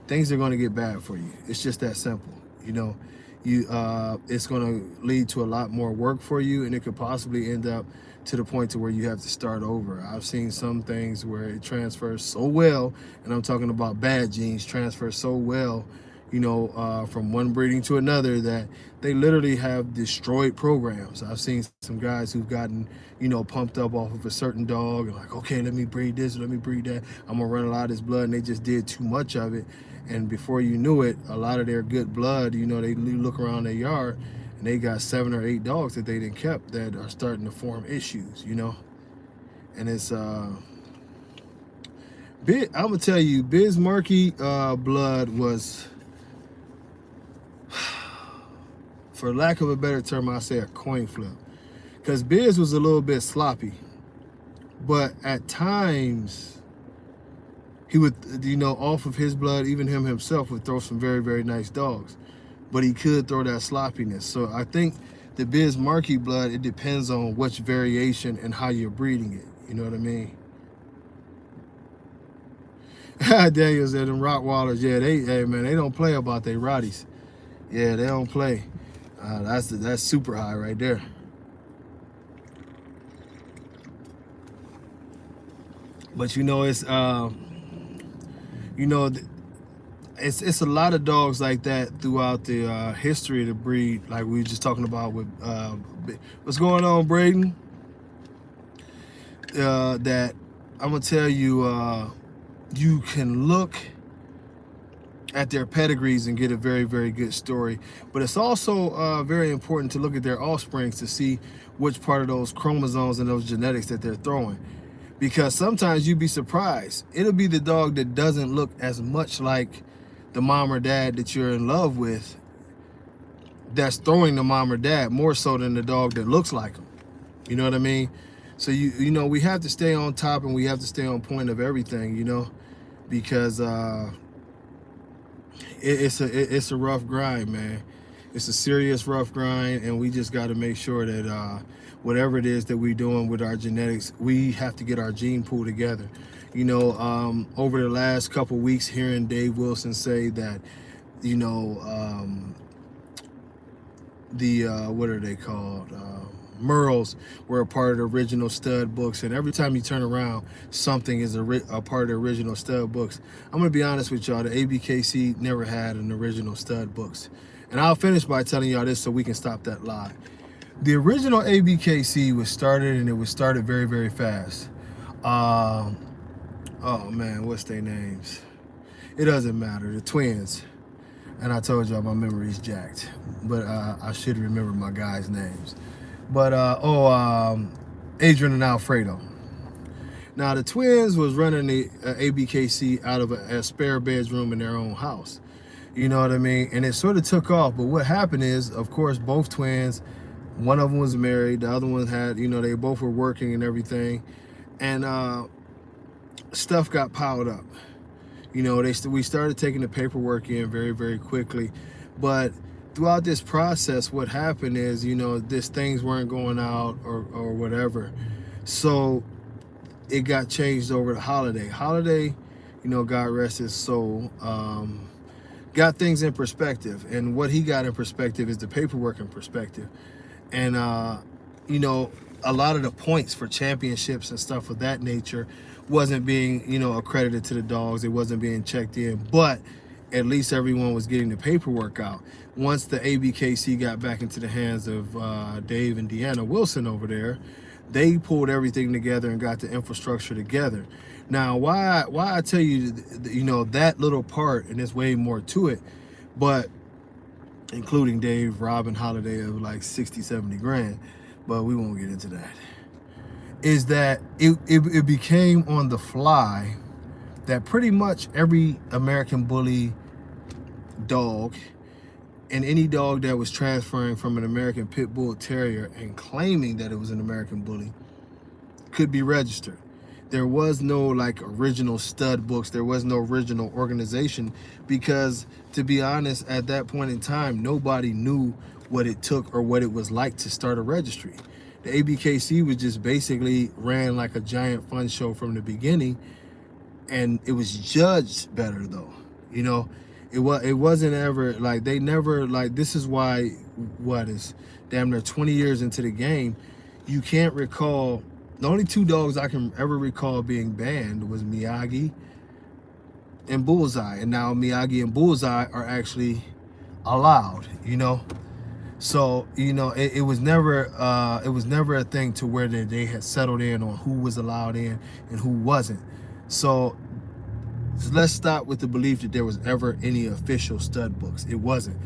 things are going to get bad for you. It's just that simple. You know, it's going to lead to a lot more work for you, and it could possibly end up to the point to where you have to start over. I've seen some things where it transfers so well, and I'm talking about bad genes transfer so well, you know, from one breeding to another, that they literally have destroyed programs. I've seen some guys who've gotten, you know, pumped up off of a certain dog and like, okay, let me breed this, let me breed that, I'm gonna run a lot of this blood, and they just did too much of it. And before you knew it, a lot of their good blood, you know, they look around their yard and they got 7 or 8 dogs that they didn't kept that are starting to form issues, you know. And it's I'm gonna tell you, Biz Markie blood was, for lack of a better term, I say a coin flip. Because Biz was a little bit sloppy, but at times he would, you know, off of his blood, even him himself would throw some very, very nice dogs. But he could throw that sloppiness. So I think the Biz Markie blood, it depends on which variation and how you're breeding it. You know what I mean? Daniel said them Rottweilers, yeah, hey man, they don't play about they Rotties. Yeah, they don't play. That's super high right there. But you know, it's you know, it's a lot of dogs like that throughout the history of the breed, like we were just talking about with what's going on, Braden. That I'm gonna tell you, you can look at their pedigrees and get a very, very good story. But it's also very important to look at their offsprings to see which part of those chromosomes and those genetics that they're throwing. Because sometimes you'd be surprised. It'll be the dog that doesn't look as much like the mom or dad that you're in love with that's throwing the mom or dad more so than the dog that looks like them. You know what I mean? So you know, we have to stay on top and we have to stay on point of everything, you know, because it's a rough grind, man. It's a serious rough grind, and we just got to make sure that whatever it is that we're doing with our genetics, we have to get our gene pool together. You know, over the last couple weeks, hearing Dave Wilson say that, you know, what are they called? Merles were a part of the original stud books, and every time you turn around, something is a part of the original stud books. I'm gonna be honest with y'all, the ABKC never had an original stud books, and I'll finish by telling y'all this so we can stop that lie. The original ABKC was started, and it was started very, very fast. Oh man, what's their names? It doesn't matter. The twins. And I told y'all my memory's jacked, but I should remember my guys' names. But Adrian and Alfredo. Now the twins was running the ABKC out of a spare bedroom in their own house. You know what I mean? And it sort of took off. But what happened is, of course, both twins, one of them was married, the other one had, you know, they both were working and everything. And stuff got piled up. You know, we started taking the paperwork in very, very quickly. But throughout this process, what happened is, you know, things weren't going out or whatever. So it got changed over to Holiday. Holiday, you know, God rest his soul, got things in perspective. And what he got in perspective is the paperwork in perspective. And, you know, a lot of the points for championships and stuff of that nature wasn't being, you know, accredited to the dogs. It wasn't being checked in. But at least everyone was getting the paperwork out. Once the ABKC got back into the hands of Dave and Deanna Wilson over there, they pulled everything together and got the infrastructure together. Now, why I tell you, you know, that little part, and there's way more to it, but including Dave, Robin, Holiday of like 60, 70 grand, but we won't get into that, is that it became on the fly that pretty much every American Bully dog and any dog that was transferring from an American Pit Bull Terrier and claiming that it was an American Bully could be registered. There was no like original stud books. There was no original organization because, to be honest, at that point in time, nobody knew what it took or what it was like to start a registry. The ABKC was just basically ran like a giant fun show from the beginning, and it was judged better though. You know, it wasn't ever like, they never, like, this is why, what is damn near 20 years into the game, you can't recall. The only two dogs I can ever recall being banned was Miyagi and Bullseye. And now Miyagi and Bullseye are actually allowed, you know? So, you know, it was never a thing to where they had settled in on who was allowed in and who wasn't. So let's stop with the belief that there was ever any official stud books. It wasn't.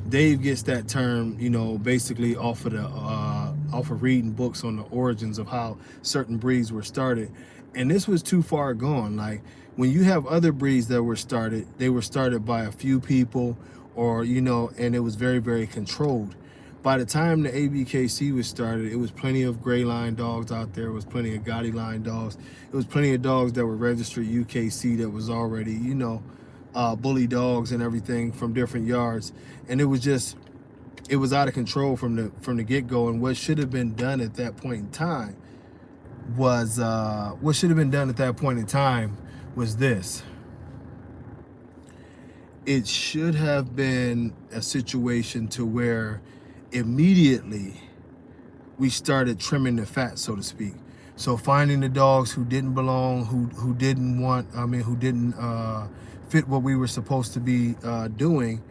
Dave gets that term, you know, basically off of reading books on the origins of how certain breeds were started. And this was too far gone. Like, when you have other breeds that were started, they were started by a few people, or, you know, and it was very, very controlled. By the time the ABKC was started, it was plenty of gray line dogs out there. It was plenty of Gotti line dogs. It was plenty of dogs that were registered UKC that was already, you know, bully dogs and everything from different yards. And it was out of control from the get-go. And what should have been done at that point in time was this. It should have been a situation to where immediately we started trimming the fat, so to speak. So finding the dogs who didn't belong, who didn't fit what we were supposed to be doing,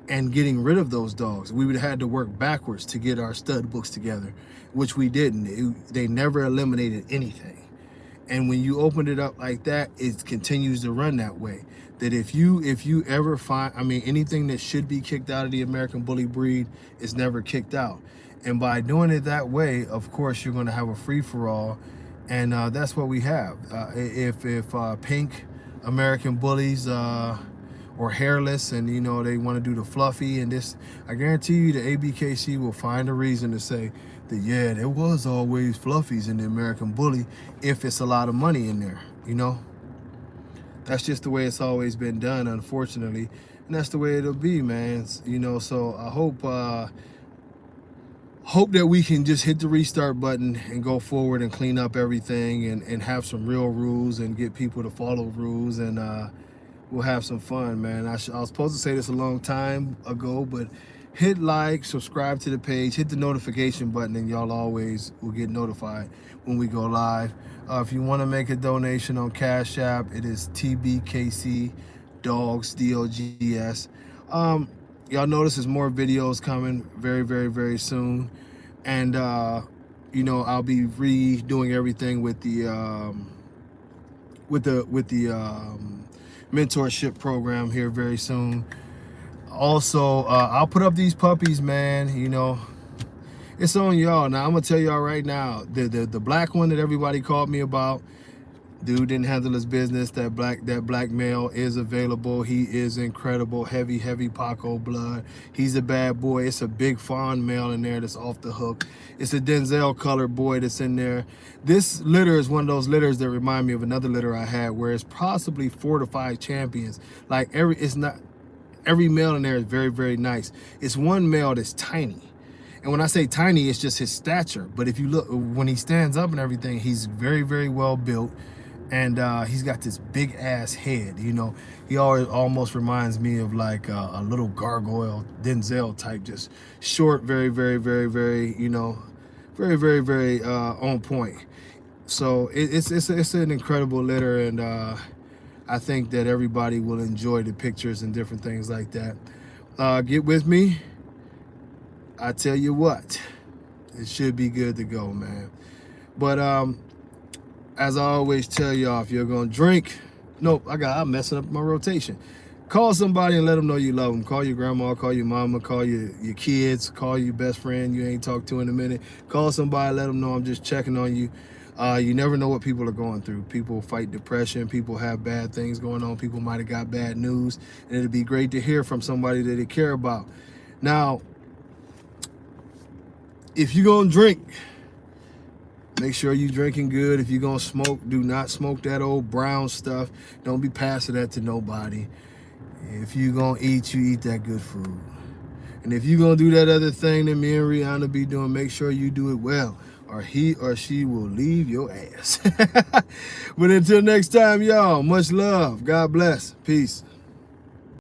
and getting rid of those dogs. We would have had to work backwards to get our stud books together, which we didn't. They never eliminated anything. And when you opened it up like that, it continues to run that way. That if you ever find, anything that should be kicked out of the American Bully breed is never kicked out. And by doing it that way, of course, you're going to have a free-for-all. And that's what we have. If pink American Bullies or hairless, and, you know, they want to do the fluffy and this, I guarantee you the ABKC will find a reason to say that, yeah, there was always fluffies in the American Bully if it's a lot of money in there, you know? That's just the way it's always been done, unfortunately. And that's the way it'll be, man. You know, so I hope that we can just hit the restart button and go forward and clean up everything and have some real rules and get people to follow rules, and we'll have some fun, man. I was supposed to say this a long time ago, but hit like, subscribe to the page, hit the notification button, and y'all always will get notified when we go live. If you want to make a donation on Cash App, it is tbkc dogs, DOGS. Y'all notice there's more videos coming very, very, very soon. And, you know, I'll be redoing everything with the mentorship program here very soon. Also, I'll put up these puppies, man. You know, it's on y'all. Now, I'm gonna tell y'all right now, the black one that everybody called me about, Dude didn't handle his business. That black male is available. He is incredible. Heavy Paco blood. He's a bad boy. It's a big fawn male in there that's off the hook. It's a Denzel colored boy that's in there. This litter is one of those litters that remind me of another litter I had where it's possibly 4 to 5 champions. Like every male in there is very nice. It's one male that's tiny. And when I say tiny, it's just his stature. But if you look, when he stands up and everything, he's very well built. And he's got this big ass head, you know. He almost reminds me of like a little gargoyle Denzel type, just short, very, you know, very on point. So it's an incredible litter, and I think that everybody will enjoy the pictures and different things like that. Get with me. I tell you what, it should be good to go, man. But as I always tell y'all, if you're gonna drink, I'm messing up my rotation. Call somebody and let them know you love them. Call your grandma, call your mama, call your kids, call your best friend you ain't talked to in a minute. Call somebody, let them know I'm just checking on you. You never know what people are going through. People fight depression. People have bad things going on. People might have got bad news. And it'd be great to hear from somebody that they care about. Now, if you're going to drink, make sure you're drinking good. If you're going to smoke, do not smoke that old brown stuff. Don't be passing that to nobody. If you're going to eat, you eat that good food. And if you're going to do that other thing that me and Rihanna be doing, make sure you do it well, or he or she will leave your ass. But until next time, y'all, much love. God bless. Peace.